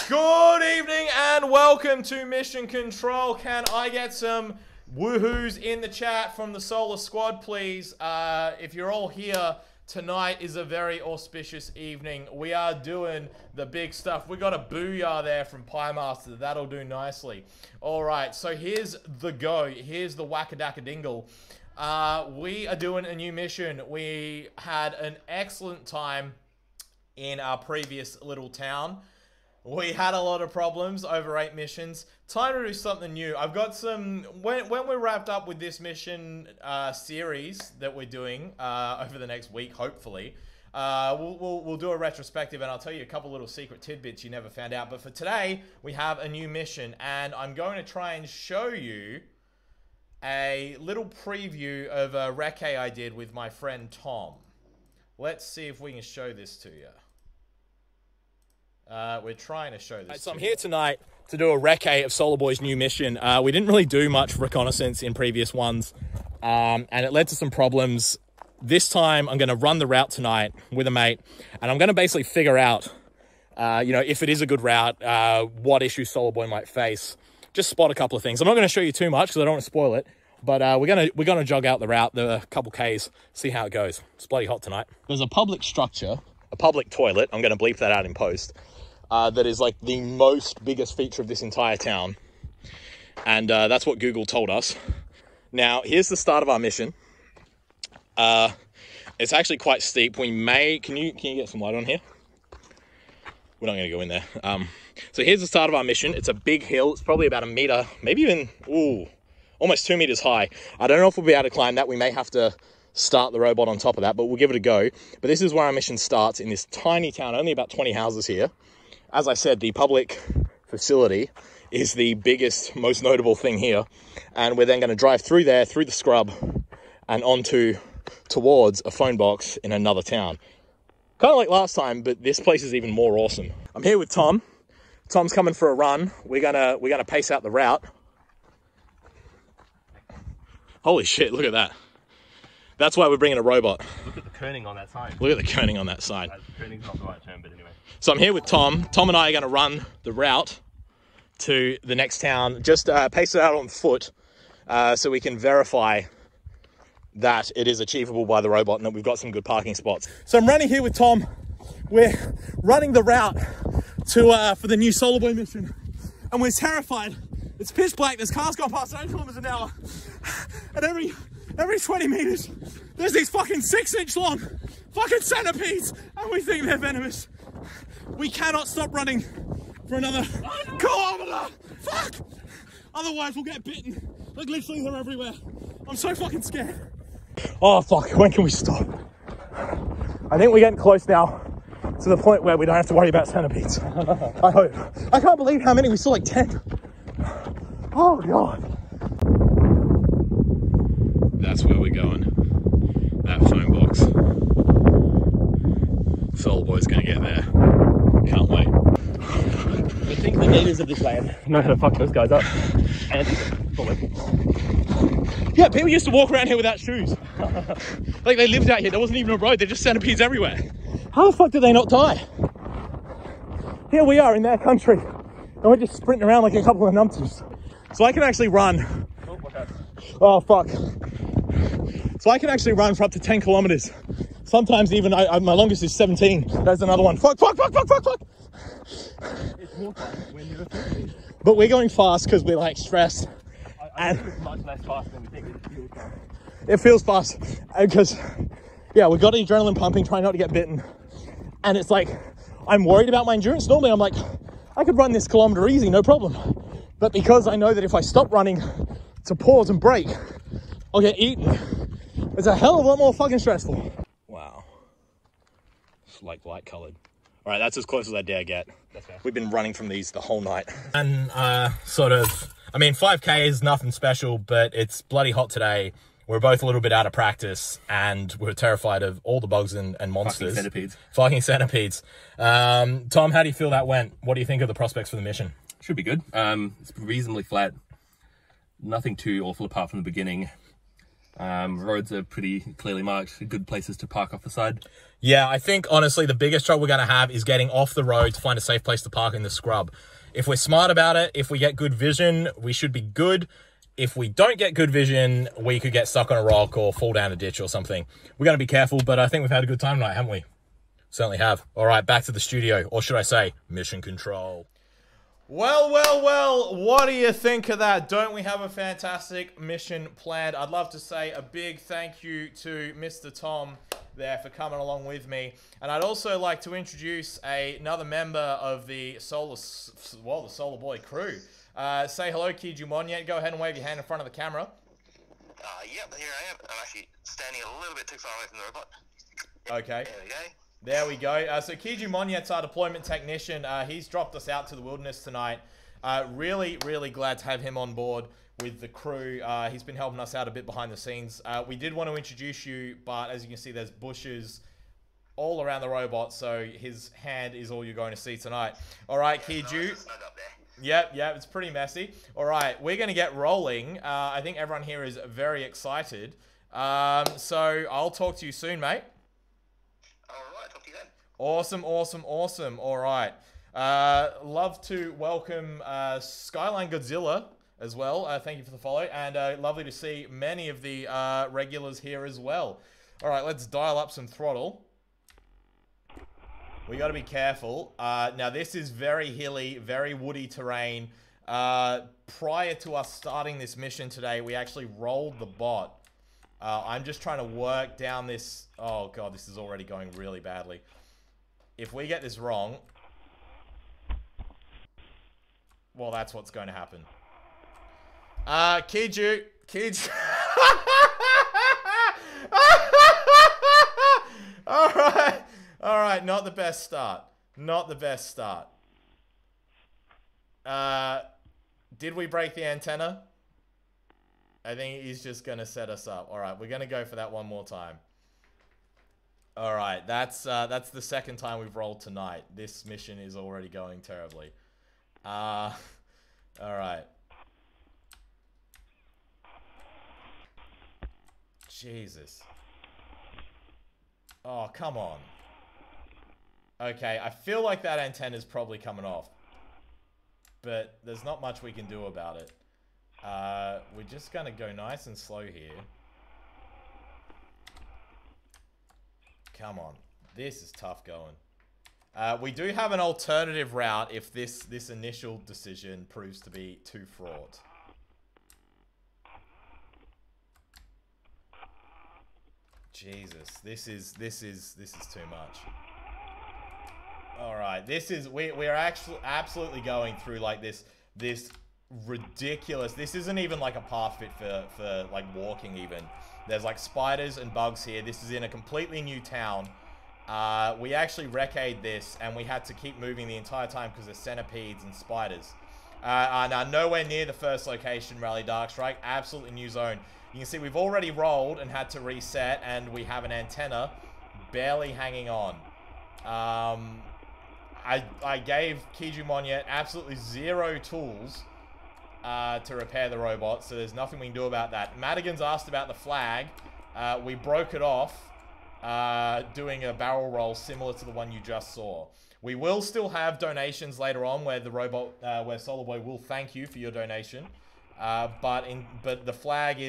Good evening and welcome to Mission Control. Can I get some woohoos in the chat from the Solar Squad, please? If you're all here, tonight is a very auspicious evening. We are doing the big stuff. We got a booyah there from Pie Master. That'll do nicely. All right, so here's the go. Here's the whack-a-dack-a-dingle. We are doing a new mission. We had an excellent time in our previous little town. We had a lot of problems over 8 missions. Time to do something new. I've got some... When we're wrapped up with this mission series that we're doing over the next week, hopefully, we'll do a retrospective and I'll tell you a couple little secret tidbits you never found out. But for today, we have a new mission and I'm going to try and show you a little preview of a recce I did with my friend Tom. Let's see if we can show this to you. We're trying to show this. So I'm here tonight to do a recce of SOLARBOI's new mission. We didn't really do much reconnaissance in previous ones, and it led to some problems. This time, I'm going to run the route tonight with a mate, and I'm going to basically figure out, if it is a good route, what issues SOLARBOI might face. Just spot a couple of things. I'm not going to show you too much because I don't want to spoil it, but we're gonna jog out the route, the couple Ks, see how it goes. It's bloody hot tonight. There's a public structure, a public toilet. I'm going to bleep that out in post. That is like the biggest feature of this entire town. And that's what Google told us. Now, here's the start of our mission. It's actually quite steep. We may, can you get some light on here? We're not going to go in there. So here's the start of our mission. It's a big hill. It's probably about 1 meter, maybe even, almost 2 meters high. I don't know if we'll be able to climb that. We may have to start the robot on top of that, but we'll give it a go. But this is where our mission starts, in this tiny town, only about 20 houses here. As I said, the public facility is the biggest, most notable thing here. And we're then going to drive through there, through the scrub, and towards a phone box in another town. Kind of like last time, but this place is even more awesome. I'm here with Tom. Tom's coming for a run. We're gonna pace out the route. Holy shit, look at that. That's why we're bringing a robot. Look at the kerning on that side. Look at the kerning on that side. Kerning's not the right term, but anyway. So I'm here with Tom. Tom and I are going to run the route to the next town. Just pace it out on foot so we can verify that it is achievable by the robot and that we've got some good parking spots. So I'm running here with Tom. We're running the route to for the new SOLARBOI mission. And we're terrified. It's pitch black. There's cars going past 9 kilometers an hour. And every 20 meters, there's these fucking 6-inch long fucking centipedes, and we think they're venomous. We cannot stop running for another kilometer. Fuck! Otherwise, we'll get bitten. Like, literally, they're everywhere. I'm so fucking scared. Oh, fuck. When can we stop? I think we're getting close now to the point where we don't have to worry about centipedes. I hope. I can't believe how many. We saw like 10. Oh, God. That's where we're going. That phone box. SOLARBOI's gonna get there. Can't wait. I think the natives of this land know how to fuck those guys up. And yeah, people used to walk around here without shoes. Like, they lived out here. There wasn't even a road. They're just centipedes everywhere. How the fuck did they not die? Here we are in their country, and we're just sprinting around like a couple of numpties. So I can actually run. Oh, fuck. So I can actually run for up to 10 kilometers. Sometimes even, my longest is 17. There's another one. Fuck, fuck, fuck, fuck, fuck, fuck. It's more fun when you're 15. But we're going fast because we're like stressed. I think it's much less fast than we think it feels fast. It feels fast because, yeah, we've got adrenaline pumping, trying not to get bitten. And it's like, I'm worried about my endurance. Normally I'm like, I could run this kilometer easy, no problem. But because I know that if I stop running to pause and brake, I'll get eaten. It's a hell of a lot more fucking stressful. Wow. It's like light colored. All right, that's as close as I dare get. We've been running from these the whole night. And I mean, 5K is nothing special, but it's bloody hot today. We're both a little bit out of practice and we're terrified of all the bugs and monsters. Fucking centipedes. Tom, how do you feel that went? What do you think of the prospects for the mission? Should be good. It's reasonably flat. Nothing too awful apart from the beginning. Roads are pretty clearly marked, good places to park off the side. Yeah, I think, honestly, the biggest trouble we're going to have is getting off the road to find a safe place to park in the scrub. If we're smart about it, if we get good vision, we should be good. If we don't get good vision, we could get stuck on a rock or fall down a ditch or something. We're going to be careful, but I think we've had a good time tonight, haven't we? Certainly have. All right, back to the studio, or should I say, mission control. Well, what do you think of that? Don't we have a fantastic mission planned? I'd love to say a big thank you to Mr. Tom there for coming along with me. And I'd also like to introduce another member of the SOLARBOI crew. Say hello, Kiju Monyet. Go ahead and wave your hand in front of the camera. Yep, here I am. I'm actually standing a little bit too far away from the robot. Okay. There we go. There we go. So Kiju Monyet's our deployment technician. He's dropped us out to the wilderness tonight. Really glad to have him on board with the crew. He's been helping us out a bit behind the scenes. We did want to introduce you, but as you can see, there's bushes all around the robot, so his hand is all you're going to see tonight. All right, Kiju. Yep, it's pretty messy. All right, we're going to get rolling. I think everyone here is very excited. So I'll talk to you soon, mate. Alright, talk to you then. Awesome. All right. Love to welcome Skyline Godzilla as well. Thank you for the follow. And lovely to see many of the regulars here as well. All right, let's dial up some throttle. We got to be careful. Now, this is very hilly, very woody terrain. Prior to us starting this mission today, we actually rolled the bot. I'm just trying to work down this. Oh, God, this is already going really badly. If we get this wrong, well, that's what's going to happen. Kiju. All right, not the best start. Did we break the antenna? I think he's just going to set us up. All right, we're going to go for that one more time. All right, that's the second time we've rolled tonight. This mission is already going terribly. All right. Jesus. Oh, come on. Okay, I feel like that antenna is probably coming off. But there's not much we can do about it. We're just going to go nice and slow here. Come on. This is tough going. We do have an alternative route if this initial decision proves to be too fraught. Jesus, this is too much. All right, we're actually absolutely going through like this ridiculous. This isn't even like a path fit for like walking even. There's like spiders and bugs here. This is in a completely new town. We actually recade this and we had to keep moving the entire time because there's centipedes and spiders. Now nowhere near the first location, Rally Dark Strike. Absolutely new zone. You can see we've already rolled and had to reset, and we have an antenna barely hanging on. I gave Kiju Monyet absolutely zero tools to repair the robot, so there's nothing we can do about that. Madigan's asked about the flag. We broke it off doing a barrel roll similar to the one you just saw. We will still have donations later on where the robot, where SOLARBOI will thank you for your donation. But the flag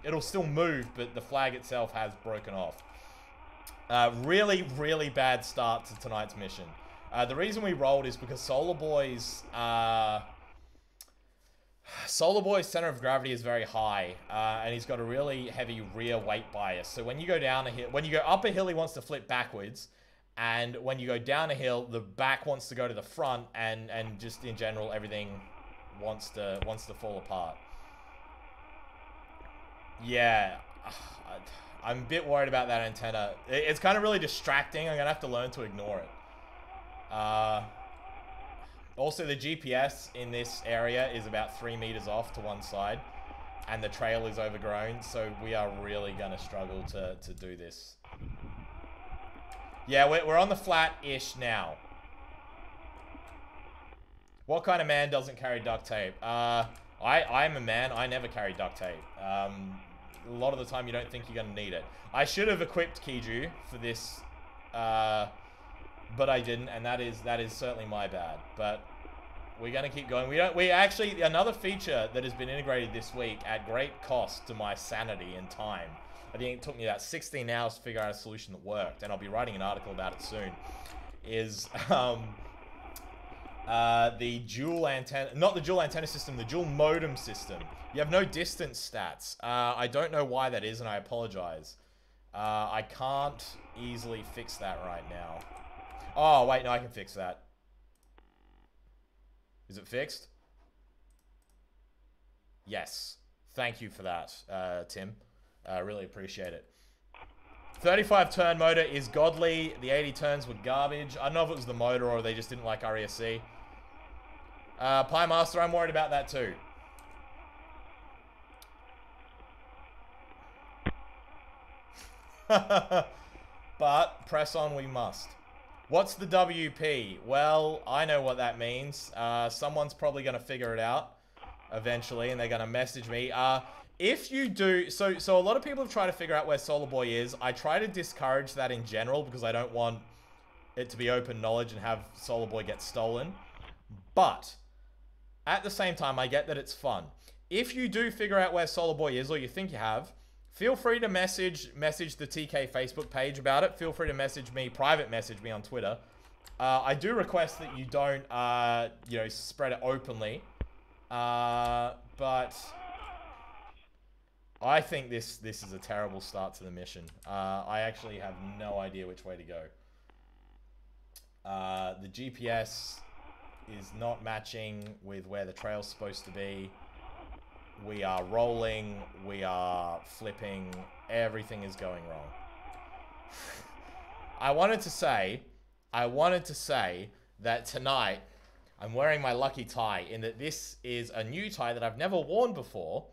it'll still move, but the flag itself has broken off. Really bad start to tonight's mission. The reason we rolled is because SOLARBOI's center of gravity is very high, and he's got a really heavy rear weight bias. So when you go down a hill, when you go up a hill, he wants to flip backwards, and when you go down a hill, the back wants to go to the front, and just in general, everything wants to fall apart. Yeah, I'm a bit worried about that antenna. It's kind of really distracting. I'm gonna have to learn to ignore it. Also, the GPS in this area is about 3 meters off to one side, and the trail is overgrown, so we are really gonna struggle to do this. Yeah, we're on the flat-ish now. What kind of man doesn't carry duct tape? I'm a man. I never carry duct tape. a lot of the time you don't think you're going to need it. I should have equipped Kiju for this, but I didn't, and that is certainly my bad. But we're going to keep going. We actually, another feature that has been integrated this week at great cost to my sanity and time. I think it took me about 16 hours to figure out a solution that worked, and I'll be writing an article about it soon, is the dual antenna, not the dual antenna system, the dual modem system. You have no distance stats. I don't know why that is, and I apologize. I can't easily fix that right now. Oh, wait, no, I can fix that. Is it fixed? Yes. Thank you for that, Tim. I really appreciate it. 35 turn motor is godly. The 80 turns were garbage. I don't know if it was the motor or they just didn't like RESC. Pie Master, I'm worried about that too. But press on we must. What's the WP? Well, I know what that means. Someone's probably going to figure it out eventually, and they're going to message me. If you do, so a lot of people have tried to figure out where SOLARBOI is. I try to discourage that in general because I don't want it to be open knowledge and have SOLARBOI get stolen. But at the same time, I get that it's fun. If you do figure out where SOLARBOI is, or you think you have, feel free to message the TK Facebook page about it. Feel free to message me, private message me on Twitter. I do request that you don't, you know, spread it openly. But I think this is a terrible start to the mission. I actually have no idea which way to go. The GPS is not matching with where the trail's supposed to be. We are rolling, we are flipping, everything is going wrong. I wanted to say that tonight I'm wearing my lucky tie, in that this is a new tie that I've never worn before,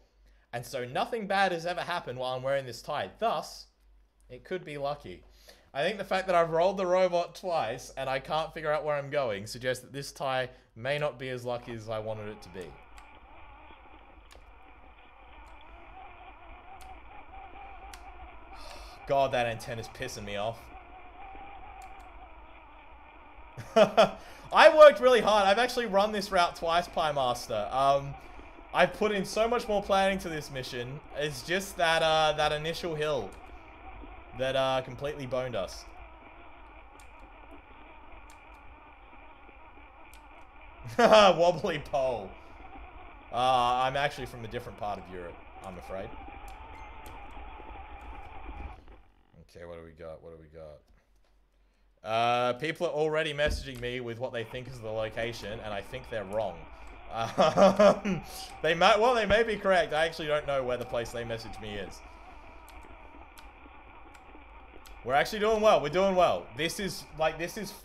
and so nothing bad has ever happened while I'm wearing this tie. Thus, it could be lucky. I think the fact that I've rolled the robot twice and I can't figure out where I'm going suggests that this tie may not be as lucky as I wanted it to be. God, that antenna's pissing me off. I worked really hard. I've actually run this route twice, Pie Master. I've put in so much more planning to this mission. It's just that that initial hill that completely boned us. Wobbly pole. I'm actually from a different part of Europe, I'm afraid. Okay, what do we got? What do we got? People are already messaging me with what they think is the location, and I think they're wrong. They may be correct. I actually don't know where the place they messaged me is. We're actually doing well. We're doing well. This is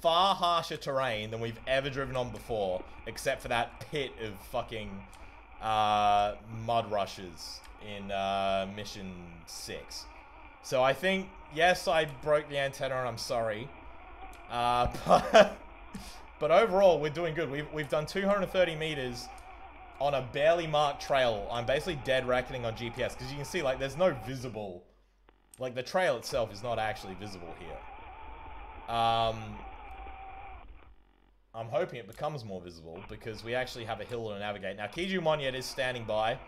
far harsher terrain than we've ever driven on before, except for that pit of fucking mud rushes in mission 6. So I think, yes, I broke the antenna and I'm sorry. But overall, we're doing good. We've done 230 meters on a barely marked trail. I'm basically dead reckoning on GPS because you can see, like, there's no visible, like, the trail itself is not actually visible here. I'm hoping it becomes more visible because we actually have a hill to navigate. Now, Kiju Monyet is standing by.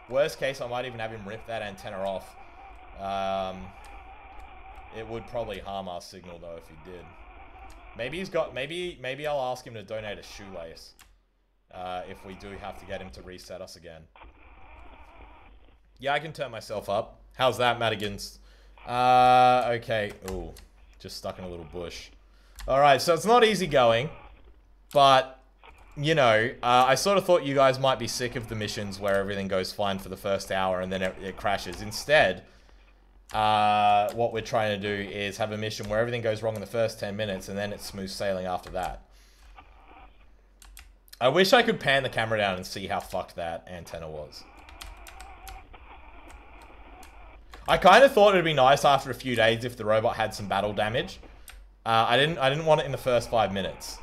Worst case, I might even have him rip that antenna off. It would probably harm our signal though if he did. Maybe he's got, maybe I'll ask him to donate a shoelace. If we do have to get him to reset us again. Yeah, I can turn myself up. How's that, Madigans? Okay. Ooh, just stuck in a little bush. Alright, so it's not easy going. But, you know, I sort of thought you guys might be sick of the missions where everything goes fine for the first hour and then it crashes. Instead, what we're trying to do is have a mission where everything goes wrong in the first 10 minutes and then it's smooth sailing after that. I wish I could pan the camera down and see how fucked that antenna was. I kind of thought it'd be nice after a few days if the robot had some battle damage. I didn't want it in the first 5 minutes.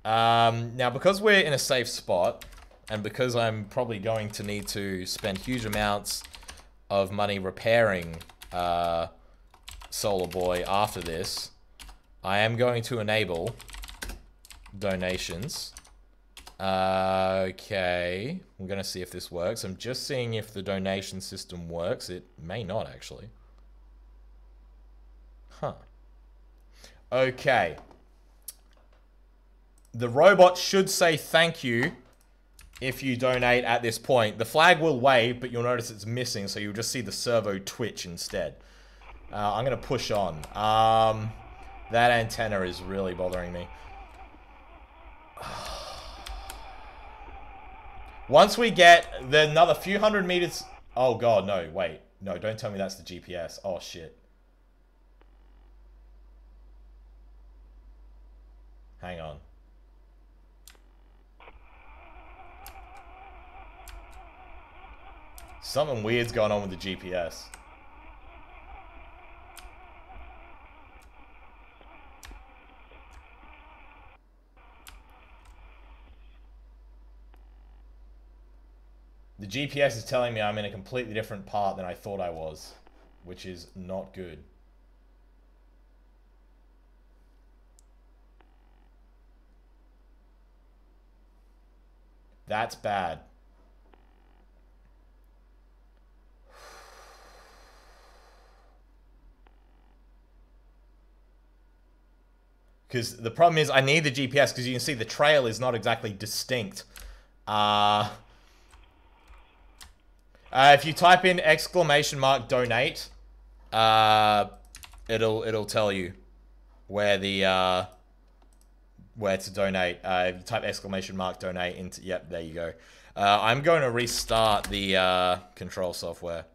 Now, because we're in a safe spot, and because I'm probably going to need to spend huge amounts of money repairing SOLARBOI after this, I am going to enable donations. Okay, we're gonna see if this works. I'm just seeing if the donation system works. It may not, actually. Huh. Okay. The robot should say thank you if you donate at this point. The flag will wave, but you'll notice it's missing, so you'll just see the servo twitch instead. I'm gonna push on. That antenna is really bothering me. Once we get another few hundred meters... Oh god, no, wait. No, don't tell me that's the GPS. Oh shit. Hang on. Something weird's going on with the GPS. The GPS is telling me I'm in a completely different part than I thought I was, which is not good. That's bad. Because the problem is I need the GPS because you can see the trail is not exactly distinct. If you type in !donate, it'll tell you where the where to donate. If you type !donate into, yep, there you go. I'm going to restart the control software.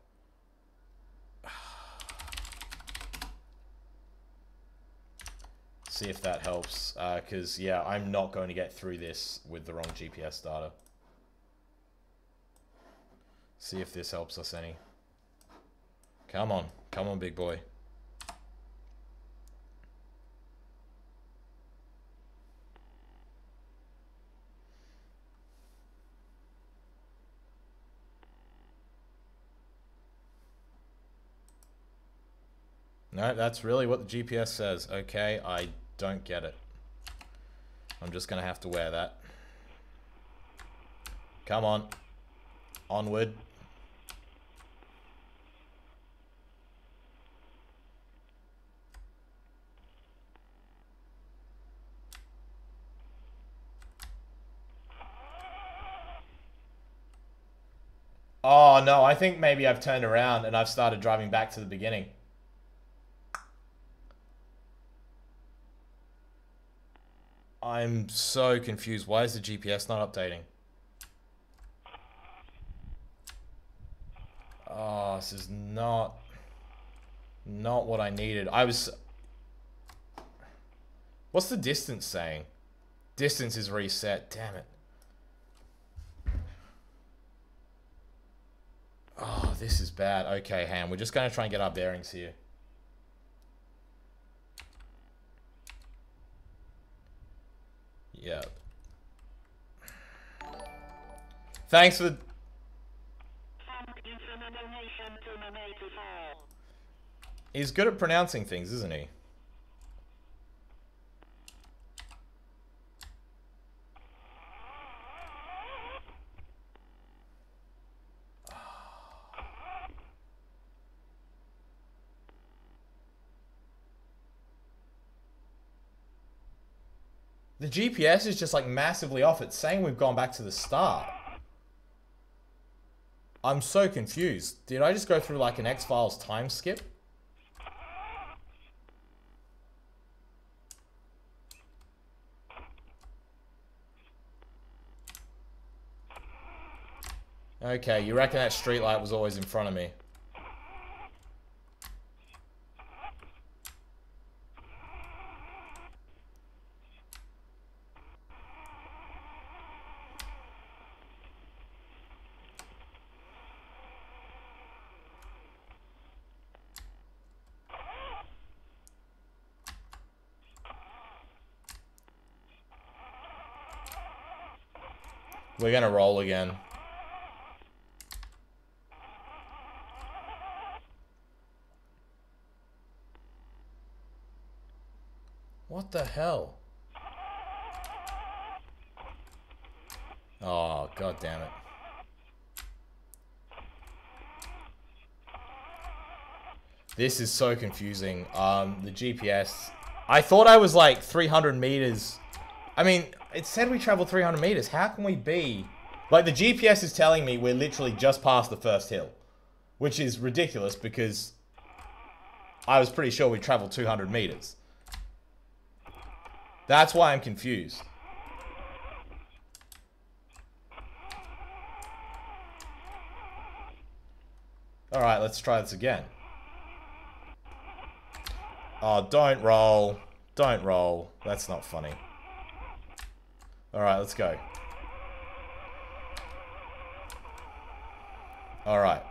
See if that helps, because yeah, I'm not going to get through this with the wrong GPS data. See if this helps us any. Come on, big boy. No, that's really what the GPS says. Okay, I don't get it. I'm just gonna have to wear that. Come on. Onward. Oh no, I think maybe I've turned around and I've started driving back to the beginning. I'm so confused. Why is the GPS not updating? Oh, this is not what I needed. What's the distance saying? Distance is reset. Damn it. Oh, this is bad. Okay, Ham, we're just going to try and get our bearings here. Yeah. Thanks for... He's good at pronouncing things, isn't he? The GPS is just like massively off. It's saying we've gone back to the start. I'm so confused. Did I just go through like an X-Files time skip? Okay, you reckon that streetlight was always in front of me? We're gonna roll again. What the hell? Oh, god damn it. This is so confusing. The GPS. I thought I was like 300 meters. I mean, it said we traveled 300 meters. How can we be... Like, the GPS is telling me we're literally just past the first hill. Which is ridiculous because I was pretty sure we traveled 200 meters. That's why I'm confused. Alright, let's try this again. Oh, don't roll. Don't roll. That's not funny. Alright, let's go. Alright.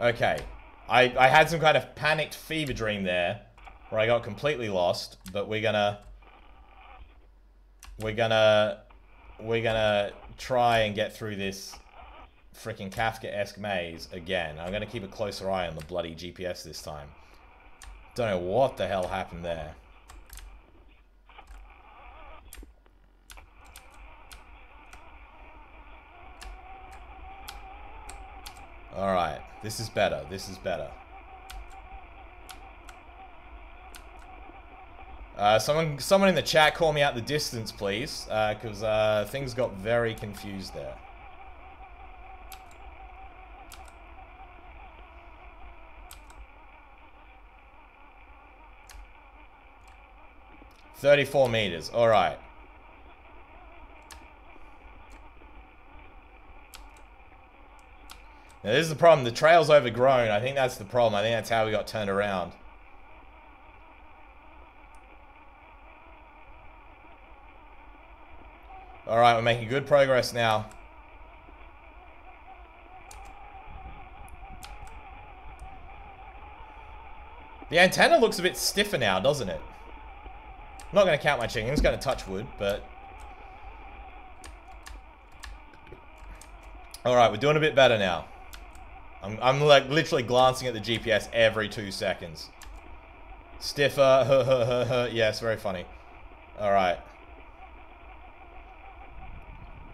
Okay. I had some kind of panicked fever dream there, where I got completely lost, but we're gonna try and get through this freaking Kafka-esque maze again. I'm gonna keep a closer eye on the bloody GPS this time. Don't know what the hell happened there. Alright, this is better, this is better. Someone in the chat call me out the distance, please, because things got very confused there. $34 meters, alright. Now this is the problem, the trail's overgrown. I think that's the problem. I think that's how we got turned around. Alright, we're making good progress now. The antenna looks a bit stiffer now, doesn't it? I'm not going to count my chickens, going to touch wood, but... Alright, we're doing a bit better now. I'm like literally glancing at the GPS every 2 seconds. Stiffer, yes, very funny. Alright.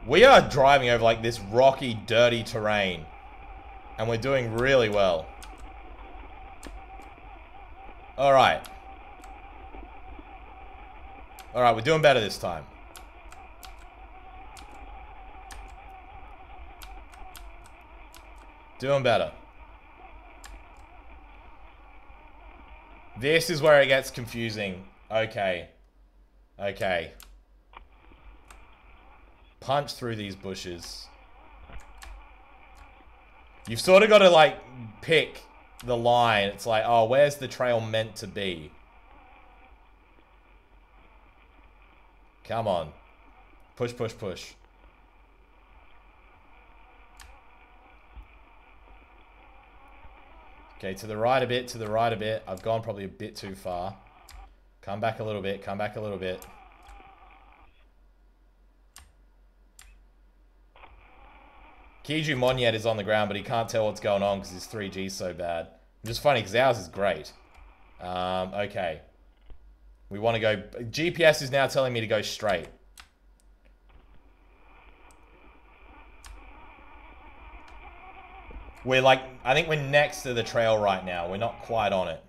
We are driving over like this rocky, dirty terrain. And we're doing really well. Alright. Alright, we're doing better this time. Doing better. This is where it gets confusing. Okay. Okay. Punch through these bushes. You've sort of got to, like, pick the line. It's like, oh, where's the trail meant to be? Come on. Push, push, push. Okay, to the right a bit, to the right a bit. I've gone probably a bit too far. Come back a little bit, come back a little bit. Kiju Monyet is on the ground, but he can't tell what's going on because his 3G's so bad. It's just funny because ours is great. Okay. We want to go... GPS is now telling me to go straight. We're like... I think we're next to the trail right now. We're not quite on it.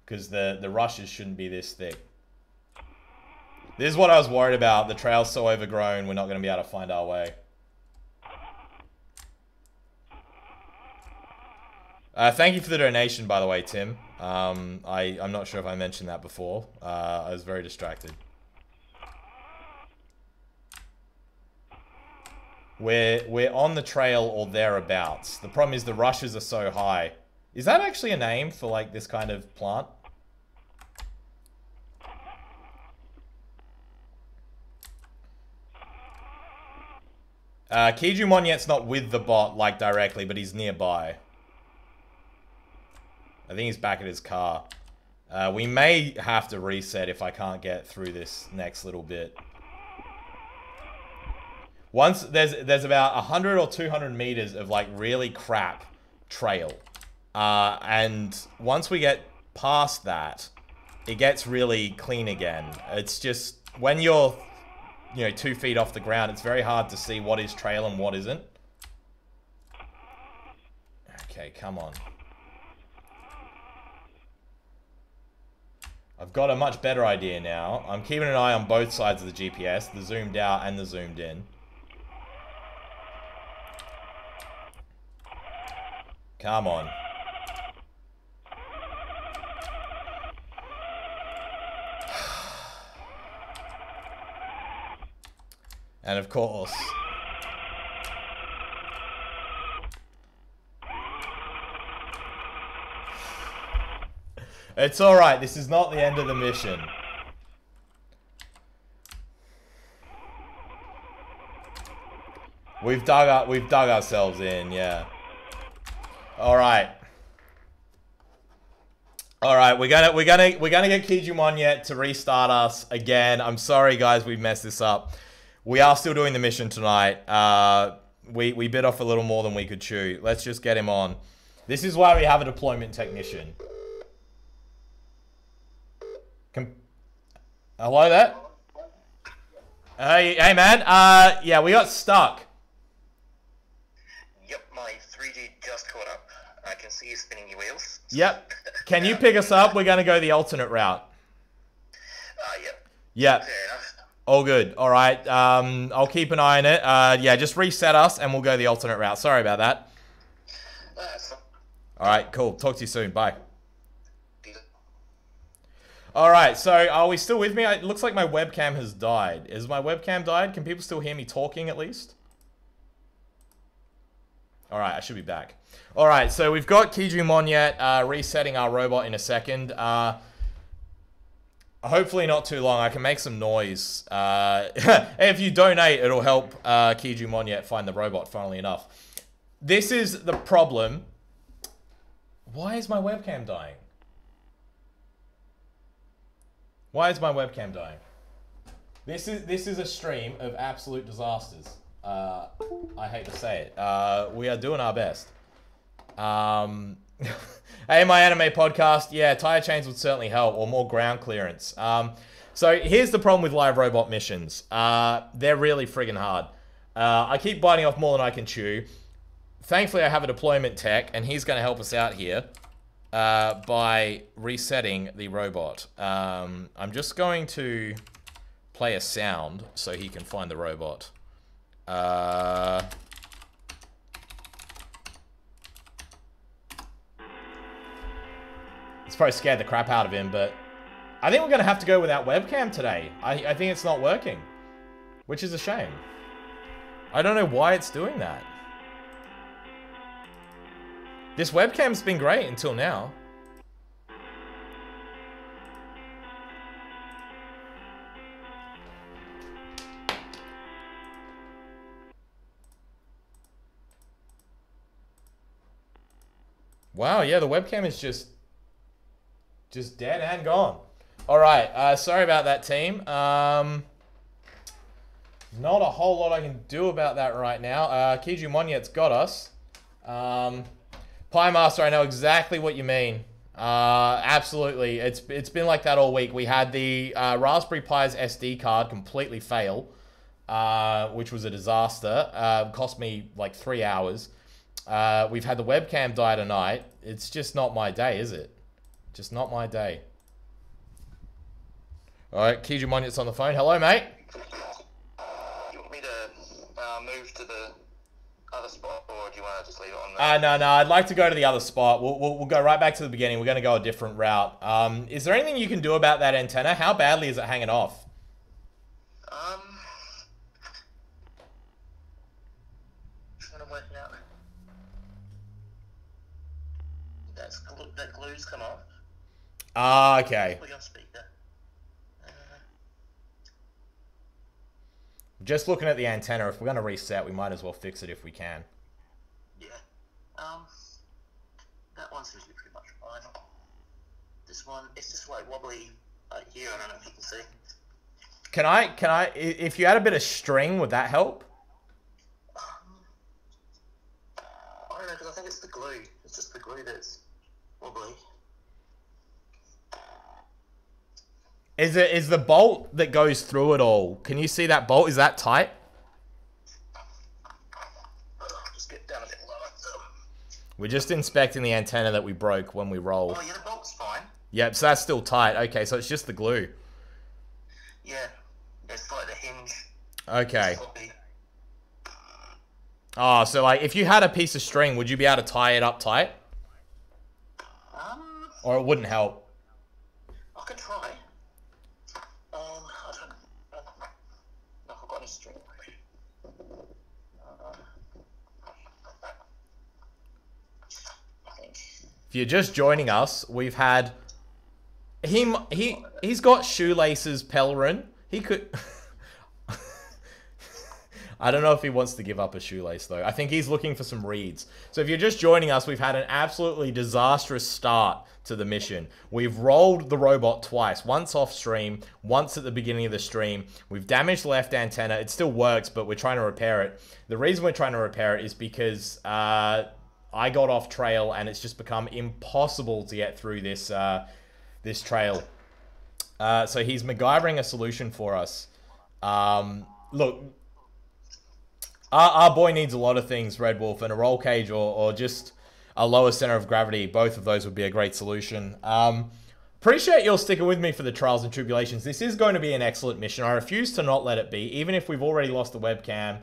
Because the rushes shouldn't be this thick. This is what I was worried about. The trail's so overgrown, we're not going to be able to find our way. Thank you for the donation, by the way, Tim. I'm not sure if I mentioned that before. I was very distracted. We're on the trail or thereabouts. The problem is the rushes are so high. Is that actually a name for, like, this kind of plant? Kiju Monyet's not with the bot, like, directly, but he's nearby. I think he's back at his car. We may have to reset if I can't get through this next little bit. Once there's about 100 or 200 meters of like really crap trail. And once we get past that, it gets really clean again. It's just when you're, 2 feet off the ground, it's very hard to see what is trail and what isn't. Okay, come on. I've got a much better idea now. I'm keeping an eye on both sides of the GPS, the zoomed out and the zoomed in. Come on. And of course... It's alright, this is not the end of the mission. We've dug ourselves in, yeah. Alright. Alright, we're gonna get Kijumon yet to restart us again. I'm sorry guys, we've messed this up. We are still doing the mission tonight. We bit off a little more than we could chew. Let's just get him on. This is why we have a deployment technician. Hello there? Hey man, yeah, we got stuck. Yep, my 3G just caught up. I can see you spinning your wheels. Yep. Can you pick us up? We're gonna go the alternate route. Yep. Yep. Fair enough. All good. All right. I'll keep an eye on it. Yeah, just reset us and we'll go the alternate route. Sorry about that. All right, cool. Talk to you soon. Bye. All right, so are we still with me? It looks like my webcam has died. Is my webcam died? Can people still hear me talking at least? All right, I should be back. All right, so we've got Kijumon yet, resetting our robot in a second. Hopefully not too long. I can make some noise. If you donate, it'll help Kijumon yet find the robot, funnily enough. This is the problem. Why is my webcam dying? Why is my webcam dying? This is a stream of absolute disasters. I hate to say it. We are doing our best. Hey, my anime podcast. Yeah, tire chains would certainly help, or more ground clearance. So here's the problem with live robot missions. They're really friggin' hard. I keep biting off more than I can chew. Thankfully, I have a deployment tech, and he's going to help us out here. By resetting the robot. I'm just going to play a sound so he can find the robot. It's probably scared the crap out of him, but I think we're going to have to go without webcam today. I think it's not working, which is a shame. I don't know why it's doing that. This webcam's been great until now. Wow, yeah, the webcam is just dead and gone. All right, sorry about that, team. Not a whole lot I can do about that right now. Kijumon yet's got us. Pie Master, I know exactly what you mean. Absolutely. It's been like that all week. We had the Raspberry Pi's SD card completely fail, which was a disaster. Cost me like 3 hours. We've had the webcam die tonight. It's just not my day, is it? Just not my day. All right, Kijumon yet's on the phone. Hello, mate. You want me to move to the other spot, or do you want to just leave it on there? No. I'd like to go to the other spot. We'll go right back to the beginning. We're going to go a different route. Is there anything you can do about that antenna? How badly is it hanging off? Trying to work it out. That glue's come off. Ah, okay. Put you on speaker. Just looking at the antenna, if we're going to reset, we might as well fix it if we can. Yeah. That one seems to be pretty much fine. This one, it's just like wobbly here. I don't know if you can see. Can I, if you had a bit of string, would that help? I don't know, because I think it's the glue. It's just the glue that's wobbly. Is the bolt that goes through it all? Can you see that bolt? Is that tight? Just get down a bit lower. We're just inspecting the antenna that we broke when we rolled. Oh yeah, the bolt's fine. Yep, so that's still tight. Okay, so it's just the glue. Yeah, it's like the hinge. Okay. Oh, so like if you had a piece of string, would you be able to tie it up tight? Or it wouldn't help? I could try. I don't know if I've got any string. I think. If you're just joining us, we've had him. He's got shoelaces, Pellerin. He could. I don't know if he wants to give up a shoelace, though. I think he's looking for some reeds. So if you're just joining us, we've had an absolutely disastrous start to the mission. We've rolled the robot twice. Once off stream, once at the beginning of the stream. We've damaged the left antenna. It still works, but we're trying to repair it. The reason we're trying to repair it is because I got off trail, and it's just become impossible to get through this, this trail. So he's MacGyvering a solution for us. Look... Our boy needs a lot of things, Red Wolf, and a roll cage or just a lower center of gravity. Both of those would be a great solution. Appreciate you all sticking with me for the trials and tribulations. This is going to be an excellent mission. I refuse to not let it be, even if we've already lost the webcam,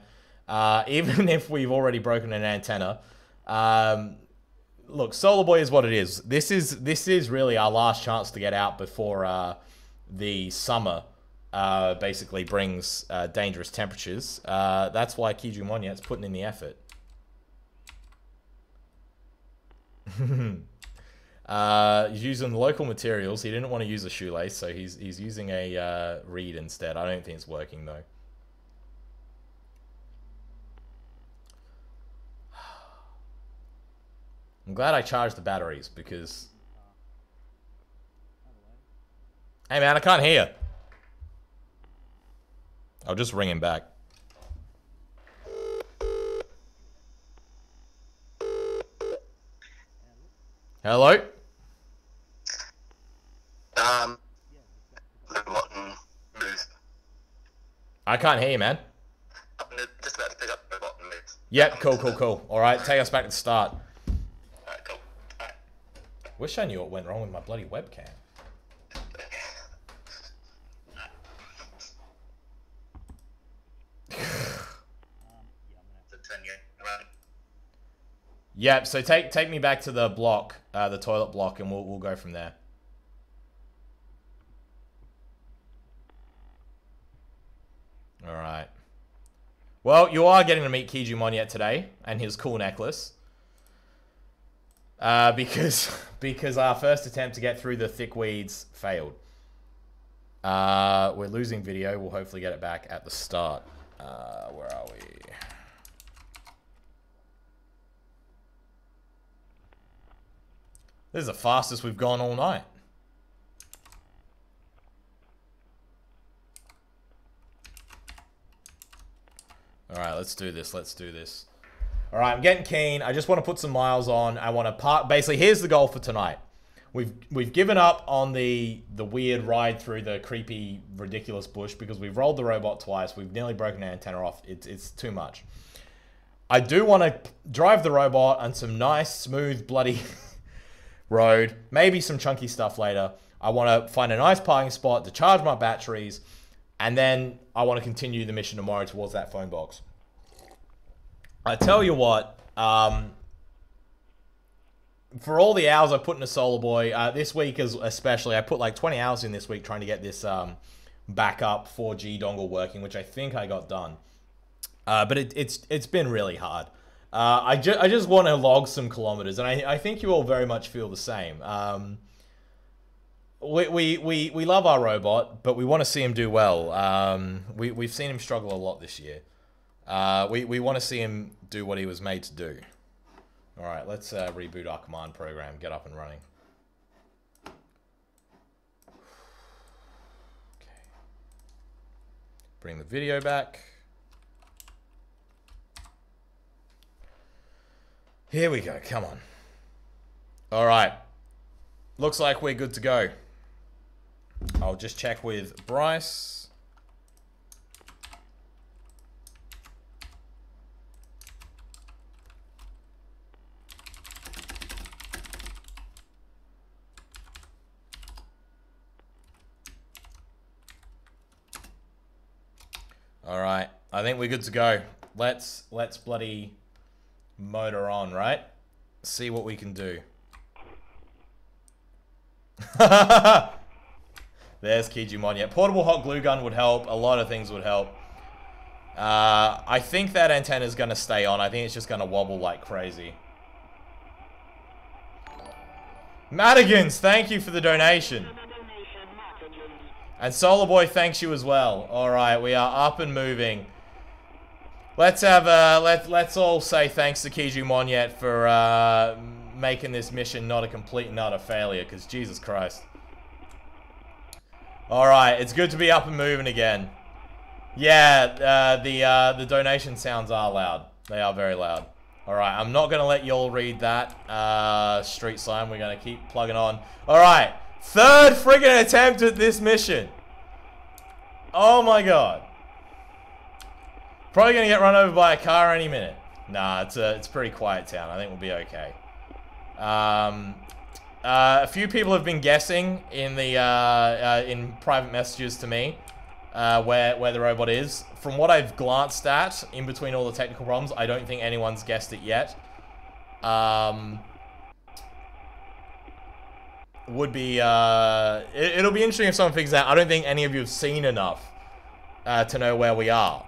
even if we've already broken an antenna. Look, SOLARBOI is what it is. This is really our last chance to get out before the summer basically brings dangerous temperatures. That's why Kiju Monyet's putting in the effort. He's using local materials. He didn't want to use a shoelace, so he's using a reed instead. I don't think it's working though. I'm glad I charged the batteries because... Hey man, I can't hear. I'll just ring him back. Hello? I can't hear you, man. I'm just about to pick up the robot and move. Yep, cool. Alright, take us back to the start. Alright, cool. Alright. Wish I knew what went wrong with my bloody webcam. Yep, so take me back to the block, the toilet block, and we'll go from there. Alright. Well, you are getting to meet Kiju Monyet today, and his cool necklace. Because our first attempt to get through the thick weeds failed. We're losing video. We'll hopefully get it back at the start. Where are we? This is the fastest we've gone all night. Alright, let's do this. Alright, I'm getting keen. I just want to put some miles on. I want to park. Basically, here's the goal for tonight. We've given up on the weird ride through the creepy, ridiculous bush because we've rolled the robot twice. We've nearly broken an antenna off. It's too much. I do want to drive the robot on some nice, smooth, bloody... road, maybe some chunky stuff later. I want to find a nice parking spot to charge my batteries, and then I want to continue the mission tomorrow towards that phone box. I tell you what, for all the hours I put into SOLARBOI, this week especially, I put like 20 hours in this week trying to get this backup 4G dongle working, which I think I got done. But it's been really hard. I just want to log some kilometers, and I think you all very much feel the same. We love our robot, but we want to see him do well. We've seen him struggle a lot this year. We want to see him do what he was made to do. All right, let's reboot our command program, get up and running. Okay. Bring the video back. Here we go, come on. All right. Looks like we're good to go. I'll just check with Bryce. All right, I think we're good to go. Let's bloody motor on, right? See what we can do. There's Kijumon. Yeah, portable hot glue gun would help. A lot of things would help. I think that antenna is going to stay on. I think it's just going to wobble like crazy. Madigans, thank you for the donation. And SOLARBOI thanks you as well. All right, we are up and moving. Let's have let's all say thanks to Kijumon for making this mission not a complete and utter failure, because Jesus Christ. All right, it's good to be up and moving again. Yeah, the donation sounds are loud. They are very loud. All right, I'm not gonna let y'all read that street sign. We're gonna keep plugging on. All right. Third friggin' attempt at this mission. Oh my god. Probably gonna get run over by a car any minute. Nah, it's a pretty quiet town. I think we'll be okay. A few people have been guessing in the in private messages to me where the robot is. From what I've glanced at in between all the technical problems, I don't think anyone's guessed it yet. Would be it'll be interesting if someone figures out. I don't think any of you have seen enough to know where we are.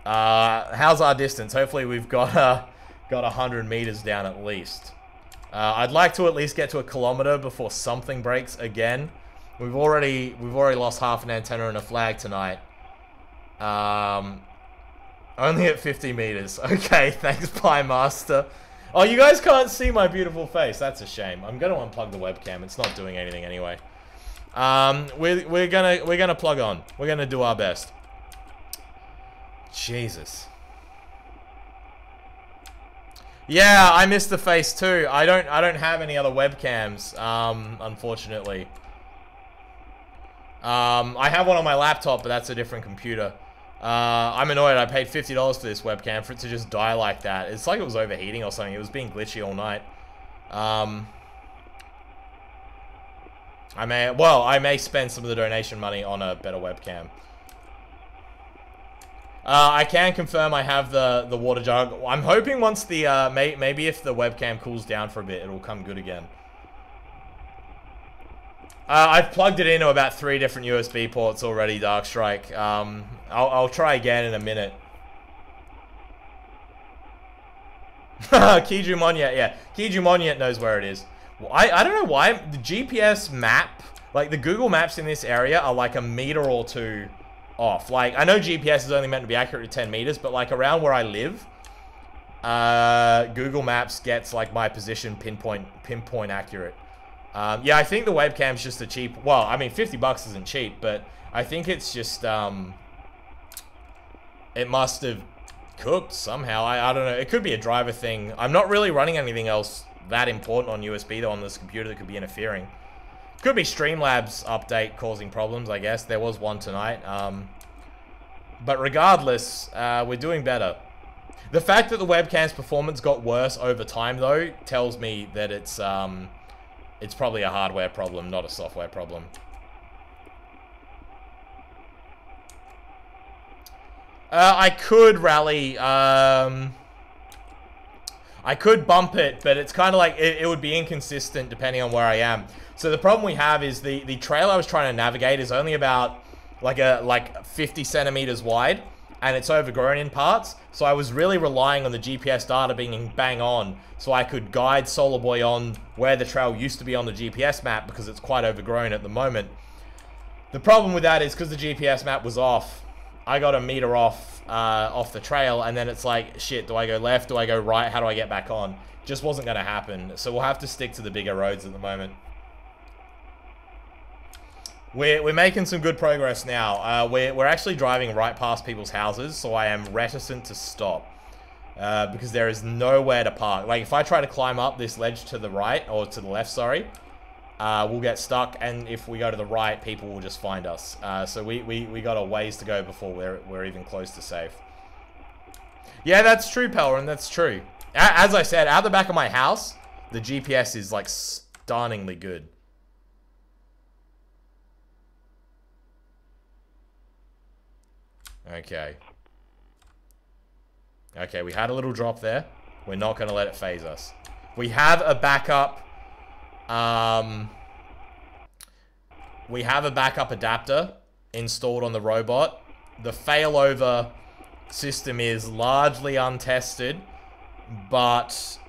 How's our distance? Hopefully we've got 100 meters down at least. I'd like to at least get to a kilometer before something breaks again. We've already lost half an antenna and a flag tonight. Only at 50 meters. Okay, thanks, Pie Master. Oh, you guys can't see my beautiful face. That's a shame. I'm gonna unplug the webcam. It's not doing anything anyway. We're gonna plug on. We're gonna do our best. Jesus. Yeah, I missed the face too. I don't have any other webcams, unfortunately. I have one on my laptop, but that's a different computer. I'm annoyed. I paid $50 for this webcam for it to just die like that. It's like it was overheating or something. It was being glitchy all night. I may spend some of the donation money on a better webcam. I can confirm I have the water jug. I'm hoping once the maybe if the webcam cools down for a bit, it'll come good again. I've plugged it into about 3 different USB ports already, Darkstrike. I'll try again in a minute. Kijumon, yeah. Kijumon knows where it is. Well, I don't know why. The GPS map, like the Google Maps in this area are like a meter or 2 off. Like, I know GPS is only meant to be accurate to 10 meters, but like around where I live, Google Maps gets like my position pinpoint accurate. Yeah, I think the webcam's just a cheap... Well, I mean, $50 isn't cheap, but I think it's just, it must have cooked somehow. I don't know. It could be a driver thing. I'm not really running anything else that important on USB, though, on this computer that could be interfering. Could be Streamlabs update causing problems, I guess. There was one tonight. But regardless, we're doing better. The fact that the webcam's performance got worse over time, though, tells me that it's probably a hardware problem, not a software problem. I could rally, I could bump it, but it's kind of like, it would be inconsistent depending on where I am. So the problem we have is the trail I was trying to navigate is only about like 50 centimeters wide, and it's overgrown in parts. So I was really relying on the GPS data being bang on, so I could guide SOLARBOI on where the trail used to be on the GPS map, because it's quite overgrown at the moment. The problem with that is because the GPS map was off, I got a meter off the trail, and then it's like, shit, do I go left, do I go right, how do I get back on? Just wasn't going to happen, so we'll have to stick to the bigger roads at the moment. We're making some good progress now. We're actually driving right past people's houses, so I am reticent to stop. Because there is nowhere to park. Like, if I try to climb up this ledge to the right, or to the left, sorry, we'll get stuck, and if we go to the right, people will just find us. So we got a ways to go before we're even close to safe. Yeah, that's true, Pelrin, that's true. As I said, out the back of my house, the GPS is, like, stunningly good. Okay. Okay, we had a little drop there. We're not going to let it phase us. We have a backup... we have a backup adapter installed on the robot. The failover system is largely untested, but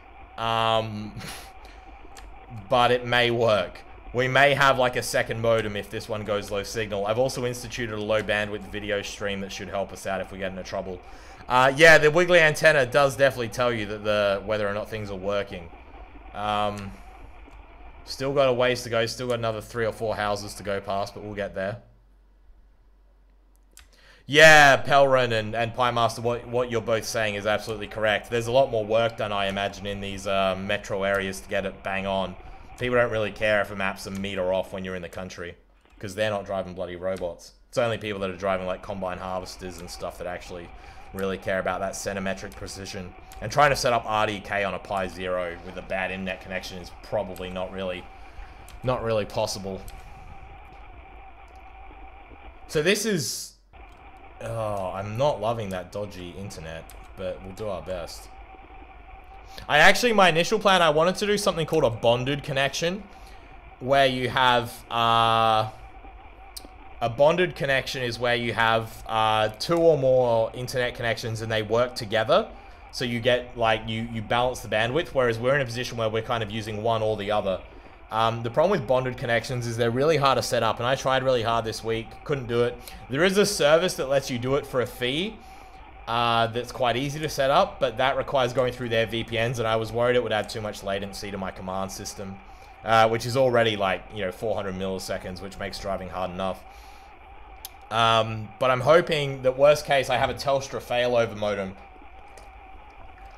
it may work. We may have like a second modem if this one goes low signal. I've also instituted a low bandwidth video stream that should help us out if we get into trouble. Yeah, the wiggly antenna does definitely tell you that whether or not things are working. Still got a ways to go. Still got another 3 or 4 houses to go past, but we'll get there. Yeah, Pelrin and Pie Master, what you're both saying is absolutely correct. There's a lot more work done, I imagine, in these metro areas to get it bang on. People don't really care if a map's a meter off when you're in the country, because they're not driving bloody robots. It's only people that are driving like combine harvesters and stuff that actually really care about that centimetric precision. And trying to set up RDK on a Pi 0 with a bad internet connection is probably not really possible. So this is... Oh, I'm not loving that dodgy internet, but we'll do our best. My initial plan, I wanted to do something called a bonded connection, where you have, a bonded connection is where you have, 2 or more internet connections and they work together. So you get, like, you balance the bandwidth, whereas we're in a position where we're kind of using one or the other. The problem with bonded connections is they're really hard to set up, and I tried really hard this week, couldn't do it. There is a service that lets you do it for a fee, that's quite easy to set up, but that requires going through their VPNs, and I was worried it would add too much latency to my command system, which is already, like, you know, 400 milliseconds, which makes driving hard enough. But I'm hoping that worst case, I have a Telstra failover modem.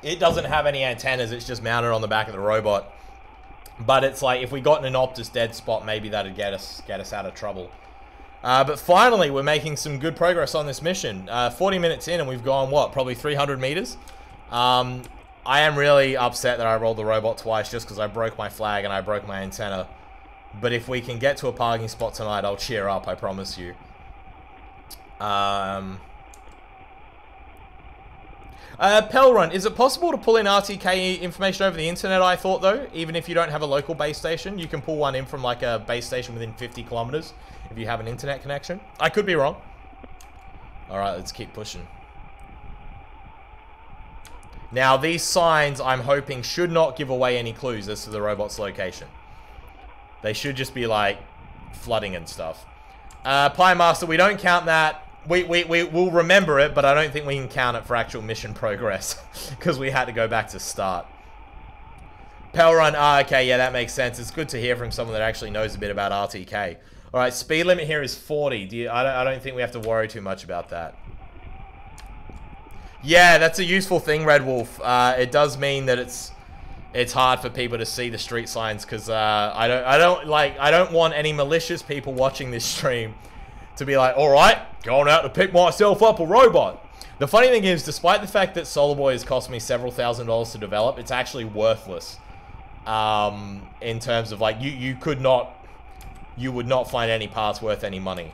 It doesn't have any antennas, it's just mounted on the back of the robot. But it's like, if we got in an Optus dead spot, maybe that'd get us out of trouble. But finally, we're making some good progress on this mission. 40 minutes in and we've gone, what, probably 300 meters? I am really upset that I rolled the robot twice just because I broke my flag and I broke my antenna. But if we can get to a parking spot tonight, I'll cheer up, I promise you. Pelrun, is it possible to pull in RTK information over the internet, I thought, though? Even if you don't have a local base station, you can pull one in from, like, a base station within 50 kilometers if you have an internet connection. I could be wrong. Alright, let's keep pushing. Now, these signs, I'm hoping, should not give away any clues as to the robot's location. They should just be, like, flooding and stuff. Pie Master, we don't count that. We'll remember it, but I don't think we can count it for actual mission progress. Because we had to go back to start. Pelrun, okay, yeah, that makes sense. It's good to hear from someone that actually knows a bit about RTK. Alright, speed limit here is 40. I don't think we have to worry too much about that. Yeah, that's a useful thing, Red Wolf. It does mean that it's hard for people to see the street signs, because I don't want any malicious people watching this stream to be like, alright, going out to pick myself up a robot. The funny thing is, despite the fact that SOLARBOI has cost me several $1,000s to develop, it's actually worthless. In terms of, like, you would not find any parts worth any money.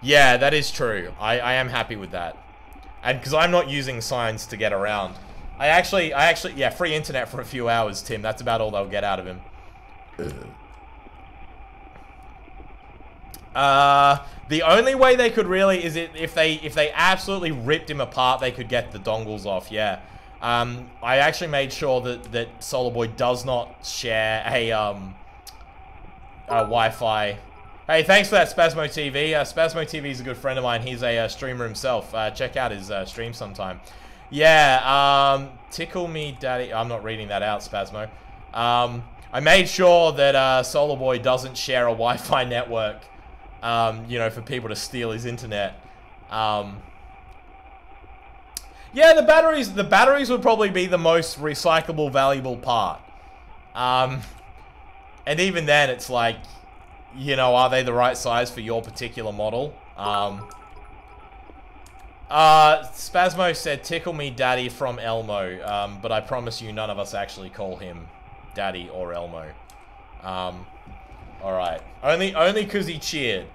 Yeah, that is true. I am happy with that. And because I'm not using signs to get around. I actually, yeah, free internet for a few hours, Tim. That's about all they'll get out of him. The only way they could really is if they absolutely ripped him apart, they could get the dongles off. Yeah. I actually made sure that SOLARBOI does not share a Wi-Fi. Hey, thanks for that, Spasmo TV. Spasmo TV is a good friend of mine. He's a streamer himself. Check out his stream sometime. Yeah. Tickle me, daddy. I'm not reading that out, Spasmo. I made sure that SOLARBOI doesn't share a Wi-Fi network, you know, for people to steal his internet. Yeah, the batteries would probably be the most recyclable, valuable part. And even then, it's like, you know, are they the right size for your particular model? Spasmo said, tickle me daddy from Elmo, but I promise you none of us actually call him daddy or Elmo. Alright. Only because he cheered.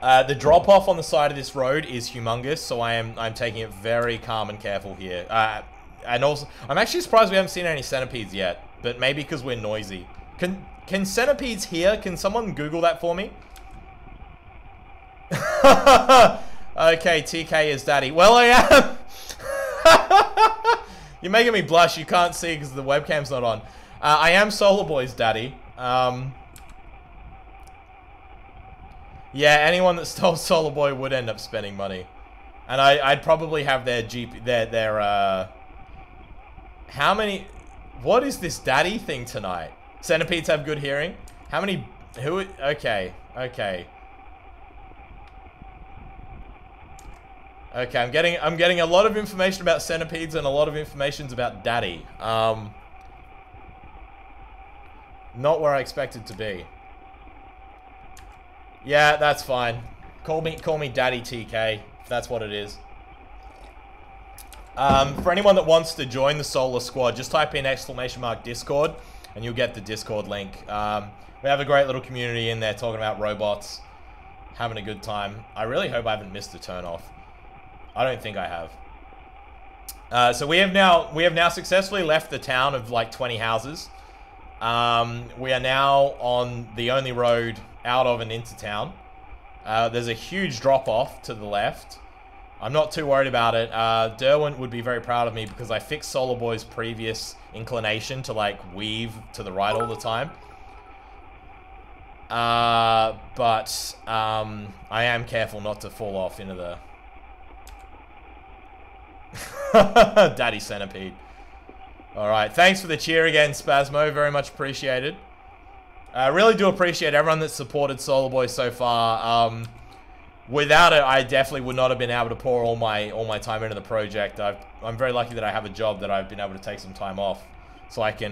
The drop-off on the side of this road is humongous, so I'm taking it very calm and careful here. And also, I'm actually surprised we haven't seen any centipedes yet, but maybe because we're noisy. Can centipedes hear? Can someone Google that for me? Okay, TK is daddy. Well, I am. You're making me blush. You can't see because the webcam's not on. I am SOLARBOI's daddy. Yeah, anyone that stole SOLARBOI would end up spending money. And I'd probably have their how many... What is this daddy thing tonight? Centipedes have good hearing? How many... Okay, okay. Okay, I'm getting a lot of information about centipedes and a lot of information about daddy. Not where I expected to be. Yeah, that's fine. Call me Daddy TK, if that's what it is. For anyone that wants to join the Solar Squad, just type in !Discord, and you'll get the Discord link. We have a great little community in there talking about robots, having a good time. I really hope I haven't missed a turn off. I don't think I have. So we have now successfully left the town of like 20 houses. We are now on the only road out of and into town. There's a huge drop-off to the left. I'm not too worried about it. Derwent would be very proud of me because I fixed SOLARBOI's previous inclination to like weave to the right all the time. But I am careful not to fall off into the... Daddy Centipede. Alright, thanks for the cheer again, Spasmo. Very much appreciated. I really do appreciate everyone that's supported SOLARBOI so far. Without it, I definitely would not have been able to pour all my time into the project. I'm very lucky that I have a job that I've been able to take some time off, so I can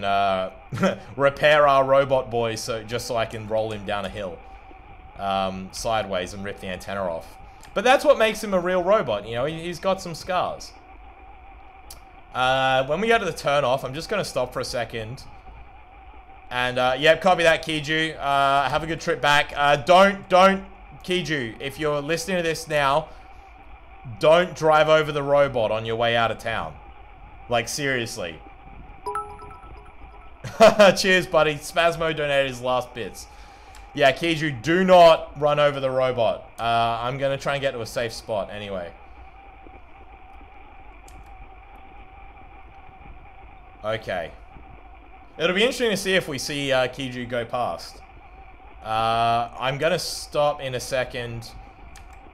repair our robot boy, just so I can roll him down a hill sideways and rip the antenna off. But that's what makes him a real robot. You know, he's got some scars. When we go to the turn off, I'm just going to stop for a second. And, yeah, copy that, Kiju. Have a good trip back. Don't, Kiju, if you're listening to this now, don't drive over the robot on your way out of town. Like, seriously. Cheers, buddy. Spasmo donated his last bits. Yeah, Kiju, do not run over the robot. I'm going to try and get to a safe spot anyway. Okay. It'll be interesting to see if we see Kiju go past. I'm gonna stop in a second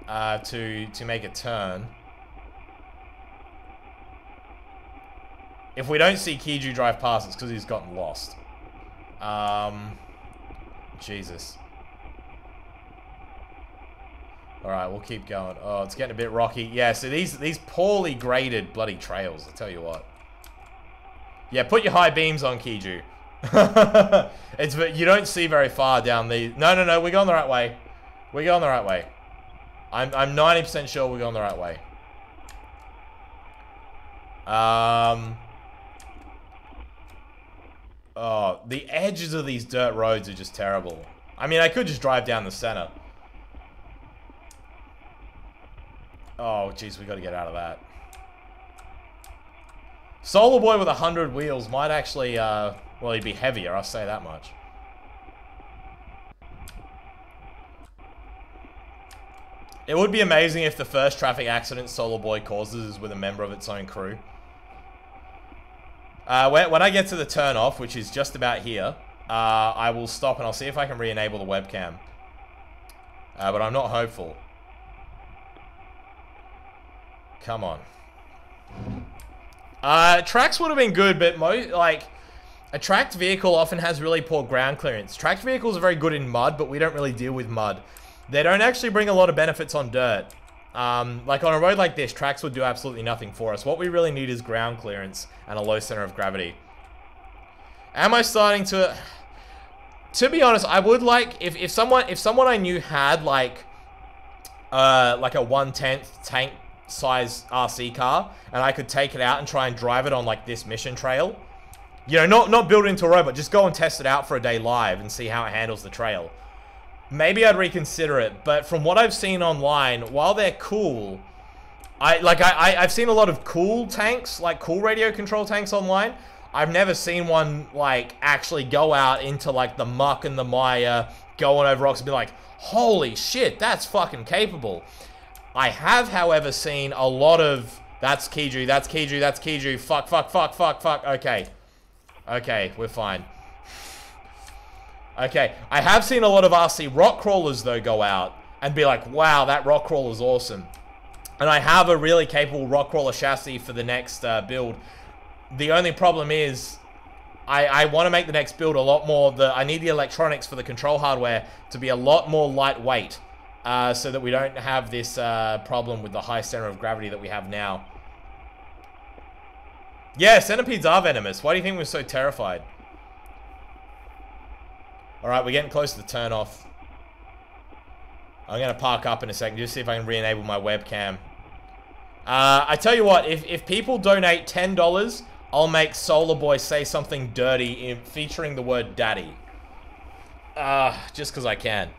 to make a turn. If we don't see Kiju drive past, it's because he's gotten lost. Jesus. Alright, we'll keep going. Oh, it's getting a bit rocky. Yeah, so these poorly graded bloody trails, I'll tell you what. Yeah, put your high beams on, Kiju. You don't see very far down the... No, we're going the right way. We're going the right way. I'm 90% sure we're going the right way. Oh, the edges of these dirt roads are just terrible. I mean, I could just drive down the center. Oh, jeez, we got to get out of that. SOLARBOI with 100 wheels might actually, well, he'd be heavier, I'll say that much. It would be amazing if the first traffic accident SOLARBOI causes is with a member of its own crew. When I get to the turn off, which is just about here, I will stop and I'll see if I can re-enable the webcam. But I'm not hopeful. Come on. Tracks would have been good, but a tracked vehicle often has really poor ground clearance. Tracked vehicles are very good in mud, but we don't really deal with mud. They don't actually bring a lot of benefits on dirt. Like on a road like this, tracks would do absolutely nothing for us. What we really need is ground clearance and a low center of gravity. Am I starting to... To be honest, I would like... If someone I knew had like a 1/10 tank size RC car, and I could take it out and try and drive it on like this mission trail. You know, not build it into a road, but just go and test it out for a day live and see how it handles the trail. Maybe I'd reconsider it, but from what I've seen online, while they're cool, I've seen a lot of cool tanks, like cool radio control tanks online. I've never seen one like actually go out into like the muck and the mire, going over rocks and be like, holy shit, that's fucking capable. I have, however, seen a lot of, that's Kiju, that's Kiju, that's Kiju, fuck, okay. Okay, we're fine. Okay, I have seen a lot of RC rock crawlers, though, go out and be like, wow, that rock crawler's awesome. And I have a really capable rock crawler chassis for the next build. The only problem is, I want to make the next build a lot more, I need the electronics for the control hardware to be a lot more lightweight, so that we don't have this problem with the high center of gravity that we have now. Yeah, centipedes are venomous. Why do you think we're so terrified? Alright, we're getting close to the turn off. I'm going to park up in a second, just see if I can re-enable my webcam. I tell you what, if people donate $10, I'll make SOLARBOI say something dirty featuring the word daddy. Just because I can.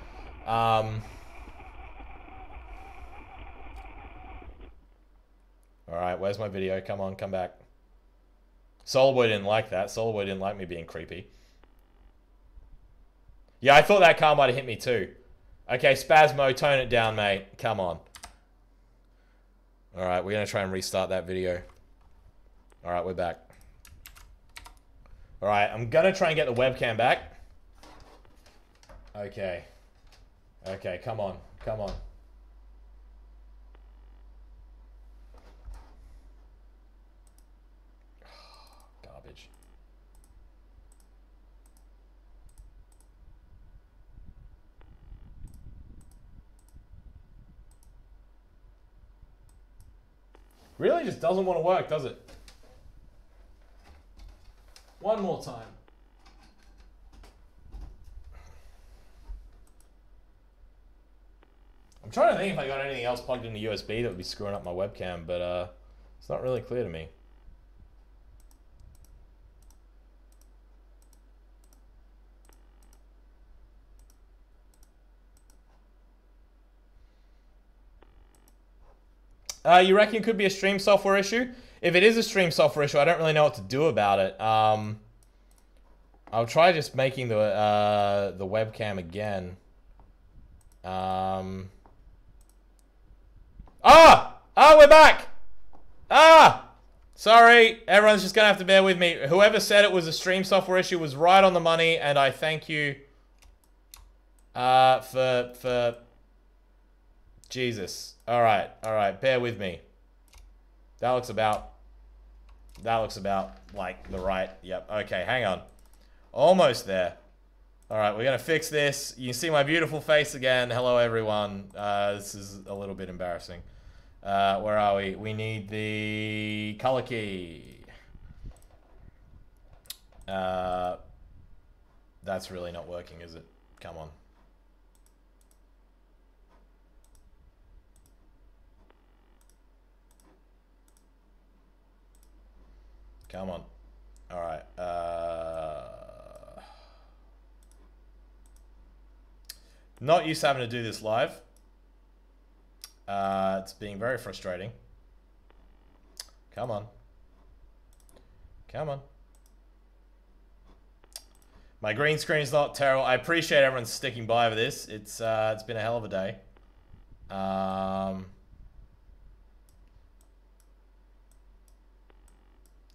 Alright, where's my video? Come on, come back. SOLARBOI didn't like that. SOLARBOI didn't like me being creepy. Yeah, I thought that car might have hit me too. Okay, Spasmo, tone it down, mate. Come on. Alright, we're going to try and restart that video. Alright, we're back. Alright, I'm going to try and get the webcam back. Okay. Okay, come on. Come on. Garbage. Really just doesn't want to work, does it? One more time. I'm trying to think if I got anything else plugged into USB that would be screwing up my webcam, but it's not really clear to me. You reckon it could be a stream software issue? If it is a stream software issue, I don't really know what to do about it. I'll try just making the webcam again. We're back! Sorry, everyone's just gonna have to bear with me. Whoever said it was a stream software issue was right on the money, and I thank you for Jesus. Alright, bear with me. That looks about like the right, yep, okay, hang on. Almost there. Alright, we're gonna fix this. You can see my beautiful face again. Hello, everyone. This is a little bit embarrassing. Where are we? We need the color key. That's really not working, is it? Come on. Come on. Alright. Not used to having to do this live. It's being very frustrating. Come on. Come on. My green screen is not terrible. I appreciate everyone sticking by with this. It's been a hell of a day.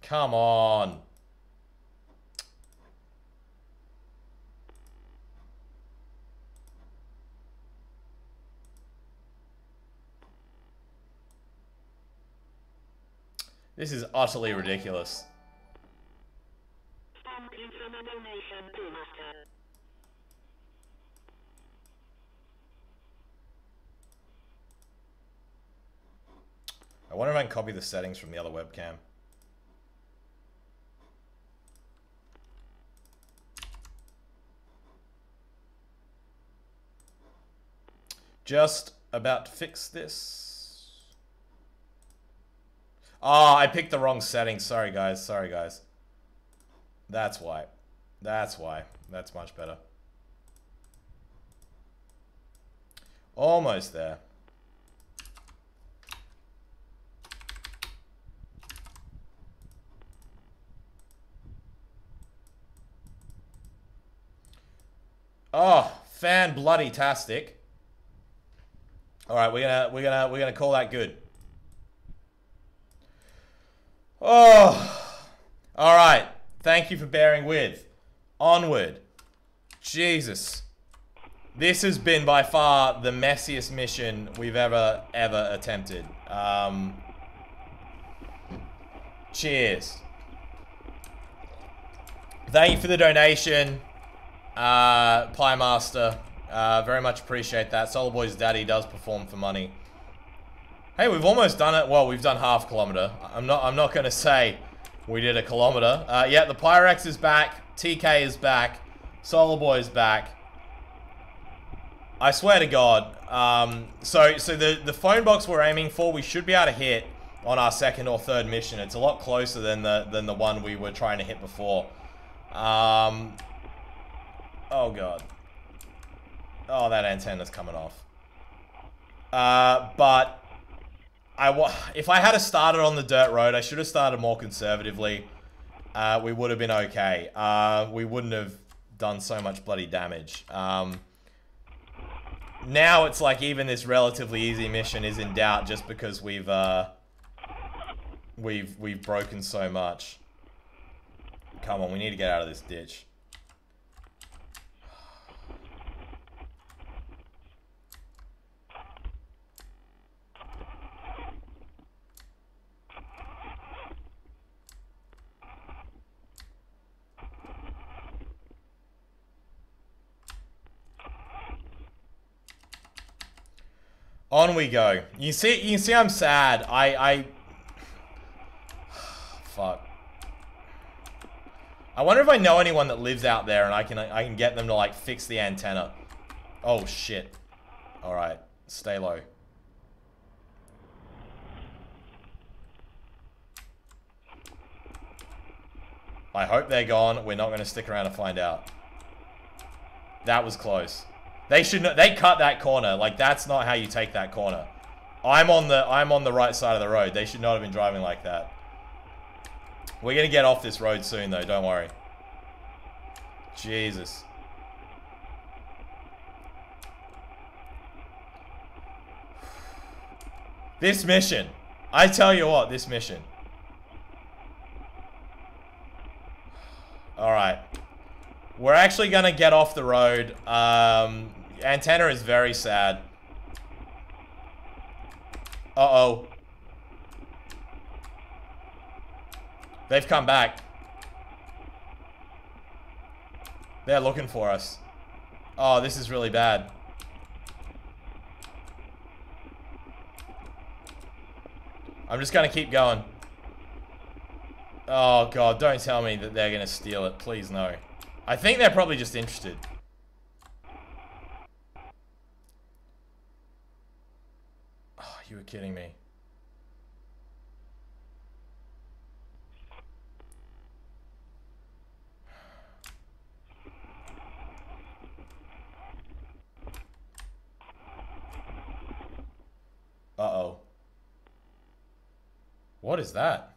Come on. This is utterly ridiculous. I wonder if I can copy the settings from the other webcam. Just about to fix this. Oh, I picked the wrong settings. Sorry, guys. Sorry, guys. That's why. That's why. That's much better. Almost there. Oh, fan bloody tastic. All right, we're gonna call that good. Oh, all right. Thank you for bearing with. Onward. Jesus, this has been by far the messiest mission we've ever attempted. Cheers. Thank you for the donation, Pie Master. Very much appreciate that. SOLARBOI's daddy does perform for money. Hey, we've almost done it. Well, we've done half a kilometer. I'm not gonna say we did a kilometer. Yeah, the Pyrex is back. TK is back. SOLARBOI is back. I swear to God. So the phone box we're aiming for, we should be able to hit on our second or third mission. It's a lot closer than the one we were trying to hit before. Oh God. Oh, that antenna's coming off. But if I had started on the dirt road, I should have started more conservatively. We would have been okay. We wouldn't have done so much bloody damage. Now it's like even this relatively easy mission is in doubt just because we've broken so much. Come on, we need to get out of this ditch. On we go. You see I'm sad. Fuck. I wonder if I know anyone that lives out there and I can get them to like fix the antenna. Oh shit. Alright. Stay low. I hope they're gone. We're not gonna stick around to find out. That was close. They cut that corner. Like, that's not how you take that corner. I'm on the right side of the road. They should not have been driving like that. We're gonna get off this road soon though, don't worry. Jesus. This mission. I tell you what, this mission. Alright. We're actually gonna get off the road. Antenna is very sad. Uh-oh. They've come back. They're looking for us. Oh, this is really bad. I'm just gonna keep going. Oh God, don't tell me that they're gonna steal it. Please no. I think they're probably just interested. Oh, you were kidding me. Uh-oh. What is that?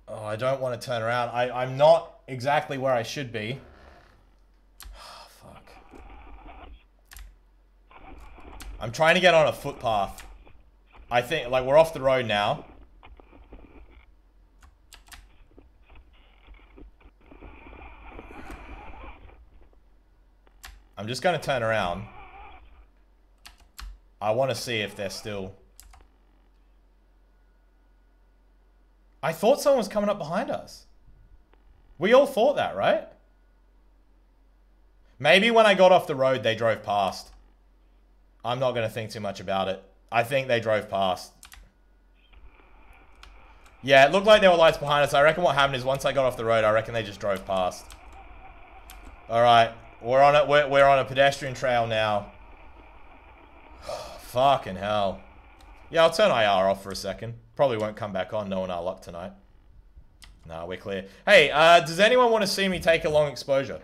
Oh, I don't want to turn around. I'm not exactly where I should be. Oh, fuck. I'm trying to get on a footpath. I think, like, we're off the road now. I'm just going to turn around. I want to see if they're still... I thought someone was coming up behind us. We all thought that, right? Maybe when I got off the road, they drove past. I'm not going to think too much about it. I think they drove past. Yeah, it looked like there were lights behind us. I reckon what happened is once I got off the road, I reckon they just drove past. Alright, we're on it. We're on a pedestrian trail now. Fucking hell. Yeah, I'll turn IR off for a second. Probably won't come back on knowing our luck tonight. Nah, we're clear. Hey, does anyone want to see me take a long exposure?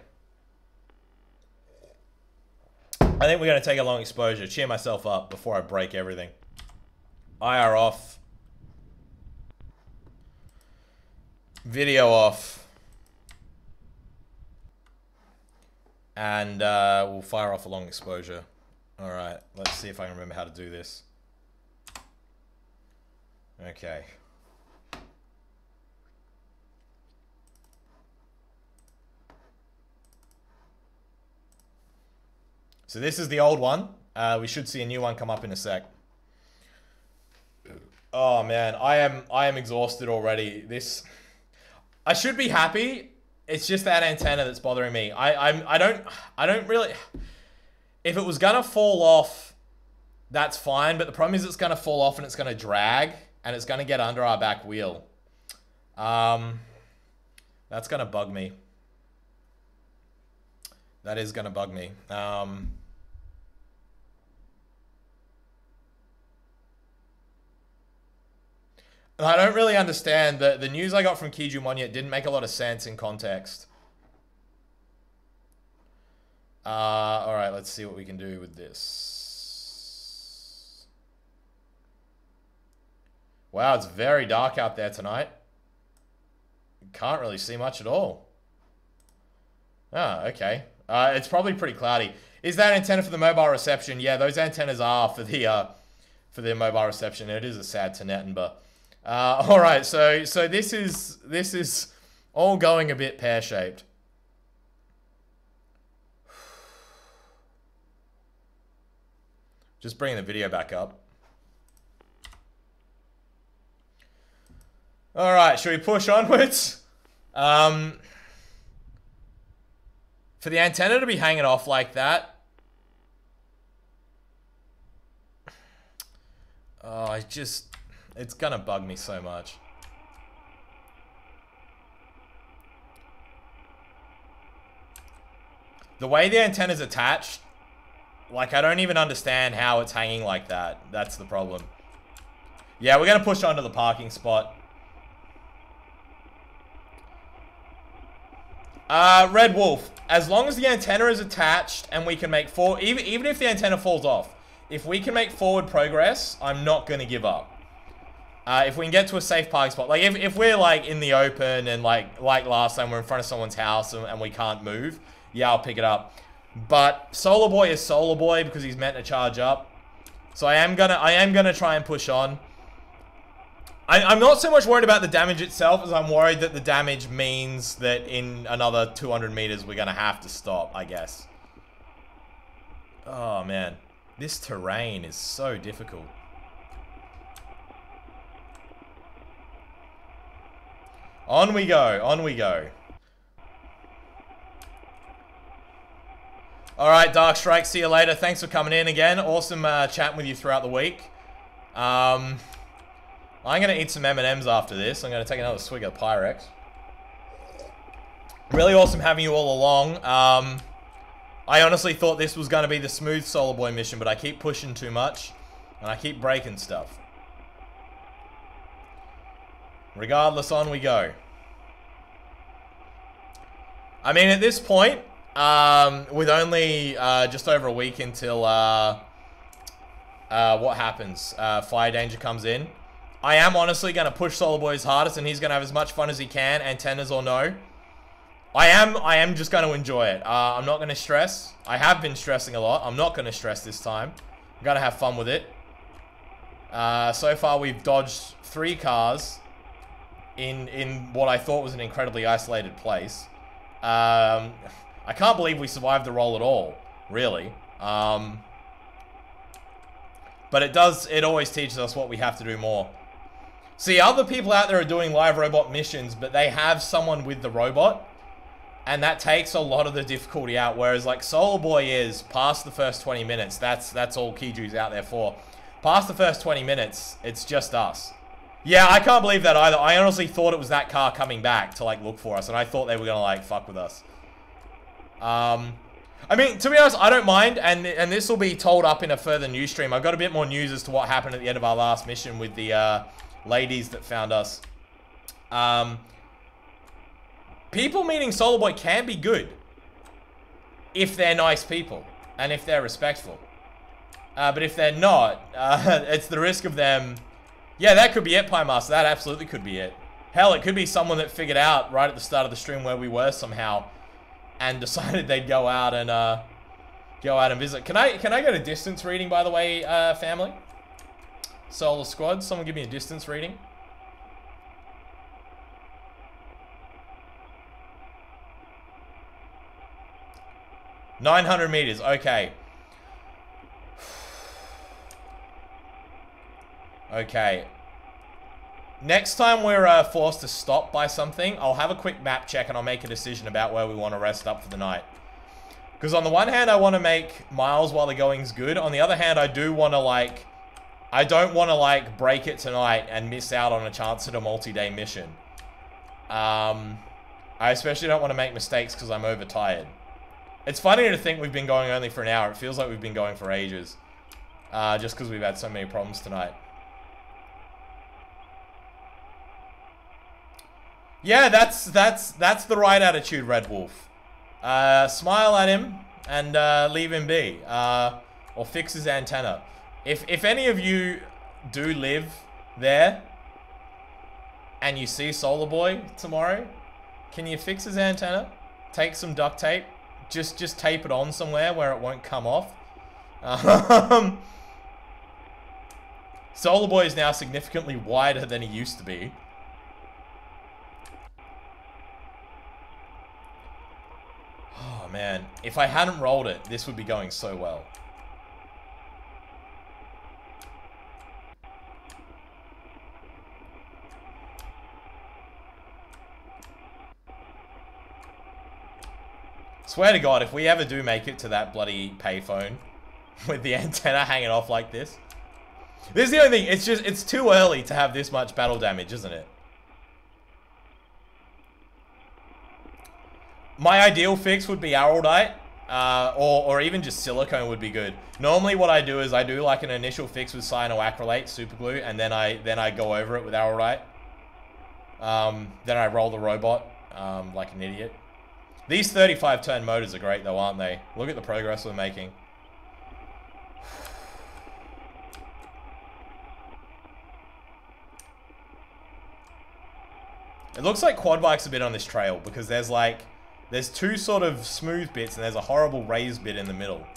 I think we're going to take a long exposure. Cheer myself up before I break everything. IR off. Video off. And we'll fire off a long exposure. Alright, let's see if I can remember how to do this. Okay. So this is the old one. We should see a new one come up in a sec. Oh man, I am exhausted already. I should be happy. It's just that antenna that's bothering me. I don't really. If it was gonna fall off, that's fine. But the problem is it's gonna fall off and it's gonna drag and it's gonna get under our back wheel. That's gonna bug me. That is gonna bug me. I don't really understand. The news I got from Kiju Monya didn't make a lot of sense in context. Alright, let's see what we can do with this. Wow, it's very dark out there tonight. Can't really see much at all. Ah, okay. It's probably pretty cloudy. Is that antenna for the mobile reception? Yeah, those antennas are for the mobile reception. It is a sad Tenetenba. All right, so this is all going a bit pear-shaped. Just bringing the video back up. All right, should we push onwards? For the antenna to be hanging off like that. Oh, it's gonna bug me so much. The way the antenna's attached, like I don't even understand how it's hanging like that. That's the problem. Yeah, we're gonna push onto the parking spot. Red Wolf, as long as the antenna is attached and we can make even if the antenna falls off, if we can make forward progress, I'm not gonna give up. If we can get to a safe parking spot, like if we're like in the open and like last time we're in front of someone's house and we can't move, yeah, I'll pick it up. But SOLARBOI is SOLARBOI because he's meant to charge up. So I am gonna try and push on. I'm not so much worried about the damage itself as I'm worried that the damage means that in another 200 meters we're gonna have to stop, I guess. Oh man, this terrain is so difficult. On we go, on we go. Alright, Dark Strike, see you later. Thanks for coming in again. Awesome chatting with you throughout the week. I'm going to eat some M&Ms after this. I'm going to take another swig of Pyrex. Really awesome having you all along. I honestly thought this was going to be the smooth SOLARBOI mission, but I keep pushing too much. And I keep breaking stuff. Regardless, on we go. I mean, at this point, with only just over a week until what happens, fire danger comes in, I am honestly going to push SOLARBOI his hardest, and he's going to have as much fun as he can, antennas or no. I am just going to enjoy it. I'm not going to stress. I have been stressing a lot. I'm not going to stress this time. I'm going to have fun with it. So far, we've dodged 3 cars in what I thought was an incredibly isolated place. I can't believe we survived the roll at all, really. But it always teaches us what we have to do more. See, other people out there are doing live robot missions, but they have someone with the robot, and that takes a lot of the difficulty out. Whereas like SOLARBOI is past the first 20 minutes. That's all Kiju's out there for. Past the first 20 minutes, it's just us. Yeah, I can't believe that either. I honestly thought it was that car coming back to like look for us, and I thought they were gonna like fuck with us. I mean, to be honest, I don't mind, and this will be told up in a further news stream. I've got a bit more news as to what happened at the end of our last mission with the ladies that found us. People meeting SOLARBOI can be good if they're nice people and if they're respectful. But if they're not, it's the risk of them. Yeah, that could be it, Pie Master. That absolutely could be it. Hell, it could be someone that figured out right at the start of the stream where we were somehow, and decided they'd go out and visit. Can I get a distance reading, by the way, family? Solar Squad, someone give me a distance reading. $900 meters. Okay. Okay. Next time we're forced to stop by something, I'll have a quick map check and I'll make a decision about where we want to rest up for the night. Because on the one hand, I want to make miles while the going's good. On the other hand, I do want to like... I don't want to like break it tonight and miss out on a chance at a multi-day mission. I especially don't want to make mistakes because I'm overtired. It's funny to think we've been going only for an hour. It feels like we've been going for ages. Just because we've had so many problems tonight. Yeah, that's the right attitude, Red Wolf. Smile at him and leave him be. Or fix his antenna. If any of you do live there and you see SOLARBOI tomorrow, can you fix his antenna? Take some duct tape. Just tape it on somewhere where it won't come off. SOLARBOI is now significantly wider than he used to be. Oh man, if I hadn't rolled it, this would be going so well. Swear to God, if we ever do make it to that bloody payphone with the antenna hanging off like this. This is the only thing, it's too early to have this much battle damage, isn't it? My ideal fix would be araldite, or even just silicone would be good. Normally what I do is I do like an initial fix with cyanoacrylate, super glue, and then I go over it with araldite. Then I roll the robot, like an idiot. These 35-turn motors are great though, aren't they? Look at the progress we're making. It looks like quad bikes a bit on this trail because there's two sort of smooth bits and there's a horrible raised bit in the middle.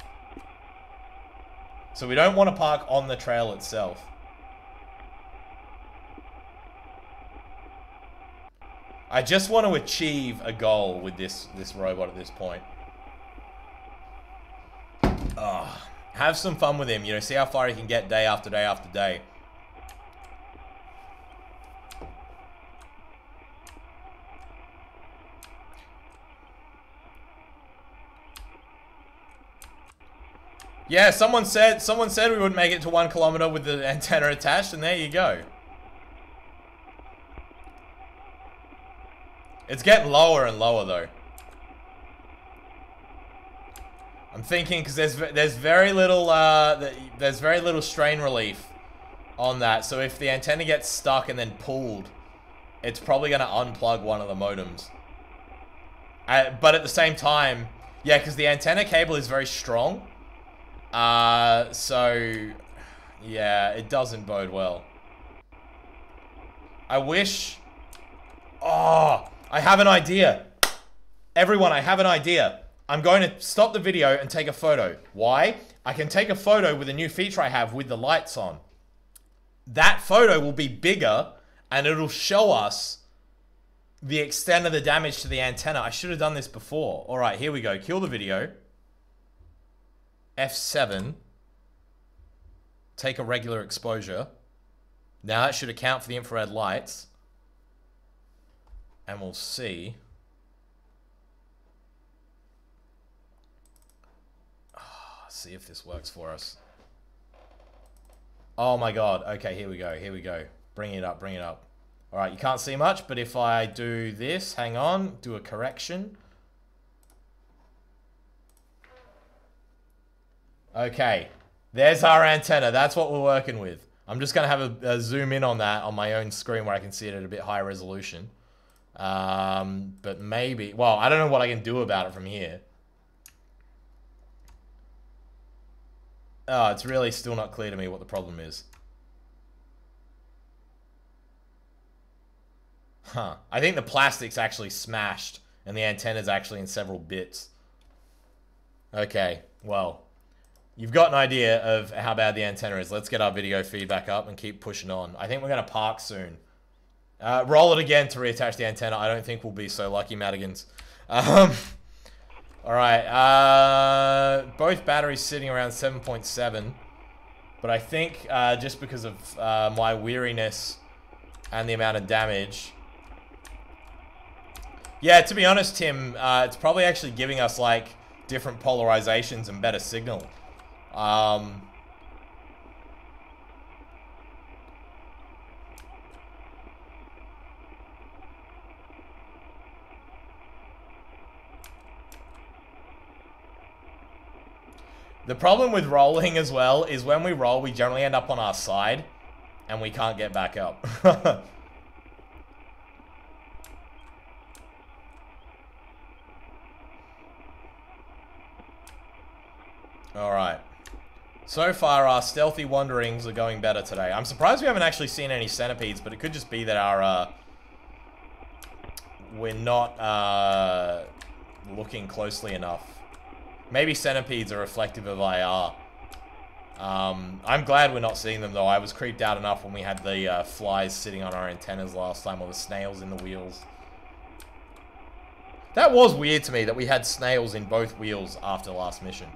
So we don't want to park on the trail itself. I just want to achieve a goal with this robot at this point. Have some fun with him, you know, see how far he can get day after day after day. Yeah, someone said we would make it to 1 kilometer with the antenna attached, and there you go. It's getting lower and lower though. I'm thinking because there's very little strain relief on that. So if the antenna gets stuck and then pulled, it's probably gonna unplug one of the modems. But at the same time, yeah, because the antenna cable is very strong. So yeah, it doesn't bode well. I wish. Oh. I have an idea. Everyone, I have an idea. I'm going to stop the video and take a photo. Why? I can take a photo with a new feature I have with the lights on. That photo will be bigger and it'll show us the extent of the damage to the antenna. I should have done this before. All right, here we go. Kill the video. F7. Take a regular exposure. Now that should account for the infrared lights. And we'll see. See if this works for us. Oh my god. Okay, here we go. Here we go. Bring it up, bring it up. Alright, you can't see much, but if I do this, hang on, do a correction. Okay. There's our antenna. That's what we're working with. I'm just going to have a zoom in on that on my own screen where I can see it at a bit higher resolution. But maybe... Well, I don't know what I can do about it from here. Oh, it's really still not clear to me what the problem is. Huh. I think the plastic's actually smashed and the antenna's actually in several bits. Okay, well, you've got an idea of how bad the antenna is. Let's get our video feedback up and keep pushing on. I think we're going to park soon. Roll it again to reattach the antenna. I don't think we'll be so lucky, Madigans. Alright, both batteries sitting around 7.7. But I think just because of my weariness and the amount of damage... Yeah, to be honest, Tim, it's probably actually giving us, like, different polarizations and better signal. The problem with rolling as well is when we roll, we generally end up on our side and we can't get back up. Alright. So far, our stealthy wanderings are going better today. I'm surprised we haven't actually seen any centipedes, but it could just be that our, we're not, looking closely enough. Maybe centipedes are reflective of IR. I'm glad we're not seeing them, though. I was creeped out enough when we had the flies sitting on our antennas last time, or the snails in the wheels. That was weird to me, that we had snails in both wheels after the last mission.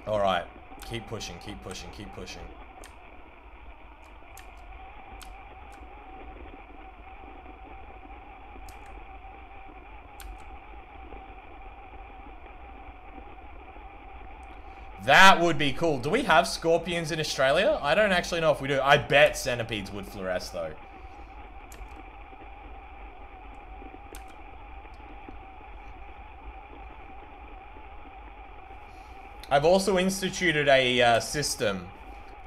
Alright. Keep pushing, keep pushing, keep pushing. That would be cool. Do we have scorpions in Australia? I don't actually know if we do. I bet centipedes would fluoresce, though. I've also instituted a system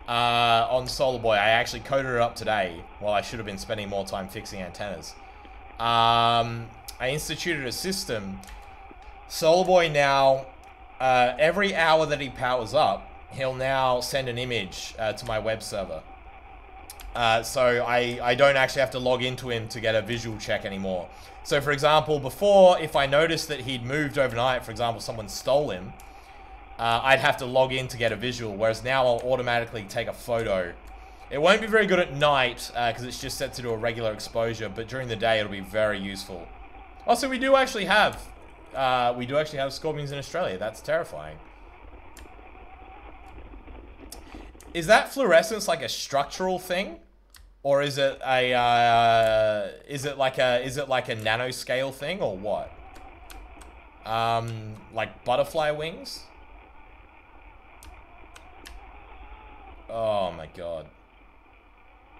on SOLARBOI. I actually coded it up today, while I should have been spending more time fixing antennas. I instituted a system. SOLARBOI now... every hour that he powers up, he'll now send an image to my web server. So I don't actually have to log into him to get a visual check anymore. So for example, before, if I noticed that he'd moved overnight, for example, someone stole him, I'd have to log in to get a visual, whereas now I'll automatically take a photo. It won't be very good at night, because it's just set to do a regular exposure, but during the day it'll be very useful. Also, we do actually have scorpions in Australia. That's terrifying. Is that fluorescence like a structural thing, or is it a is it like a nanoscale thing, or what? Like butterfly wings? Oh my god.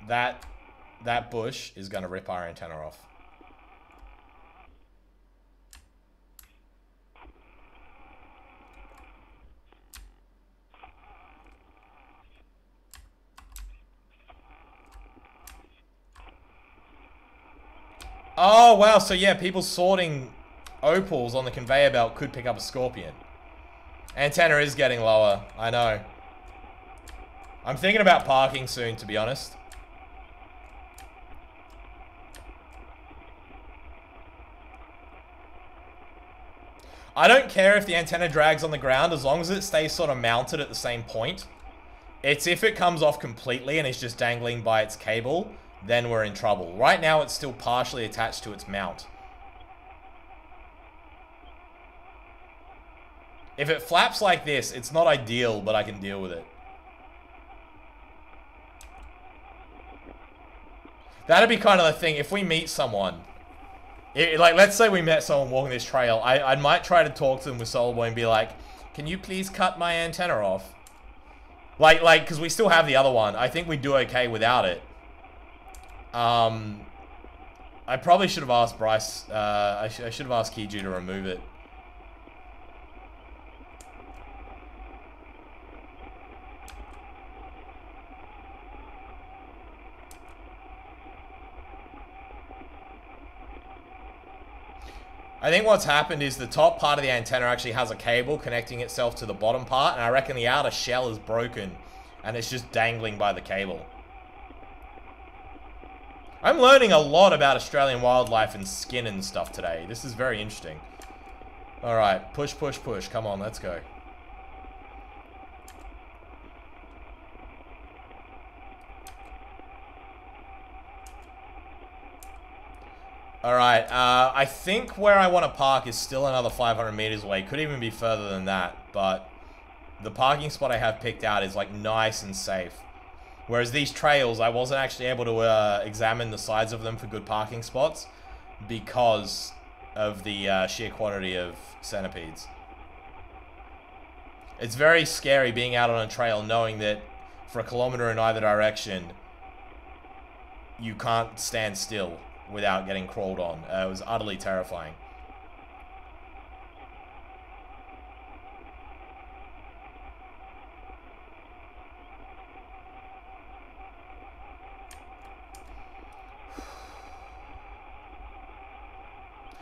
That bush is gonna rip our antenna off. Oh, wow. So, yeah, people sorting opals on the conveyor belt could pick up a scorpion. Antenna is getting lower. I know. I'm thinking about parking soon, to be honest. I don't care if the antenna drags on the ground as long as it stays sort of mounted at the same point. It's if it comes off completely and is just dangling by its cable, then we're in trouble. Right now, it's still partially attached to its mount. If it flaps like this, it's not ideal, but I can deal with it. That'd be kind of the thing. If we meet someone, like, let's say we met someone walking this trail, I might try to talk to them with SOLARBOI and be like, can you please cut my antenna off? Like, because we still have the other one. I think we'd do okay without it. I probably should have asked Bryce, I should have asked Kiju to remove it. I think what's happened is the top part of the antenna actually has a cable connecting itself to the bottom part, and I reckon the outer shell is broken, and it's just dangling by the cable. I'm learning a lot about Australian wildlife and skin and stuff today. This is very interesting. Alright, push, push, push. Come on, let's go. Alright, I think where I want to park is still another 500 meters away. Could even be further than that, but the parking spot I have picked out is like nice and safe. Whereas these trails, I wasn't actually able to examine the sides of them for good parking spots because of the sheer quantity of centipedes. It's very scary being out on a trail knowing that for a kilometer in either direction, you can't stand still without getting crawled on. It was utterly terrifying.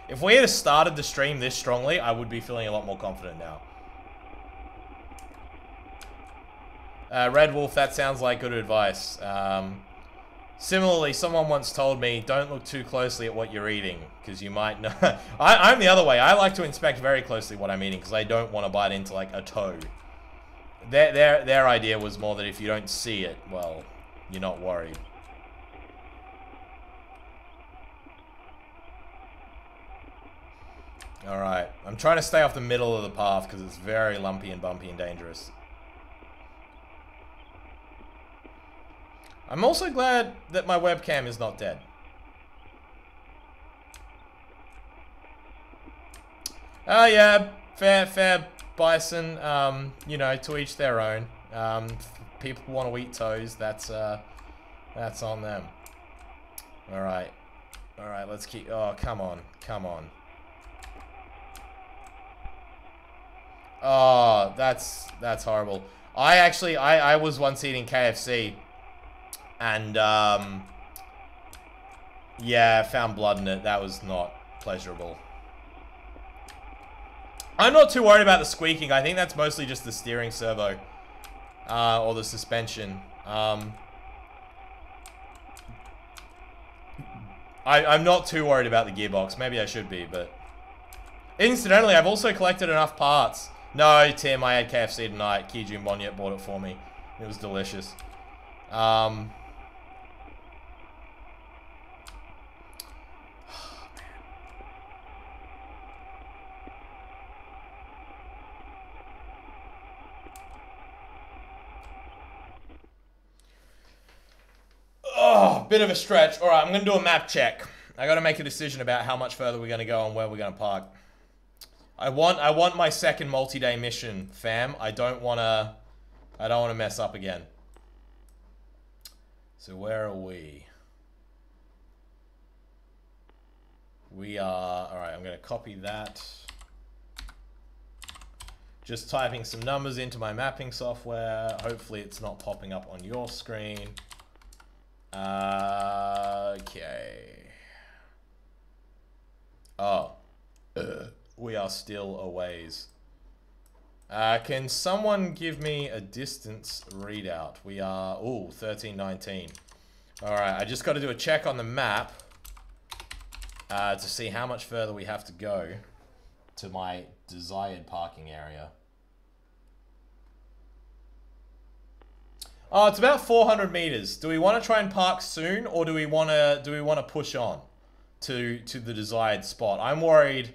If we had started the stream this strongly, I would be feeling a lot more confident now. Red Wolf, that sounds like good advice. Similarly, someone once told me, don't look too closely at what you're eating, because you might know. I'm the other way. I like to inspect very closely what I'm eating, because I don't want to bite into, like, a toe. Their idea was more that if you don't see it, well, you're not worried. Alright, I'm trying to stay off the middle of the path because it's very lumpy and bumpy and dangerous. I'm also glad that my webcam is not dead. Oh yeah, fair bison, you know, to each their own. People want to eat toes, that's on them. Alright, let's keep, oh, come on. Oh, that's horrible. I was once eating KFC, and yeah, found blood in it. That was not pleasurable. I'm not too worried about the squeaking. I think that's mostly just the steering servo, or the suspension. I'm not too worried about the gearbox. Maybe I should be, but incidentally, I've also collected enough parts. No, Tim, I had KFC tonight. Kiju and Bonyet bought it for me. It was delicious. Oh, bit of a stretch. All right, I'm going to do a map check. I got to make a decision about how much further we're going to go and where we're going to park. I want my second multi-day mission, fam. I don't want to mess up again. So where are we? We are, all right, I'm going to copy that. Just typing some numbers into my mapping software. Hopefully it's not popping up on your screen. Okay. Oh. We are still a ways. Can someone give me a distance readout? We are, ooh, 1319. Alright, I just got to do a check on the map to see how much further we have to go to my desired parking area. Oh, it's about 400 meters. Do we want to try and park soon, or do we want to push on to the desired spot? I'm worried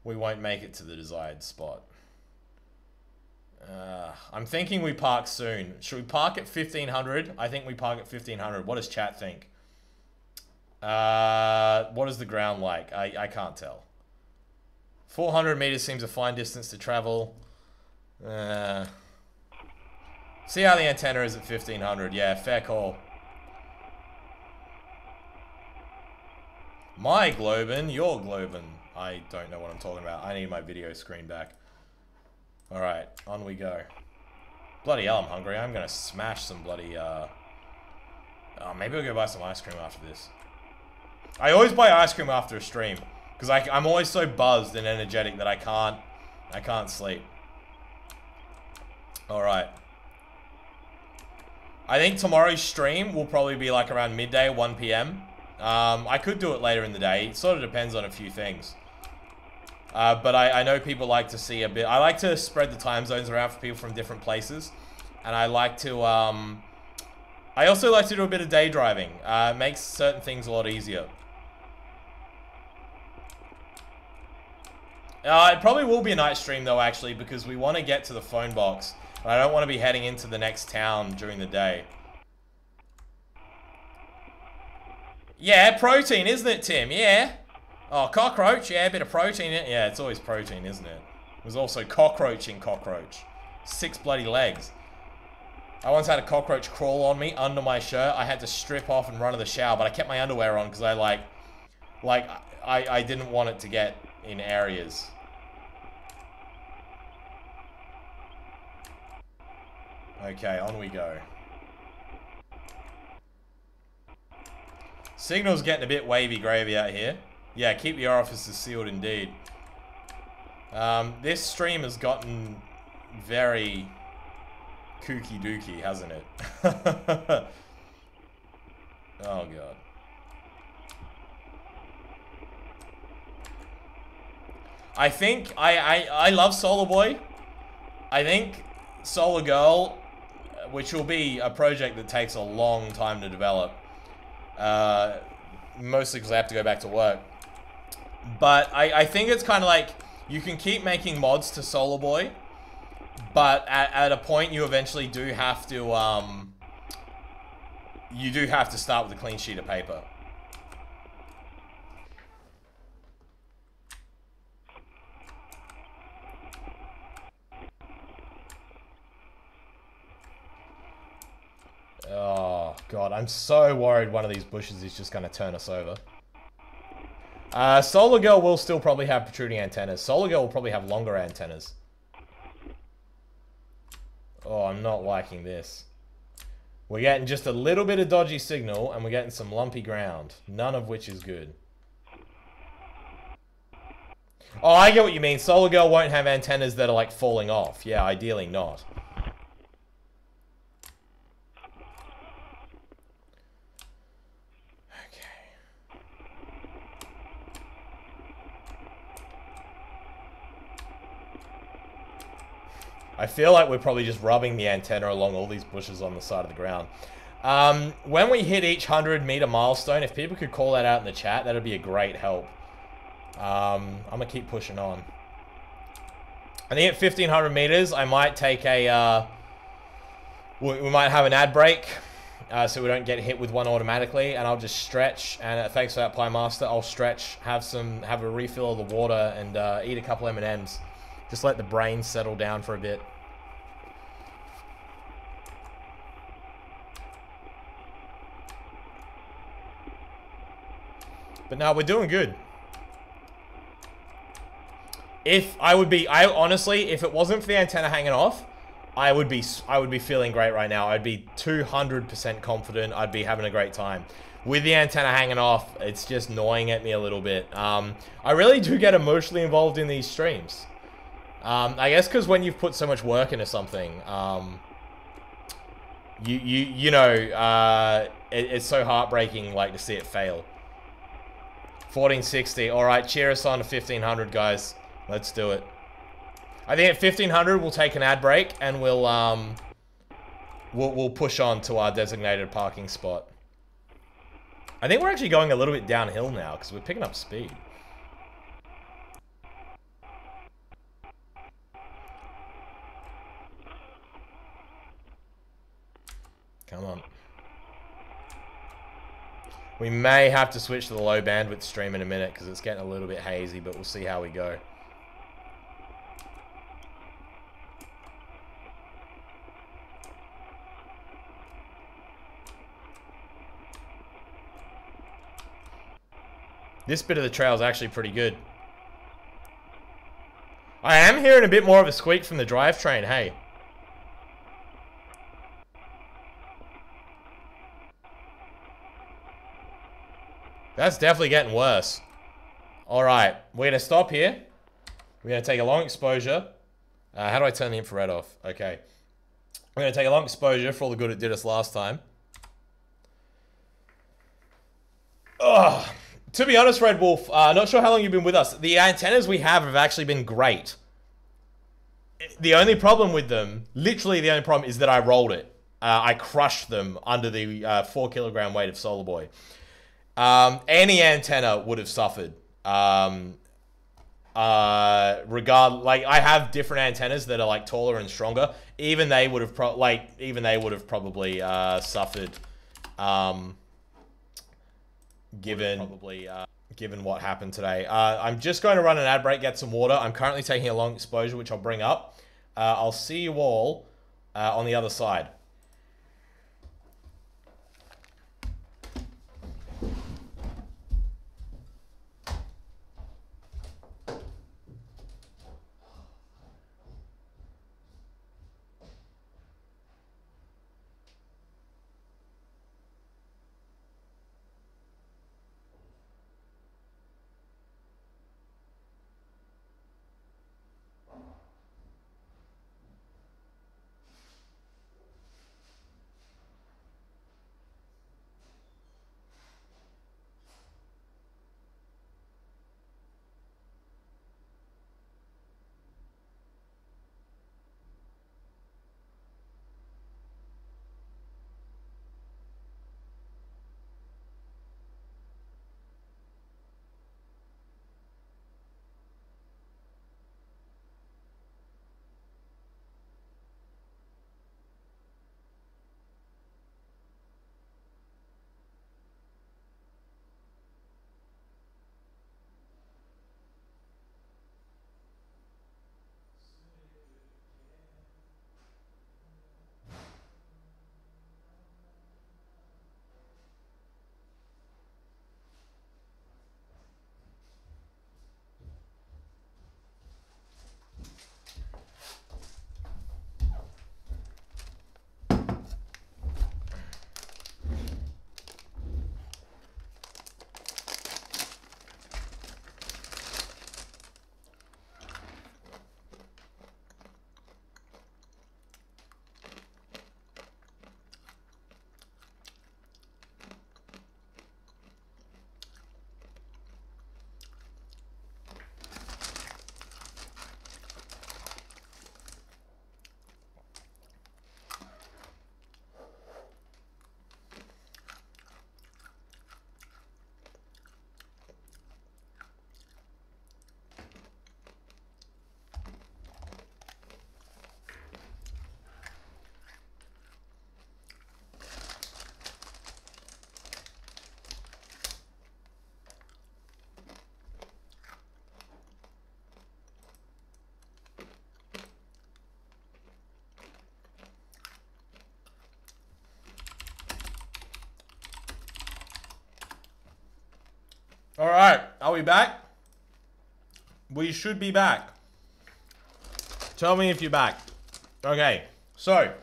we won't make it to the desired spot. I'm thinking we park soon. Should we park at 1500? I think we park at 1500. What does chat think? What is the ground like? I can't tell. 400 meters seems a fine distance to travel. See how the antenna is at 1500. Yeah, fair call. My globin, your globin. I don't know what I'm talking about. I need my video screen back. Alright, on we go. Bloody hell, I'm hungry. I'm gonna smash some bloody, Oh, maybe I'll go buy some ice cream after this. I always buy ice cream after a stream. Because I'm always so buzzed and energetic that I can't sleep. Alright. I think tomorrow's stream will probably be like around midday, 1 PM. I could do it later in the day. It sort of depends on a few things. But I know people like to see a bit... I like to spread the time zones around for people from different places. And I like to... I also like to do a bit of day driving. It makes certain things a lot easier. It probably will be a night stream though, actually, because we want to get to the phone box. And I don't want to be heading into the next town during the day. Yeah, protein, isn't it, Tim? Yeah. Oh, cockroach. Yeah, a bit of protein in it. Yeah, it's always protein, isn't it? There's also cockroach in cockroach. 6 bloody legs. I once had a cockroach crawl on me under my shirt. I had to strip off and run to the shower, but I kept my underwear on because I I didn't want it to get in areas. Okay, on we go. Signal's getting a bit wavy gravy out here. Yeah, keep the orifices sealed indeed. This stream has gotten very kooky dooky, hasn't it? Oh god. I think I love SOLARBOI. I think Solar Girl, which will be a project that takes a long time to develop. Mostly because I have to go back to work. But I think it's kind of like, you can keep making mods to SOLARBOI, but at a point you eventually do have to, start with a clean sheet of paper. Oh, God. I'm so worried one of these bushes is just going to turn us over. Solar Girl will still probably have protruding antennas. Solar Girl will probably have longer antennas. Oh, I'm not liking this. We're getting just a little bit of dodgy signal, and we're getting some lumpy ground. None of which is good. Oh, I get what you mean. Solar Girl won't have antennas that are, like, falling off. Yeah, ideally not. I feel like we're probably just rubbing the antenna along all these bushes on the side of the ground. When we hit each 100-meter milestone, if people could call that out in the chat, that'd be a great help. I'm gonna keep pushing on. I think at 1,500 meters, I might take a... we might have an ad break, so we don't get hit with one automatically, and I'll just stretch. And thanks for that, Pie Master. I'll stretch, have a refill of the water, and eat a couple M&Ms. Just let the brain settle down for a bit. But no, we're doing good. Honestly, if it wasn't for the antenna hanging off, I would be feeling great right now. I'd be 200% confident. I'd be having a great time. With the antenna hanging off, it's just gnawing at me a little bit. I really do get emotionally involved in these streams. I guess because when you've put so much work into something, it's so heartbreaking, like, to see it fail. 1460. All right, cheer us on to 1,500, guys. Let's do it. I think at 1,500 we'll take an ad break and we'll push on to our designated parking spot. I think we're actually going a little bit downhill now because we're picking up speed. Come on. We may have to switch to the low bandwidth stream in a minute because it's getting a little bit hazy, but we'll see how we go. This bit of the trail is actually pretty good. I am hearing a bit more of a squeak from the drivetrain, hey. That's definitely getting worse. Alright, we're going to stop here. We're going to take a long exposure. How do I turn the infrared off? Okay. We're going to take a long exposure for all the good it did us last time. Ugh. To be honest, Red Wolf, not sure how long you've been with us. The antennas we have actually been great. The only problem with them, literally the only problem, is that I rolled it. I crushed them under the 4 kilogram weight of SOLARBOI. Any antenna would have suffered. Like, I have different antennas that are like taller and stronger. Even they would have probably suffered. Given what happened today. I'm just going to run an ad break, get some water. I'm currently taking a long exposure, which I'll bring up. I'll see you all on the other side. All right, are we back? We should be back. Tell me if you're back. Okay, so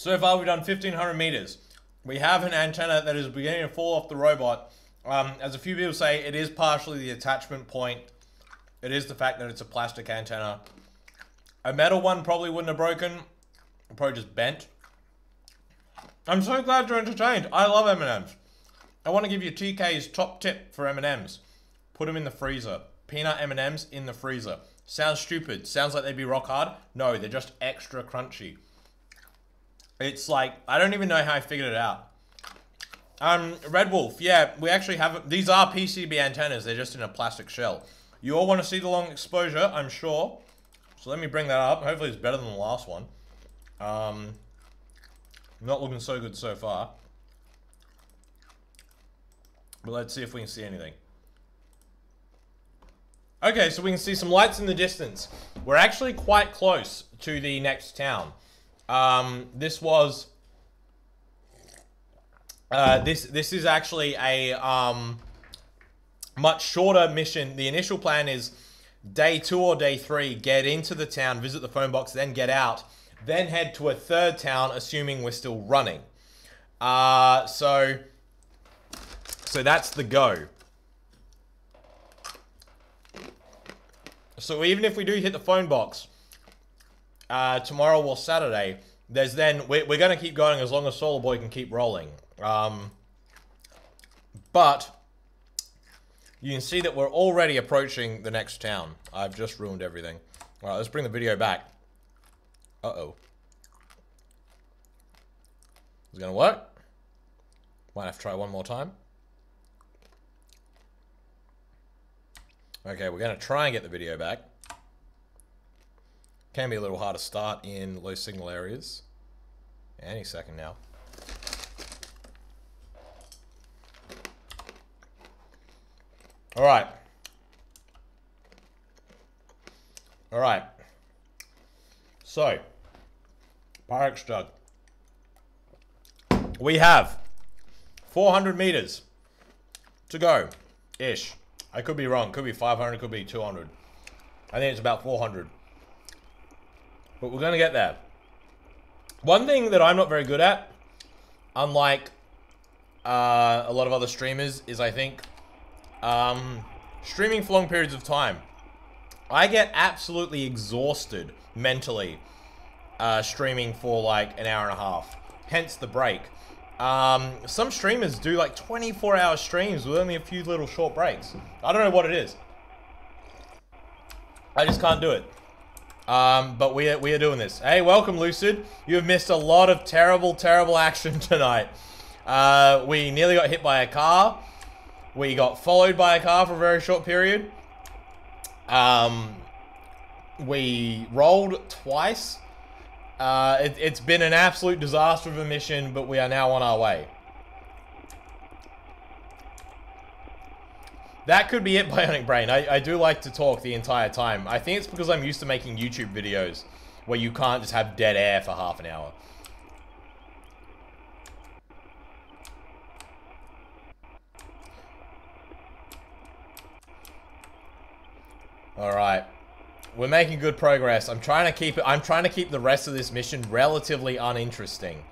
far we've done 1,500 meters. We have an antenna that is beginning to fall off the robot. As a few people say, it is partially the attachment point. It is the fact that it's a plastic antenna. A metal one probably wouldn't have broken. Probably just bent. I'm so glad you're entertained. I love M&Ms. I want to give you TK's top tip for M&Ms. Put them in the freezer. Peanut M&Ms in the freezer. Sounds stupid. Sounds like they'd be rock hard. No, they're just extra crunchy. It's like, I don't even know how I figured it out. Red Wolf, yeah, we actually have, these are PCB antennas. They're just in a plastic shell. You all want to see the long exposure, I'm sure. So let me bring that up. Hopefully it's better than the last one. Not looking so good so far. But let's see if we can see anything. Okay, so we can see some lights in the distance. We're actually quite close to the next town. This was... This is actually a much shorter mission. The initial plan is day 2 or day 3, get into the town, visit the phone box, then get out, then head to a third town, assuming we're still running. So that's the go. So even if we do hit the phone box tomorrow or Saturday, there's then we're going to keep going as long as SOLARBOI can keep rolling. But you can see that we're already approaching the next town. I've just ruined everything. All right, let's bring the video back. Uh-oh. Is it going to work? Might have to try one more time. Okay, we're going to try and get the video back. Can be a little hard to start in low signal areas. Any second now. All right. All right. So, Pyrex jug. We have 400 meters to go, ish. I could be wrong. Could be 500, could be 200. I think it's about 400. But we're going to get there. One thing that I'm not very good at, unlike a lot of other streamers, is I think streaming for long periods of time. I get absolutely exhausted mentally streaming for like an hour and a half. Hence the break. Some streamers do like 24-hour streams with only a few little short breaks. I don't know what it is. I just can't do it. But we are doing this. Hey, welcome, Lucid. You have missed a lot of terrible, terrible action tonight. We nearly got hit by a car. We got followed by a car for a very short period. We rolled twice. It's been an absolute disaster of a mission, but we are now on our way. That could be it, Bionic Brain. I do like to talk the entire time. I think it's because I'm used to making YouTube videos where you can't just have dead air for half an hour. Alright. We're making good progress. I'm trying to keep the rest of this mission relatively uninteresting.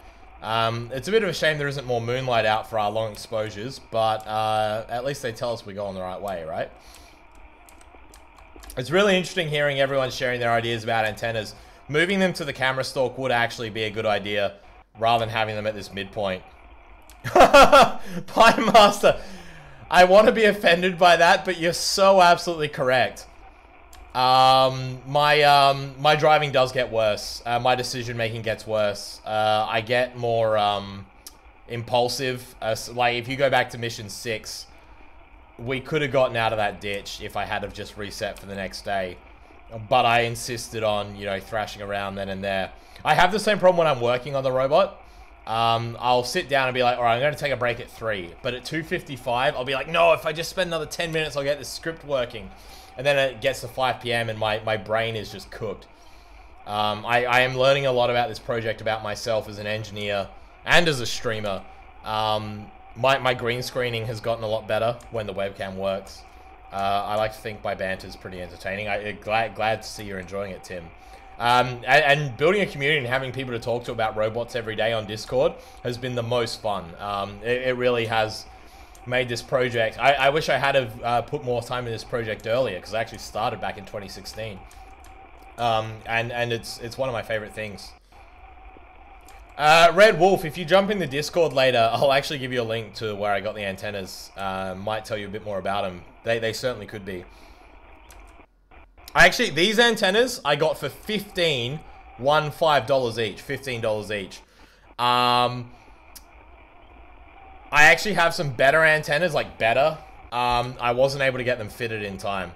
It's a bit of a shame there isn't more moonlight out for our long exposures, but at least they tell us we're going the right way, right? It's really interesting hearing everyone sharing their ideas about antennas. Moving them to the camera stalk would actually be a good idea, rather than having them at this midpoint. Pie Master, I want to be offended by that, but you're so absolutely correct. My driving does get worse. My decision making gets worse. I get more impulsive. Like if you go back to mission 6, we could have gotten out of that ditch if I had have just reset for the next day. But I insisted on, you know, thrashing around then and there. I have the same problem when I'm working on the robot. I'll sit down and be like, all right, I'm going to take a break at 3. But at 2:55, I'll be like, no, if I just spend another 10 minutes, I'll get this script working. And then it gets to 5 PM and my brain is just cooked. I am learning a lot about this project, about myself as an engineer and as a streamer. My green screening has gotten a lot better when the webcam works. I like to think my banter is pretty entertaining. Glad to see you're enjoying it, Tim. And building a community and having people to talk to about robots every day on Discord has been the most fun. It really has made this project. I wish I had have put more time in this project earlier, because I actually started back in 2016. And it's one of my favorite things. Red Wolf, if you jump in the Discord later, I'll actually give you a link to where I got the antennas. Might tell you a bit more about them. They certainly could be. Actually, these antennas I got for $15 each. $15 each. I actually have some better antennas, like better. I wasn't able to get them fitted in time.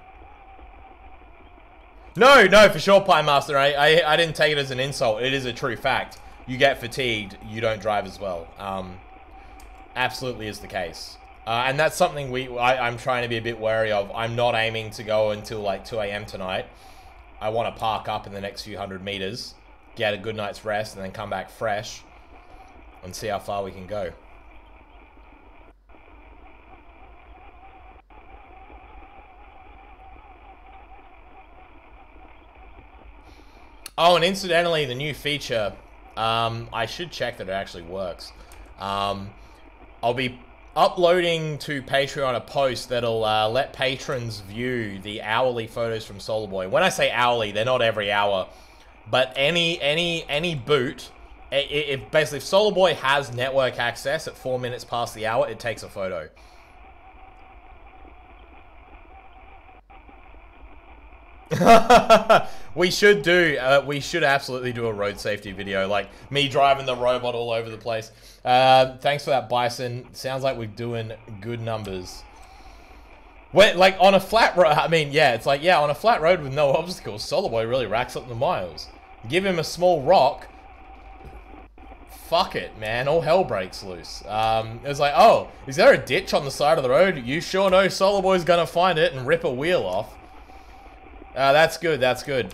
No, for sure, Pie Master. I didn't take it as an insult. It is a true fact. You get fatigued, you don't drive as well. Absolutely is the case. And that's something I'm trying to be a bit wary of. I'm not aiming to go until like 2 a.m. tonight. I want to park up in the next few hundred meters, get a good night's rest, and then come back fresh and see how far we can go. Oh, and incidentally, the new feature, I should check that it actually works. I'll be uploading to Patreon a post that'll let patrons view the hourly photos from SOLARBOI. When I say hourly, they're not every hour, but any boot, if basically if SOLARBOI has network access at 4 minutes past the hour, it takes a photo. we should absolutely do a road safety video, like me driving the robot all over the place. Thanks for that, Bison. Sounds like we're doing good numbers. Like on a flat road, I mean, yeah, it's like, yeah, on a flat road with no obstacles, SOLARBOI really racks up the miles. Give him a small rock, fuck it, man, all hell breaks loose. It was like, oh, is there a ditch on the side of the road? You sure know SOLARBOI's gonna find it and rip a wheel off. That's good, that's good.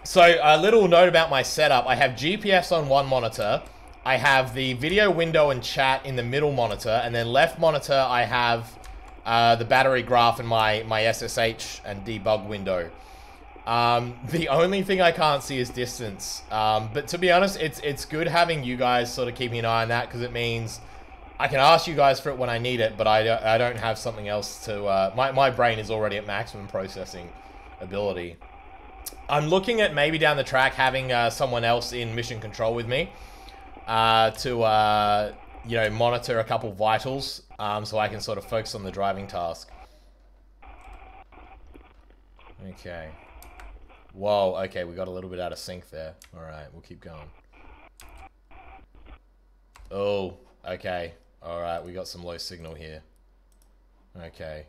So, a little note about my setup. I have GPS on one monitor. I have the video window and chat in the middle monitor. And then left monitor, I have the battery graph and my SSH and debug window. The only thing I can't see is distance. But to be honest, it's good having you guys sort of keeping an eye on that, because it means I can ask you guys for it when I need it, but I don't have something else to... my brain is already at maximum processing ability. I'm looking at maybe down the track having someone else in mission control with me to, you know, monitor a couple vitals so I can sort of focus on the driving task. Okay. Whoa, okay, we got a little bit out of sync there. Alright, we'll keep going. Oh, okay. Alright, we got some low signal here. Okay.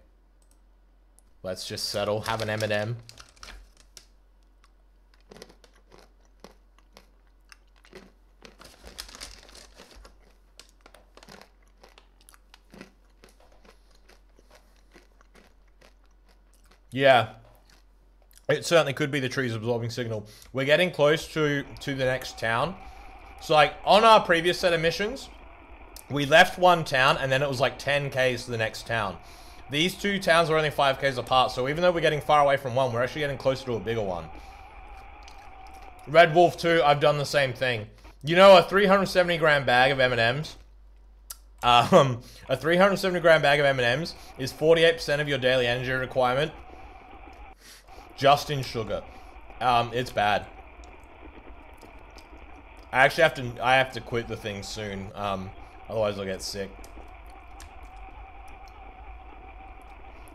Let's just settle, have an M&M. Yeah. It certainly could be the trees absorbing signal. We're getting close to the next town. So, like, on our previous set of missions, we left one town, and then it was like 10 Ks to the next town. These two towns are only 5 Ks apart, so even though we're getting far away from one, we're actually getting closer to a bigger one. Red Wolf 2, I've done the same thing. You know, a 370 gram bag of M&Ms, a 370 gram bag of M&Ms is 48% of your daily energy requirement just in sugar. It's bad. I have to quit the thing soon, otherwise I'll get sick.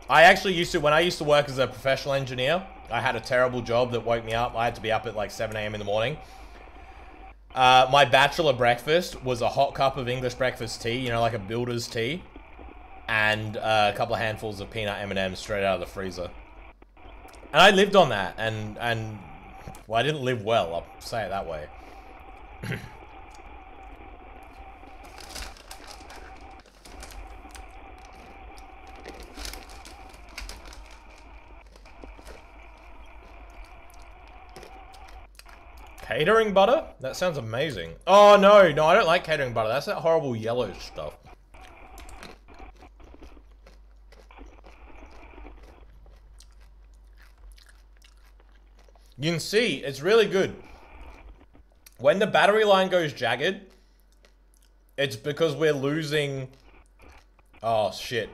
I actually used to, when I used to work as a professional engineer, I had a terrible job that woke me up. I had to be up at like 7 a.m. in the morning. My bachelor breakfast was a hot cup of English breakfast tea, you know, like a builder's tea, and a couple of handfuls of peanut M&Ms straight out of the freezer. And I lived on that, and well, I didn't live well, I'll say it that way. Catering butter? That sounds amazing. Oh, no, I don't like catering butter. That's that horrible yellow stuff. You can see, it's really good. When the battery line goes jagged, it's because we're losing... Oh, shit.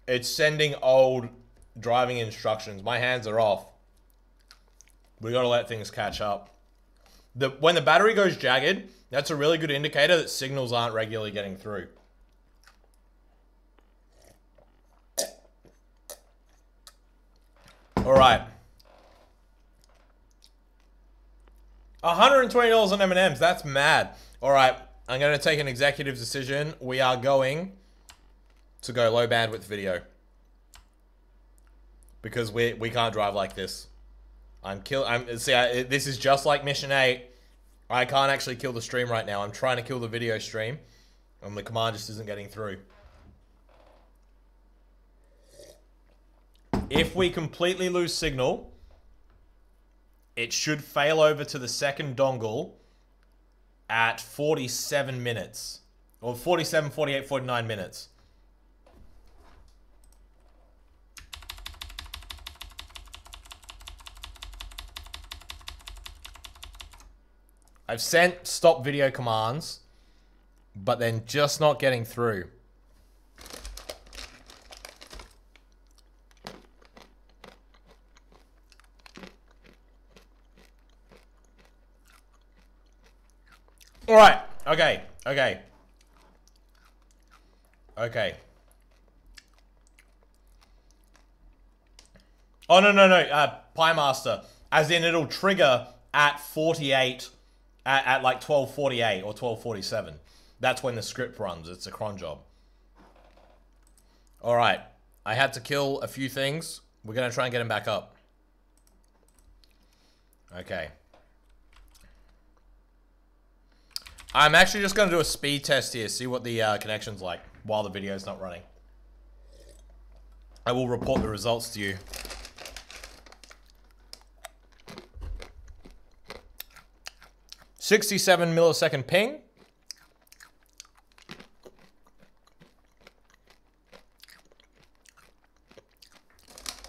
It's sending old driving instructions. My hands are off. We gotta let things catch up. When the battery goes jagged, that's a really good indicator that signals aren't regularly getting through. Alright. $120 on M&Ms, that's mad. Alright, I'm gonna take an executive decision. We are going to go low bandwidth video. Because we can't drive like this. This is just like Mission 8. I can't actually kill the stream right now. I'm trying to kill the video stream. And the command just isn't getting through. If we completely lose signal, it should fail over to the second dongle at 47 minutes. Or 47, 48, 49 minutes. I've sent stop video commands, but then just not getting through. All right. Okay. Okay. Okay. Oh, no, no, no. Pie Master. As in, it'll trigger at 48, at like 12:48 or 12:47. That's when the script runs. It's a cron job. All right. I had to kill a few things. We're going to try and get him back up. Okay. I'm actually just going to do a speed test here, see what the connection's like while the video's not running. I will report the results to you. .67 millisecond ping.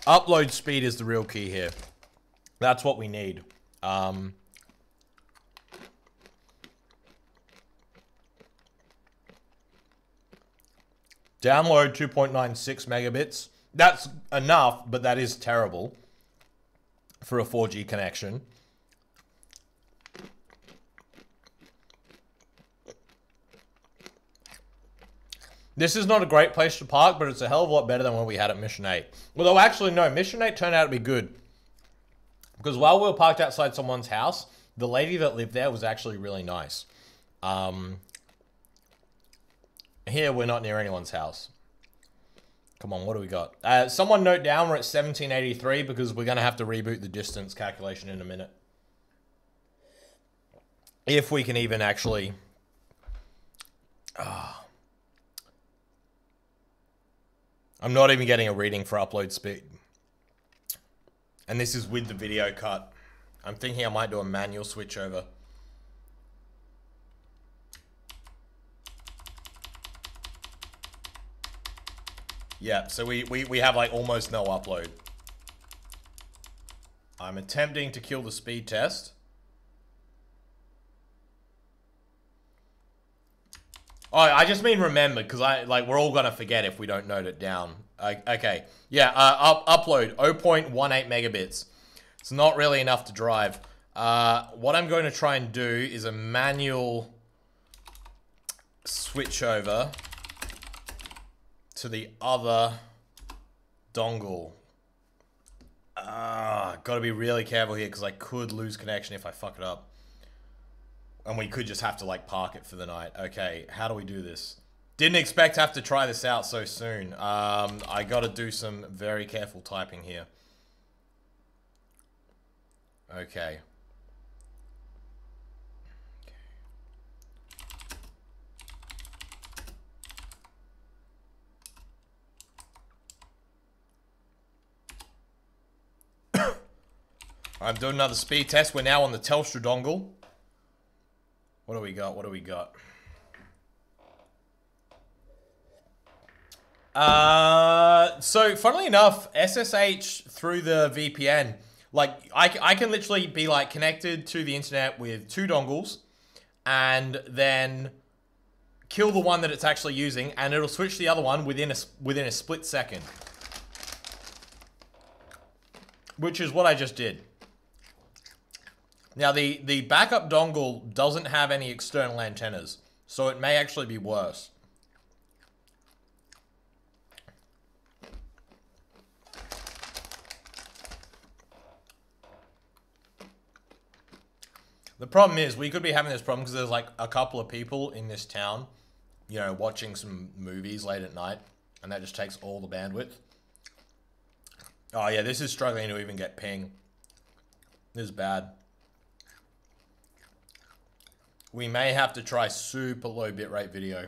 Upload speed is the real key here. That's what we need. Download 2.96 megabits. That's enough, but that is terrible for a 4G connection. This is not a great place to park, but it's a hell of a lot better than what we had at Mission 8. Although, actually, no, Mission 8 turned out to be good. Because while we were parked outside someone's house, the lady that lived there was actually really nice. Here, we're not near anyone's house. Come on, what do we got? Someone note down we're at 1783 because we're going to have to reboot the distance calculation in a minute. If we can even actually... I'm not even getting a reading for upload speed. And this is with the video cut. I'm thinking I might do a manual switch over. Yeah, so we have like almost no upload. I'm attempting to kill the speed test. Oh, I just mean remember, because we're all gonna forget if we don't note it down. Okay, yeah, upload 0.18 megabits. It's not really enough to drive. What I'm going to try and do is a manual switch over to the other dongle. Gotta be really careful here because I could lose connection if I fuck it up. And we could just have to like park it for the night. Okay, how do we do this? Didn't expect to have to try this out so soon. I gotta do some very careful typing here. Okay. I'm doing another speed test. We're now on the Telstra dongle. What do we got? What do we got? So funnily enough, SSH through the VPN, like I can literally be like connected to the internet with 2 dongles and then kill the one that it's actually using and it'll switch the other one within a split second. Which is what I just did. Now, the backup dongle doesn't have any external antennas, so it may actually be worse. The problem is, we could be having this problem because there's like a couple of people in this town, you know, watching some movies late at night, and that just takes all the bandwidth. Oh yeah, this is struggling to even get ping. This is bad. We may have to try super low bitrate video.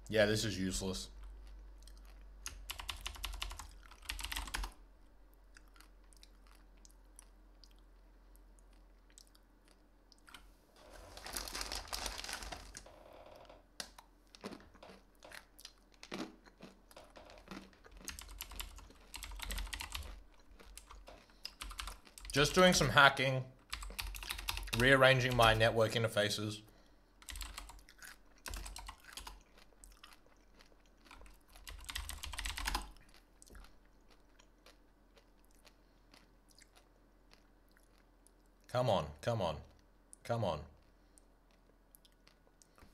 Yeah, this is useless. Just doing some hacking, rearranging my network interfaces. Come on, come on, come on.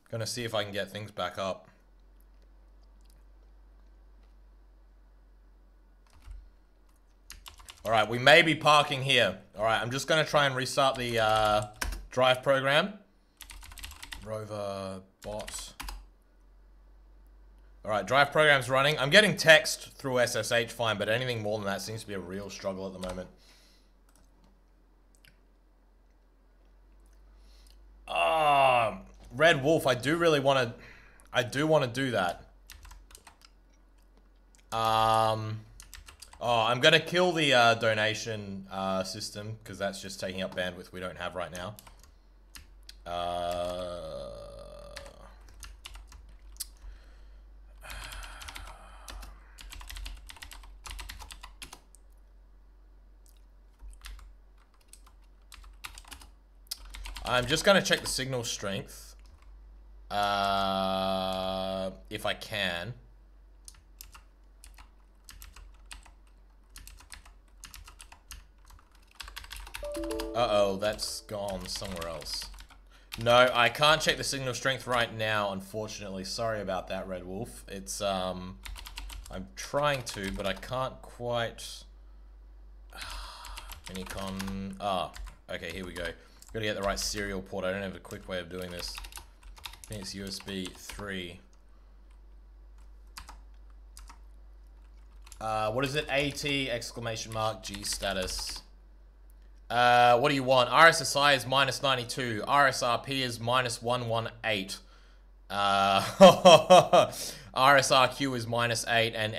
Gonna see if I can get things back up. Alright, we may be parking here. Alright, I'm just gonna try and restart the drive program. Rover bot. Alright, drive program's running. I'm getting text through SSH fine, but anything more than that seems to be a real struggle at the moment. Red Wolf, I do really want to... I do want to do that. Oh, I'm going to kill the donation system, because that's just taking up bandwidth we don't have right now. I'm just going to check the signal strength. If I can. Uh-oh, that's gone somewhere else. No, I can't check the signal strength right now, unfortunately. Sorry about that, Red Wolf. It's, I'm trying to, but I can't quite... Minicon... okay, here we go. Gotta get the right serial port. I don't have a quick way of doing this. I think it's USB 3. What is it? AT exclamation mark G status. What do you want? RSSI is -92. RSRP is -118. RSRQ is -8, and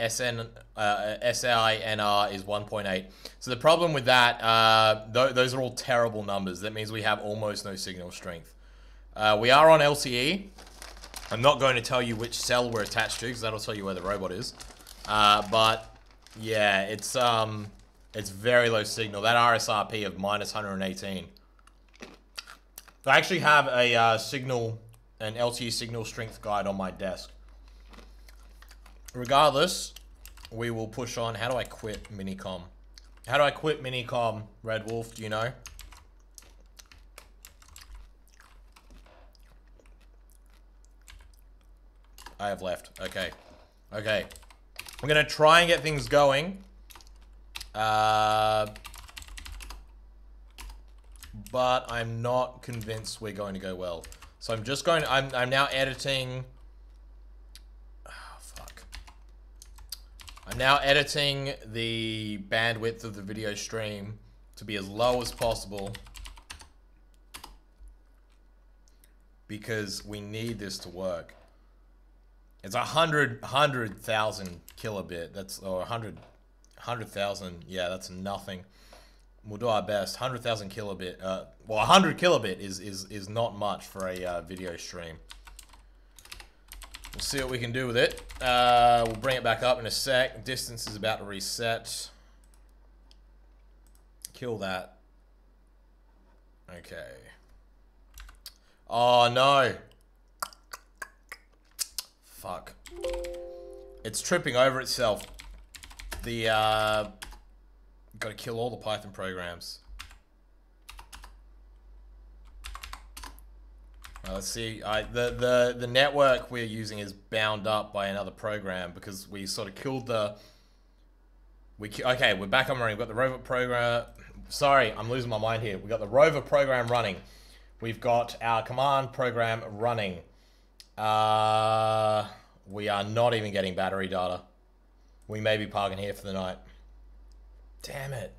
SINR is 1.8. So the problem with that, those are all terrible numbers. That means we have almost no signal strength. We are on LTE. I'm not going to tell you which cell we're attached to, because that'll tell you where the robot is. But yeah, it's very low signal. That RSRP of -118. I actually have a an LTE signal strength guide on my desk. Regardless, we will push on. How do I quit Minicom? How do I quit Minicom, Red Wolf? Do you know? I have left. Okay. Okay. I'm gonna try and get things going. But I'm not convinced we're going to go well. So I'm just going, I'm now editing. Oh, fuck. I'm now editing the bandwidth of the video stream to be as low as possible, because we need this to work. It's 100,000 kilobit. That's, or 100,000. Yeah, that's nothing. We'll do our best. 100,000 kilobit. Well, 100 kilobit is not much for a video stream. We'll see what we can do with it. We'll bring it back up in a sec. Distance is about to reset. Kill that. Okay. Oh no. Fuck. It's tripping over itself. The gotta kill all the Python programs. Let's see. The network we're using is bound up by another program because we sort of killed the. Okay, we're back on running. We've got the rover program. Sorry, I'm losing my mind here. We got the rover program running. We've got our command program running. We are not even getting battery data. We may be parking here for the night. Damn it.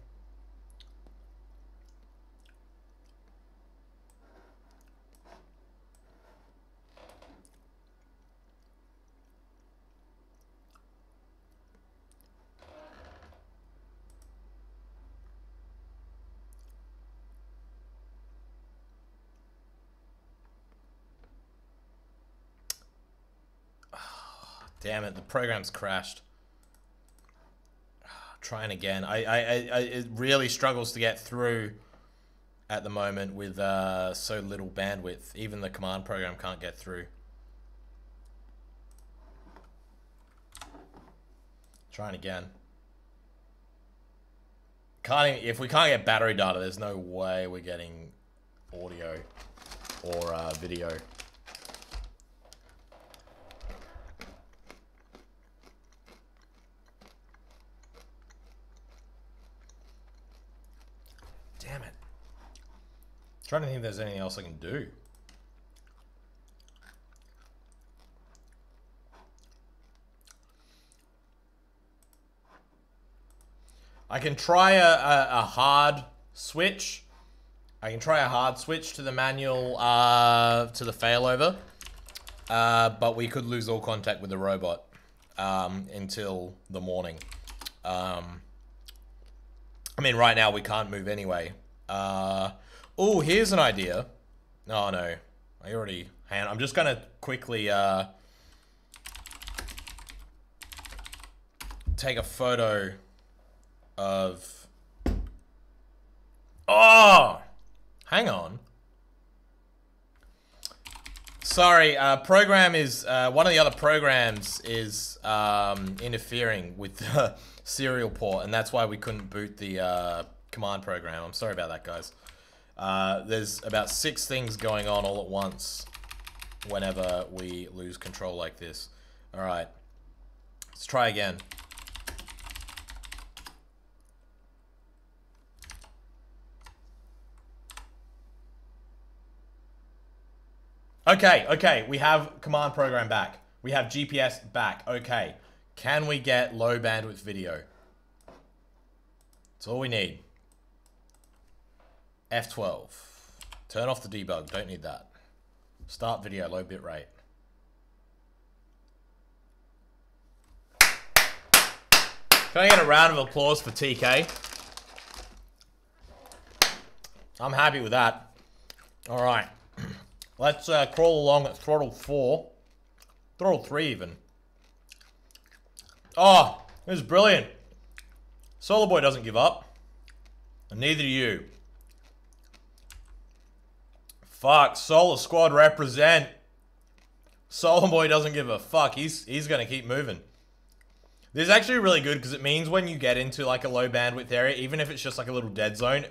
Damn it, the program's crashed. Trying again. It really struggles to get through at the moment with so little bandwidth. Even the command program can't get through. Trying again. If we can't get battery data, there's no way we're getting audio or video. Damn it. Trying to think if there's anything else I can do. I can try a hard switch. I can try a hard switch to the manual, to the failover. But we could lose all contact with the robot until the morning. I mean, right now we can't move anyway. Oh, here's an idea. Oh, no. I already... Hang on, I'm just going to quickly take a photo of... Oh! Hang on. Sorry, program is... one of the other programs is interfering with the serial port, and that's why we couldn't boot the command program. I'm sorry about that, guys. There's about 6 things going on all at once whenever we lose control like this. Alright. Let's try again. Okay, we have command program back. We have GPS back. Okay. Can we get low bandwidth video? That's all we need. F12. Turn off the debug. Don't need that. Start video, low bit rate. Can I get a round of applause for TK? I'm happy with that. All right. Let's crawl along at throttle 4. Throttle 3 even. Oh, this is brilliant. SOLARBOI doesn't give up. And neither do you. Fuck, Solar Squad represent. SOLARBOI doesn't give a fuck. He's gonna keep moving. This is actually really good because it means when you get into like a low bandwidth area, even if it's just like a little dead zone,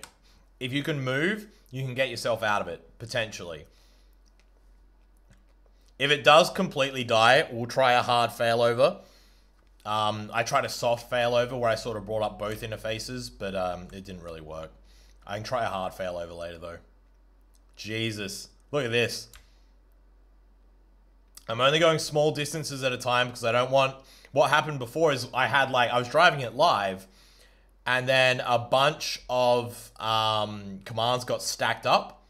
if you can move, you can get yourself out of it, potentially. If it does completely die, we'll try a hard failover. I tried a soft failover where I sort of brought up both interfaces, but it didn't really work. I can try a hard failover later though. Jesus, look at this. I'm only going small distances at a time because I don't want... What happened before is I was driving it live and then a bunch of commands got stacked up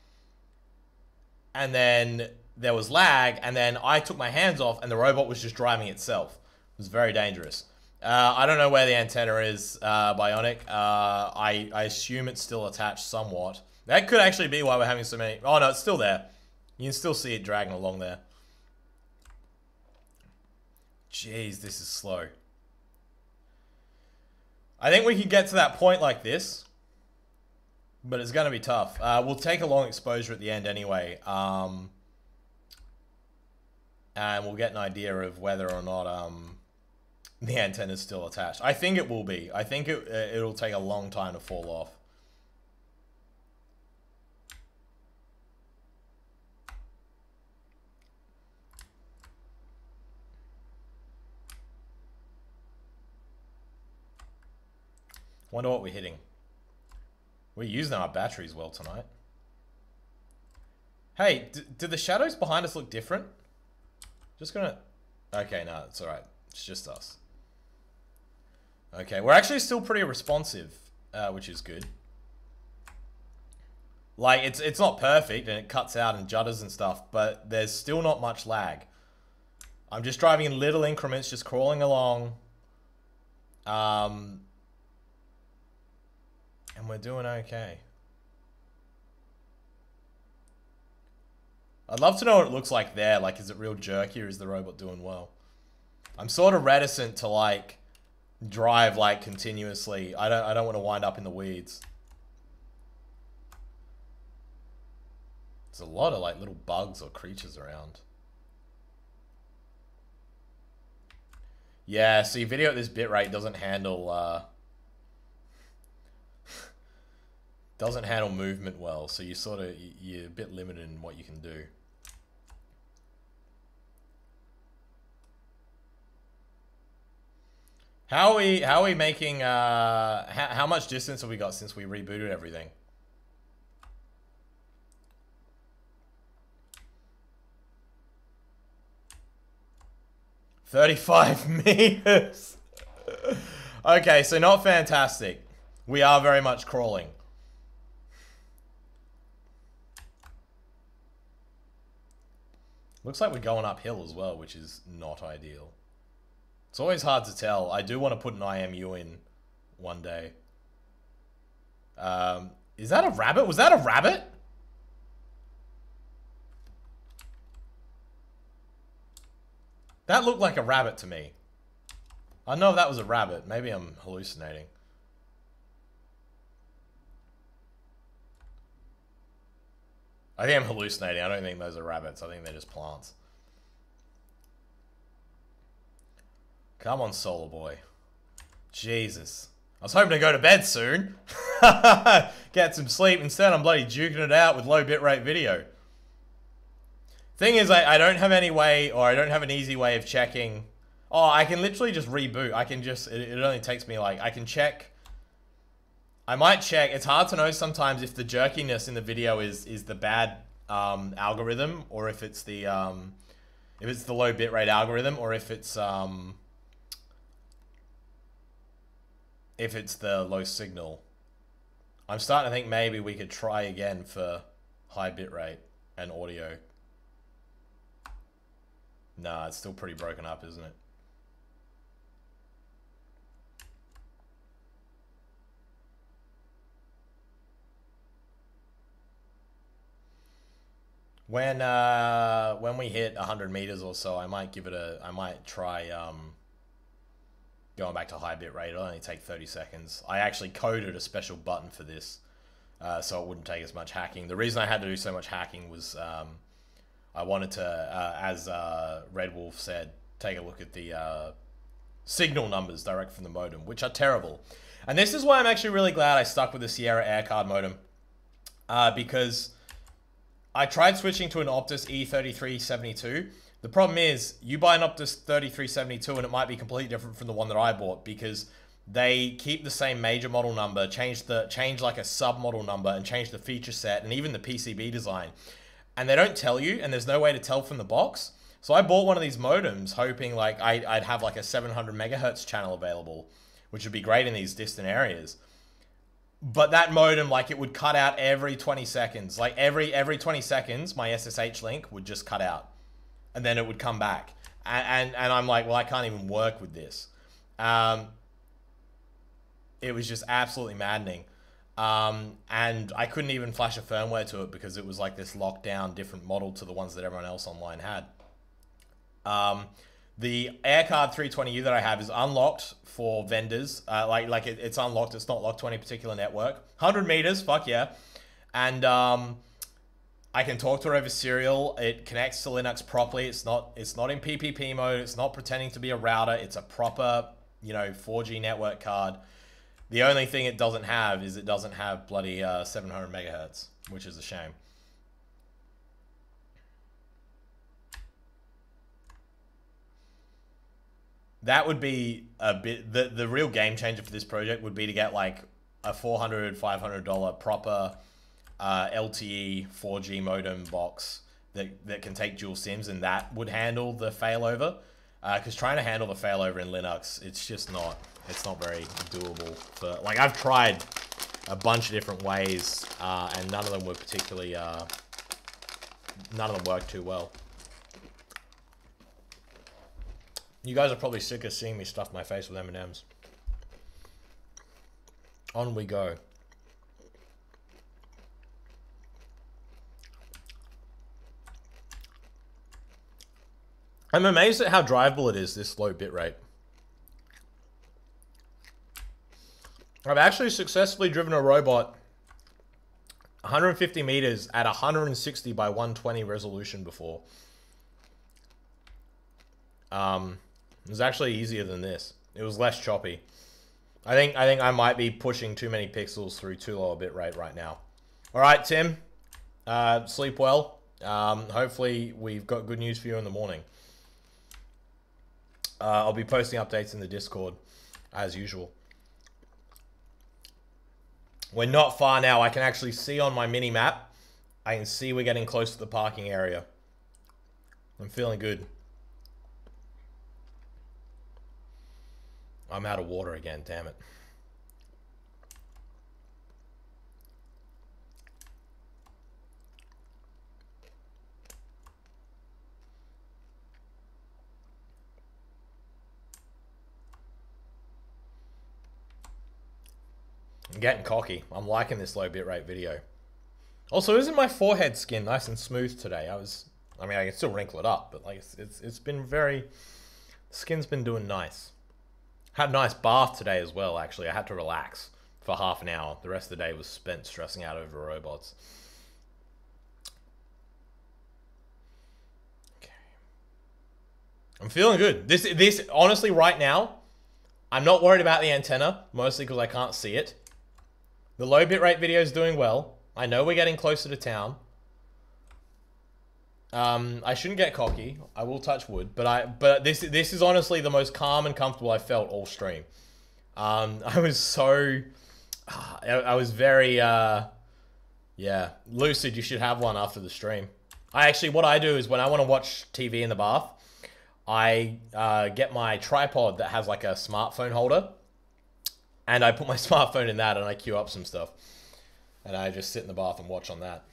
and then there was lag and then I took my hands off and the robot was just driving itself. It was very dangerous. I don't know where the antenna is, Bionic. I assume it's still attached somewhat. That could actually be why we're having so many... Oh no, it's still there. You can still see it dragging along there. Jeez, this is slow. I think we can get to that point like this. But it's going to be tough. We'll take a long exposure at the end anyway. And we'll get an idea of whether or not the antenna is still attached. I think it will be. I think it'll take a long time to fall off. Wonder what we're hitting. We're using our batteries well tonight. Hey, do the shadows behind us look different? Just gonna... Okay, no, it's alright. It's just us. Okay, we're actually still pretty responsive, which is good. Like, it's not perfect, and it cuts out and judders and stuff, but there's still not much lag. I'm just driving in little increments, just crawling along. And we're doing okay. I'd love to know what it looks like there. Like, is it real jerky or is the robot doing well? I'm sort of reticent to like drive like continuously. I don't want to wind up in the weeds. There's a lot of like little bugs or creatures around. Yeah, see, video at this bitrate doesn't handle movement well, so you sort of you're a bit limited in what you can do. How are we making how much distance have we got since we rebooted everything? $35 meters. Okay, so not fantastic. We are very much crawling. Looks like we're going uphill as well, which is not ideal. It's always hard to tell. I do want to put an IMU in one day. Is that a rabbit? Was that a rabbit? That looked like a rabbit to me. I don't know if that was a rabbit. Maybe I'm hallucinating. I think I'm hallucinating. I don't think those are rabbits. I think they're just plants. Come on, SOLARBOI. Jesus. I was hoping to go to bed soon. Get some sleep. Instead, I'm bloody duking it out with low bitrate video. Thing is, I don't have any way, or I don't have an easy way of checking. Oh, I can literally just reboot. I can just, it only takes me like, I can check. I might check. It's hard to know sometimes if the jerkiness in the video is the bad algorithm, or if it's the low bitrate algorithm, or if it's the low signal. I'm starting to think maybe we could try again for high bitrate and audio. Nah, it's still pretty broken up, isn't it? When we hit 100 meters or so, I might give it I might try going back to high bitrate. It'll only take 30 seconds. I actually coded a special button for this, so it wouldn't take as much hacking. The reason I had to do so much hacking was I wanted to, as Red Wolf said, take a look at the signal numbers direct from the modem, which are terrible. And this is why I'm actually really glad I stuck with the Sierra Aircard modem, because I tried switching to an Optus E3372. The problem is, you buy an Optus 3372 and it might be completely different from the one that I bought, because they keep the same major model number, change like a sub-model number, and change the feature set and even the PCB design. And they don't tell you, and there's no way to tell from the box. So I bought one of these modems hoping like I'd have like a 700 megahertz channel available, which would be great in these distant areas. But that modem, like, it would cut out every 20 seconds. Like every 20 seconds, my SSH link would just cut out, and then it would come back. And I'm like, well, I can't even work with this. It was just absolutely maddening. And I couldn't even flash a firmware to it because it was like this lockdown different model to the ones that everyone else online had. The Aircard 320U that I have is unlocked for vendors. It's unlocked. It's not locked to any particular network. 100 meters, fuck yeah. And I can talk to it over serial. It connects to Linux properly. It's not in PPP mode. It's not pretending to be a router. It's a proper, 4G network card. The only thing it doesn't have is it doesn't have bloody 700 megahertz, which is a shame. That would be a bit, the real game changer for this project would be to get like a $400, $500 proper LTE 4G modem box that can take dual SIMs, and that would handle the failover. Because trying to handle the failover in Linux, it's just not, it's not very doable. For like, I've tried a bunch of different ways, and none of them were particularly, none of them worked too well. You guys are probably sick of seeing me stuff my face with M&Ms. On we go. I'm amazed at how drivable it is, this low bitrate. I've actually successfully driven a robot 150 meters at 160 by 120 resolution before. It was actually easier than this. It was less choppy. I think I might be pushing too many pixels through too low a bitrate right now. All right, Tim. Sleep well. Hopefully we've got good news for you in the morning. I'll be posting updates in the Discord as usual. We're not far now. I can actually see on my mini map. I can see we're getting close to the parking area. I'm feeling good. I'm out of water again, damn it. I'm getting cocky. I'm liking this low bitrate video. Also, isn't my forehead skin nice and smooth today? I mean, I can still wrinkle it up, but like it's been very, the skin's been doing nice. Had a nice bath today as well, actually. I had to relax for half an hour. The rest of the day was spent stressing out over robots. Okay. I'm feeling good. This honestly, right now, I'm not worried about the antenna, mostly because I can't see it. The low bitrate video is doing well. I know we're getting closer to town. I shouldn't get cocky. I will touch wood, but this is honestly the most calm and comfortable I felt all stream. I was very yeah, lucid. You should have one after the stream. What I do is when I want to watch TV in the bath, I get my tripod that has like a smartphone holder, and I put my smartphone in that and I queue up some stuff, and I just sit in the bath and watch on that.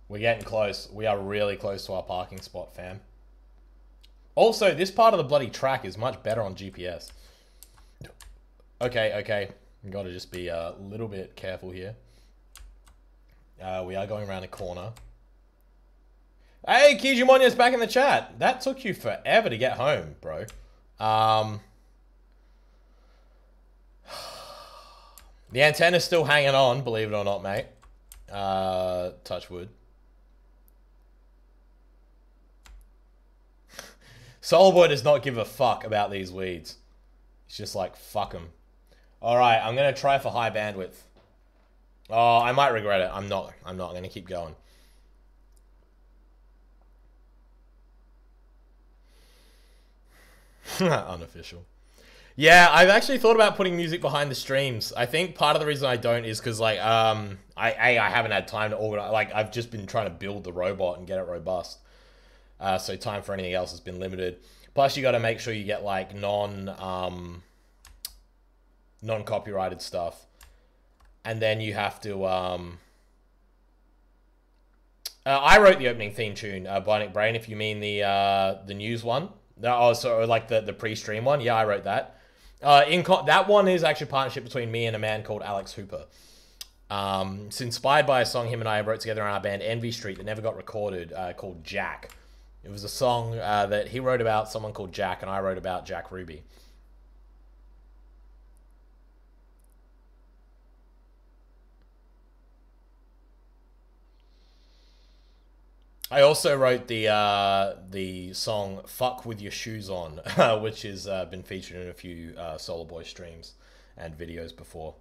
We're getting close. We are really close to our parking spot, fam. Also, this part of the bloody track is much better on GPS. Okay. We've got to just be a little bit careful here. We are going around a corner. Hey, Kijimonya's back in the chat. That took you forever to get home, bro. The antenna's still hanging on, believe it or not, mate. Touch wood. SOLARBOI does not give a fuck about these weeds. He's just like, fuck them. Alright, I'm going to try for high bandwidth. Oh, I might regret it. I'm not. I'm going to keep going. Unofficial. Yeah, I've actually thought about putting music behind the streams. I think part of the reason I don't is because, like, I haven't had time to organize. Like, I've just been trying to build the robot and get it robust. So time for anything else has been limited. Plus, you got to make sure you get like non-copyrighted stuff, and then you have to. I wrote the opening theme tune, Bionic Brain. If you mean the news one, so like the pre-stream one. Yeah, I wrote that. That one is actually a partnership between me and a man called Alex Hooper. It's inspired by a song him and I wrote together in our band Envy Street that never got recorded, called Jack. It was a song that he wrote about someone called Jack, and I wrote about Jack Ruby. I also wrote the song "Fuck with Your Shoes On," which has been featured in a few SOLARBOI streams and videos before.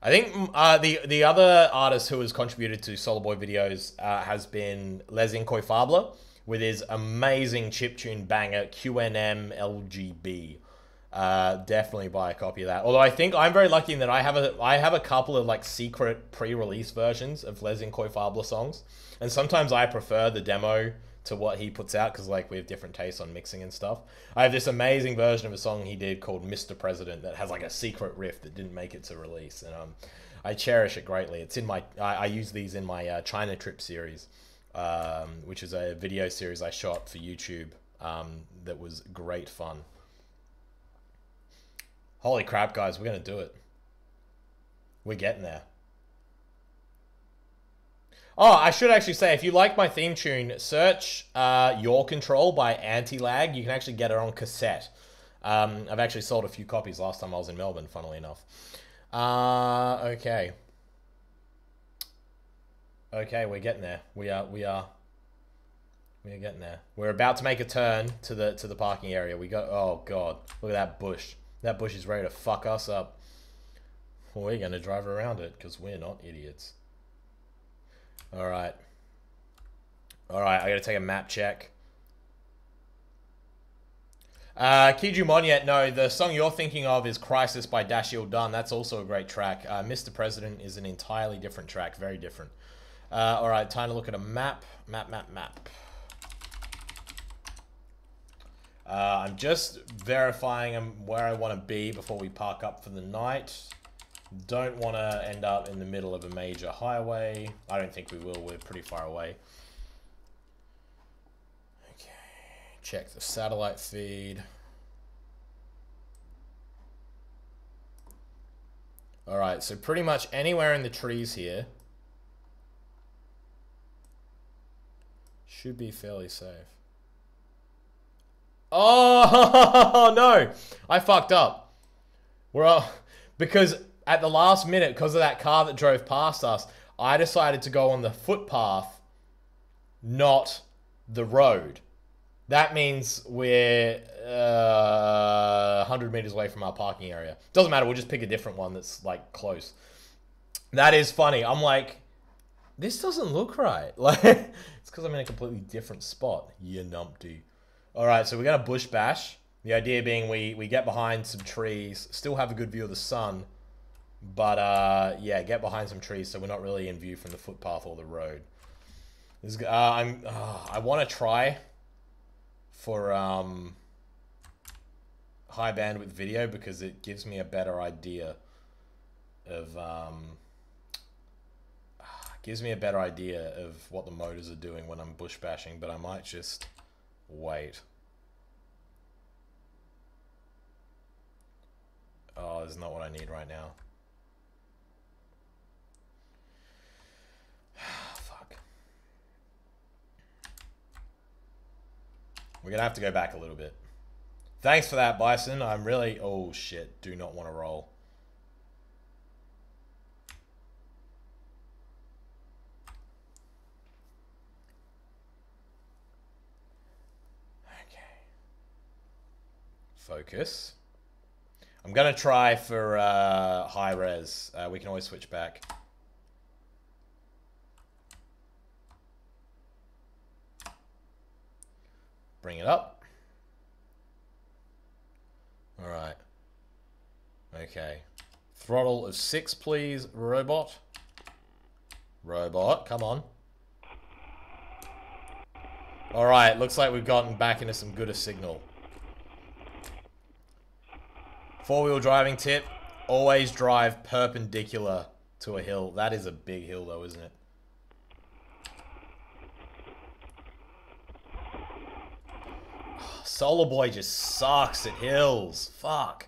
I think the other artist who has contributed to SOLARBOI videos has been Les Incoifables, with his amazing chiptune banger QNM LGB. Definitely buy a copy of that. Although I think I'm very lucky in that I have a couple of like secret pre-release versions of Les Incoifables songs, and sometimes I prefer the demo to what he puts out because like we have different tastes on mixing and stuff. I have this amazing version of a song he did called Mr. President that has like a secret riff that didn't make it to release, and I cherish it greatly. It's in my I use these in my China Trip series. Which is a video series I shot for YouTube that was great fun. Holy crap, guys, we're going to do it. We're getting there. Oh, I should actually say, if you like my theme tune, search Your Control by Anti-Lag. You can actually get it on cassette. I've actually sold a few copies last time I was in Melbourne, funnily enough. Okay. Okay, we're getting there. We are getting there. We're about to make a turn to the parking area. We got, oh god, look at that bush. That bush is ready to fuck us up. We're gonna drive around it because we're not idiots. All right. All right, I gotta take a map check. Kiju Monyet, no, the song you're thinking of is Crisis by Dashiell Dunn. That's also a great track. Mr. President is an entirely different track, very different. All right, time to look at a map. Map. I'm just verifying where I want to be before we park up for the night. Don't want to end up in the middle of a major highway. I don't think we will. We're pretty far away. Okay. Check the satellite feed. Alright, so pretty much anywhere in the trees here should be fairly safe. Oh, no! I fucked up. Because at the last minute, because of that car that drove past us, I decided to go on the footpath, not the road. That means we're 100 meters away from our parking area. Doesn't matter, we'll just pick a different one that's, like, close. That is funny. I'm like, this doesn't look right. Like, it's because I'm in a completely different spot. You numpty. Alright, so we're going to bush bash. The idea being we get behind some trees, still have a good view of the sun, but, yeah, get behind some trees so we're not really in view from the footpath or the road. I want to try for high bandwidth video because it gives me a better idea of what the motors are doing when I'm bush bashing, but I might just wait. Oh, this is not what I need right now. Fuck. We're gonna have to go back a little bit. Thanks for that, Bison. I'm really... Oh, shit. Do not want to roll. Okay. Focus. I'm gonna try for high res. We can always switch back. Bring it up. All right. Okay. Throttle of 6, please, robot. Robot, come on. All right, looks like we've gotten back into some gooder signal. Four-wheel driving tip, always drive perpendicular to a hill. That is a big hill though, isn't it? SOLARBOI just sucks at hills. Fuck.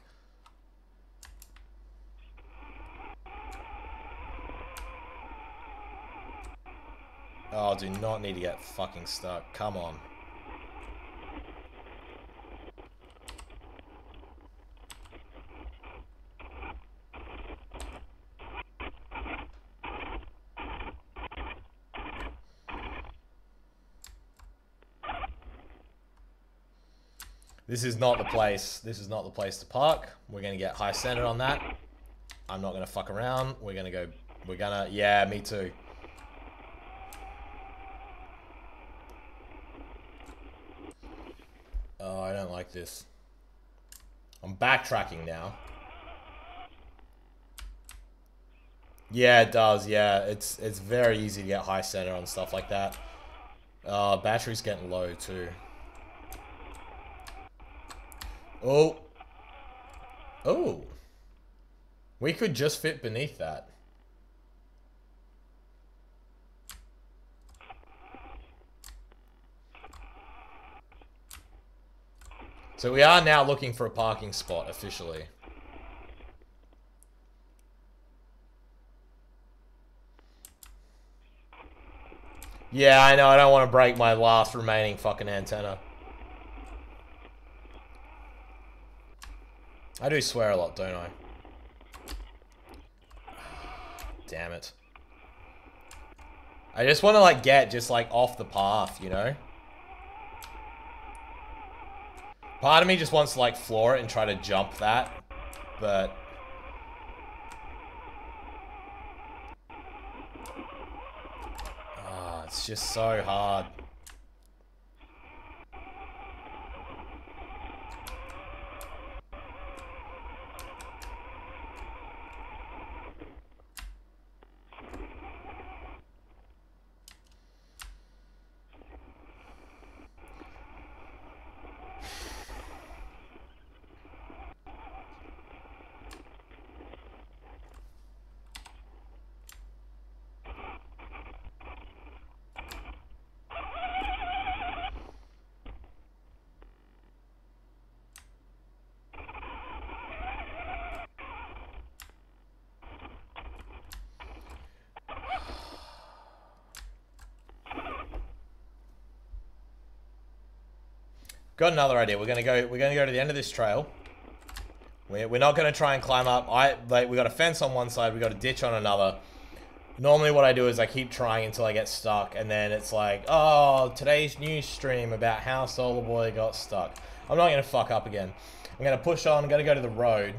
Oh, do not need to get fucking stuck. Come on. This is not the place. This is not the place to park. We're gonna get high centered on that. I'm not gonna fuck around. We're gonna go. We're gonna. Yeah, me too. Oh, I don't like this. I'm backtracking now. Yeah, it does. Yeah, it's very easy to get high center on stuff like that. Battery's getting low too. Oh. Oh. We could just fit beneath that. So we are now looking for a parking spot officially. Yeah, I know. I don't want to break my last remaining fucking antenna. I do swear a lot, don't I? Damn it. I just want to, like, get just, like, off the path, you know? Part of me just wants to, like, floor it and try to jump that. But... it's just so hard. Got another idea. We're gonna go to the end of this trail. We're not gonna try and climb up. We got a fence on one side, we got a ditch on another. Normally what I do is I keep trying until I get stuck, and then it's like, oh, today's news stream about how SOLARBOI got stuck. I'm not gonna fuck up again. I'm gonna push on, I'm gonna go to the road.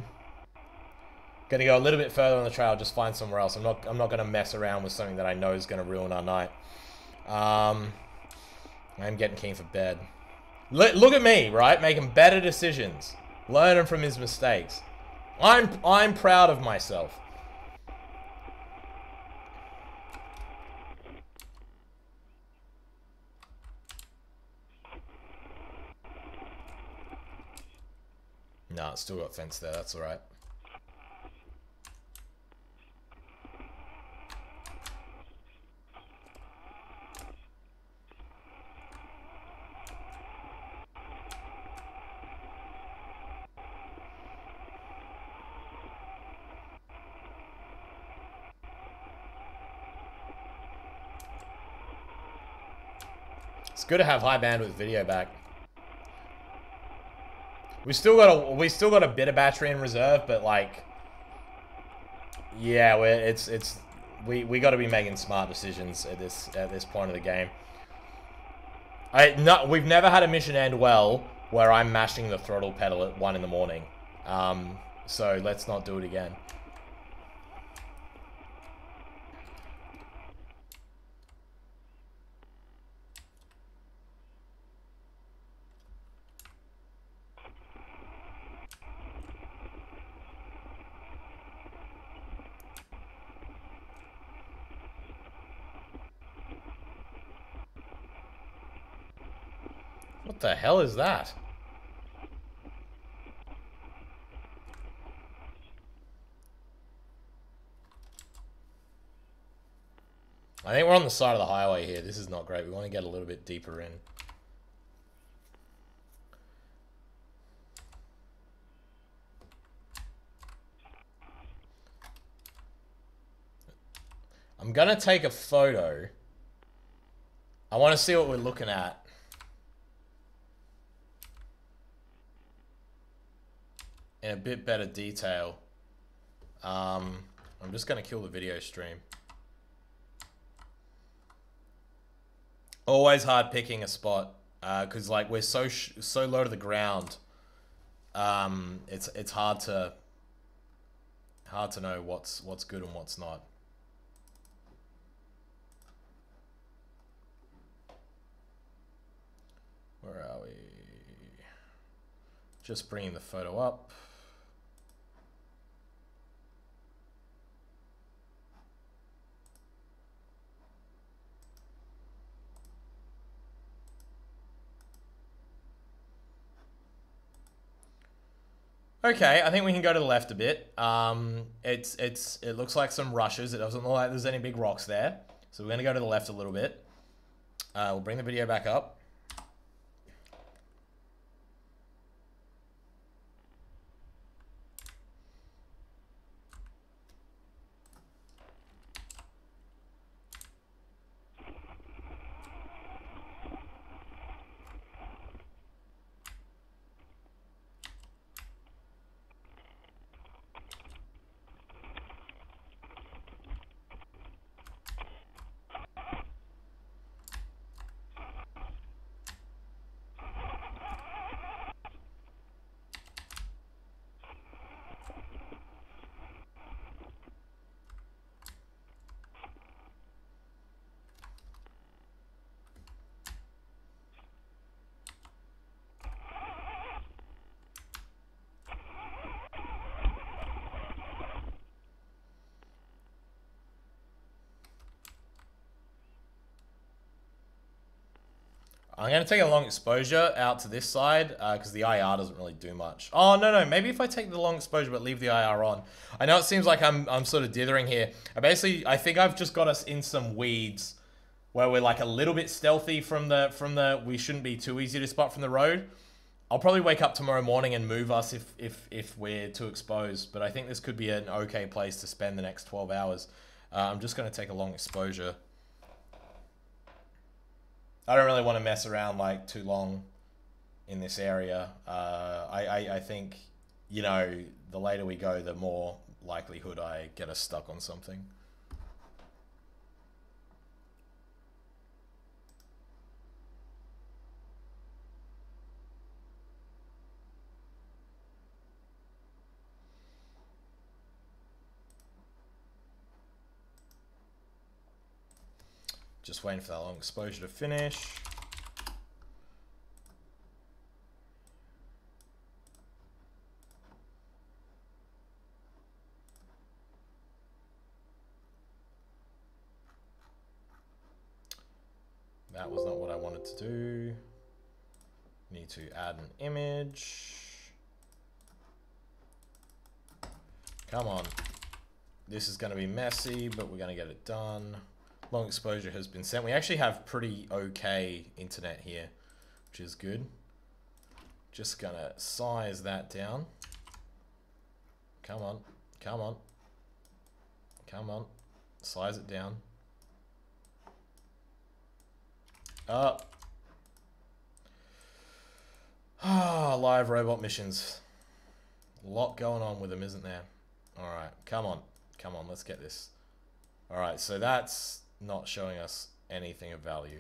Gonna go a little bit further on the trail, just find somewhere else. I'm not gonna mess around with something that I know is gonna ruin our night. I'm getting keen for bed. Look at me, right? Making better decisions. Learning from his mistakes. I'm proud of myself. Nah, it's still got fence there, that's alright. It's good to have high bandwidth video back. We still got a bit of battery in reserve, but like, yeah, we got to be making smart decisions at this point of the game. We've never had a mission end well where I'm mashing the throttle pedal at 1 in the morning. So let's not do it again. What the hell is that? I think we're on the side of the highway here. This is not great. We want to get a little bit deeper in. I'm gonna take a photo. I want to see what we're looking at. In a bit better detail. I'm just gonna kill the video stream. Always hard picking a spot, because like we're so low to the ground. It's hard to know what's good and what's not. Where are we? Just bringing the photo up. Okay, I think we can go to the left a bit. It looks like some rushes. It doesn't look like there's any big rocks there. So we're gonna go to the left a little bit. We'll bring the video back up. I'm going to take a long exposure out to this side because the IR doesn't really do much. Oh, no. Maybe if I take the long exposure but leave the IR on. I know it seems like I'm sort of dithering here. I think I've just got us in some weeds where we're like a little bit stealthy from the we shouldn't be too easy to spot from the road. I'll probably wake up tomorrow morning and move us if we're too exposed. But I think this could be an okay place to spend the next 12 hours. I'm just going to take a long exposure. I don't really want to mess around like too long in this area. I think, you know, the later we go, the more likelihood I get us stuck on something. Just waiting for that long exposure to finish. That was not what I wanted to do. Need to add an image. Come on. This is going to be messy, but we're going to get it done. Long exposure has been sent. We actually have pretty okay internet here, which is good. Just gonna size that down. Come on, come on, come on. Size it down. Up. Ah, live robot missions. A lot going on with them, isn't there? All right, come on, come on. Let's get this. All right, so that's not showing us anything of value.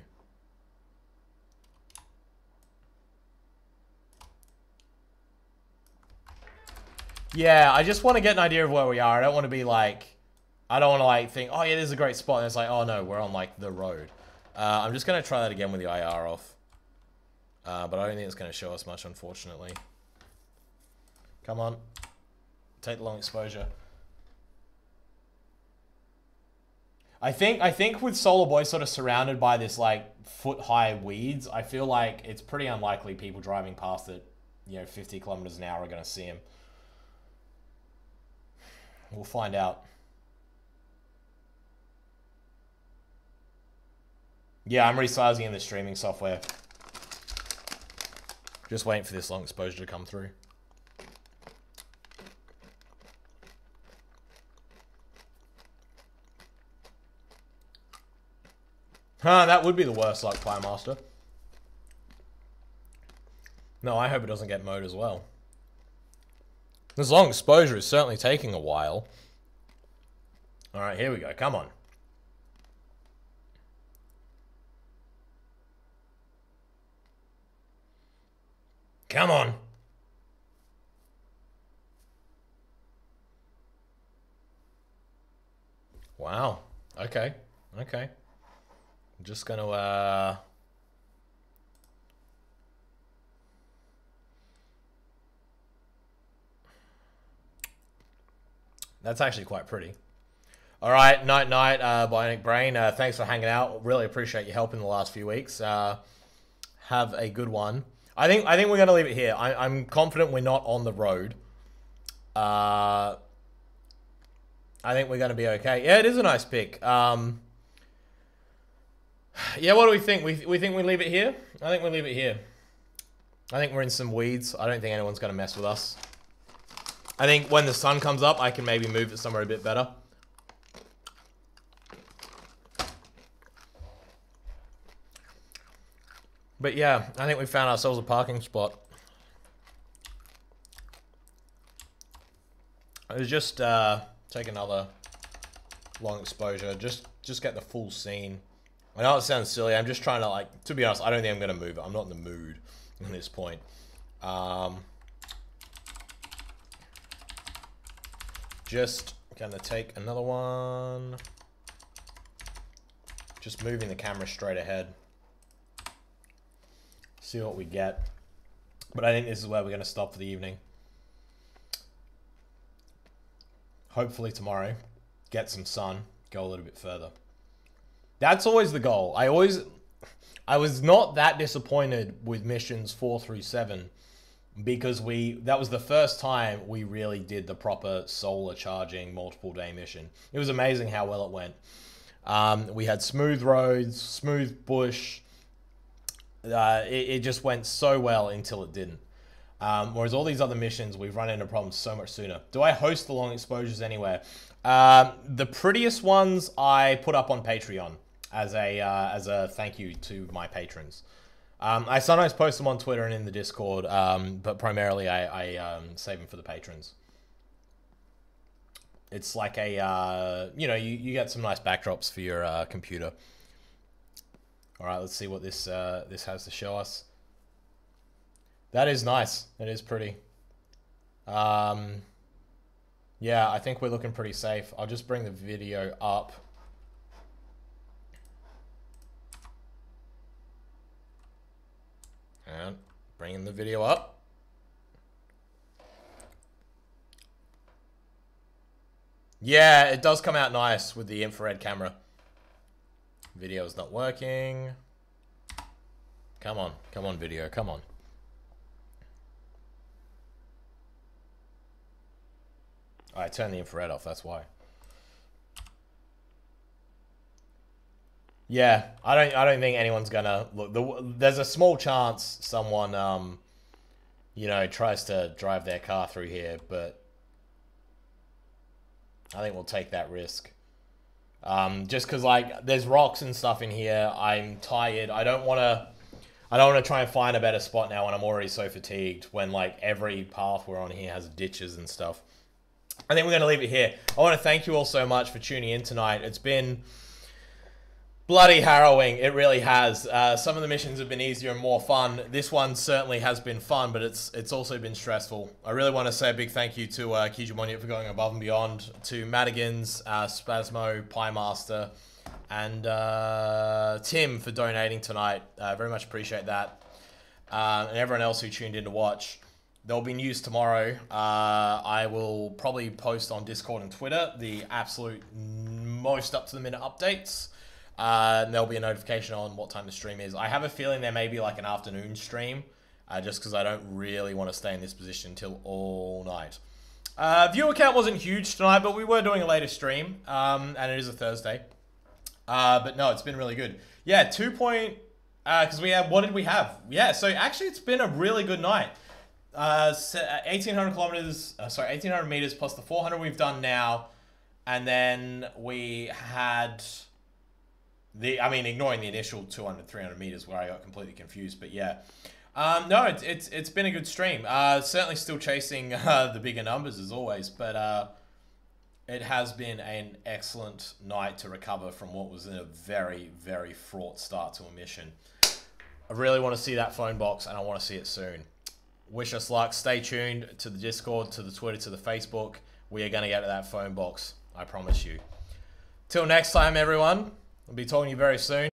Yeah, I just want to get an idea of where we are. I don't want to be like, I don't want to like think, oh yeah, this is a great spot. And it's like, oh no, we're on like the road. I'm just going to try that again with the IR off. But I don't think it's going to show us much, unfortunately. Come on. Take the long exposure. I think with SOLARBOI sort of surrounded by this like foot-high weeds, I feel like it's pretty unlikely people driving past it, you know, 50 kilometers an hour are going to see him. We'll find out. Yeah, I'm resizing in the streaming software. Just waiting for this long exposure to come through. Huh, that would be the worst luck, Firemaster. No, I hope it doesn't get mowed as well. This long exposure is certainly taking a while. Alright, here we go. Come on. Come on. Wow. Okay. Okay. I'm just gonna, that's actually quite pretty. All right, night, Bionic Brain. Thanks for hanging out. Really appreciate your help in the last few weeks. Have a good one. I think we're gonna leave it here. I'm confident we're not on the road. I think we're gonna be okay. Yeah, it is a nice pick. Yeah, what do we think? We think we leave it here? I think we leave it here. I think we're in some weeds. I don't think anyone's going to mess with us. I think when the sun comes up, I can maybe move it somewhere a bit better. But yeah, I think we found ourselves a parking spot. It was just take another long exposure. Just get the full scene. I know it sounds silly. I'm just trying to, like, to be honest, I don't think I'm going to move it. I'm not in the mood at this point. Just going to take another one. Just moving the camera straight ahead. See what we get. But I think this is where we're going to stop for the evening. Hopefully tomorrow, get some sun, go a little bit further. That's always the goal. I always, I was not that disappointed with missions 4 through 7 because that was the first time we really did the proper solar charging multiple day mission. It was amazing how well it went. We had smooth roads, smooth bush. It just went so well until it didn't. Whereas all these other missions, we've run into problems so much sooner. Do I host the long exposures anywhere? The prettiest ones I put up on Patreon as a thank you to my patrons. I sometimes post them on Twitter and in the Discord, but primarily I save them for the patrons. It's like a, you get some nice backdrops for your computer. All right, let's see what this has to show us. That is nice. That is pretty. Yeah, I think we're looking pretty safe. I'll just bring the video up. And bringing the video up. Yeah, it does come out nice with the infrared camera. Video's not working. Come on, video, come on. I turned the infrared off, that's why. Yeah, I don't think anyone's gonna look. There's a small chance someone tries to drive their car through here, but I think we'll take that risk. Just because there's rocks and stuff in here. I'm tired. I don't want to try and find a better spot now when I'm already so fatigued, when every path we're on here has ditches and stuff. I think we're going to leave it here. I want to thank you all so much for tuning in tonight. It's been bloody harrowing. It really has. Some of the missions have been easier and more fun. This one certainly has been fun, but it's also been stressful. I really want to say a big thank you to Kijumonia for going above and beyond, to Madigans, Spasmo, Pie Master, and Tim for donating tonight. Very much appreciate that. And everyone else who tuned in to watch. There'll be news tomorrow. I will probably post on Discord and Twitter the absolute most up-to-the-minute updates. And there'll be a notification on what time the stream is. I have a feeling there may be an afternoon stream, just because I don't really want to stay in this position until all night. Viewer count wasn't huge tonight, but we were doing a later stream, and it is a Thursday. But no, it's been really good. Yeah, because we have, what did we have? Yeah, so actually it's been a really good night. 1800 kilometers, 1800 meters plus the 400 we've done now. And then we had ignoring the initial 200, 300 meters where I got completely confused, but yeah. No, it's been a good stream. Certainly still chasing the bigger numbers as always, but it has been an excellent night to recover from what was a very, very fraught start to a mission. I really want to see that phone box, and I want to see it soon. Wish us luck. Stay tuned to the Discord, to the Twitter, to the Facebook. We are going to get to that phone box. I promise you. Till next time, everyone. I'll be talking to you very soon.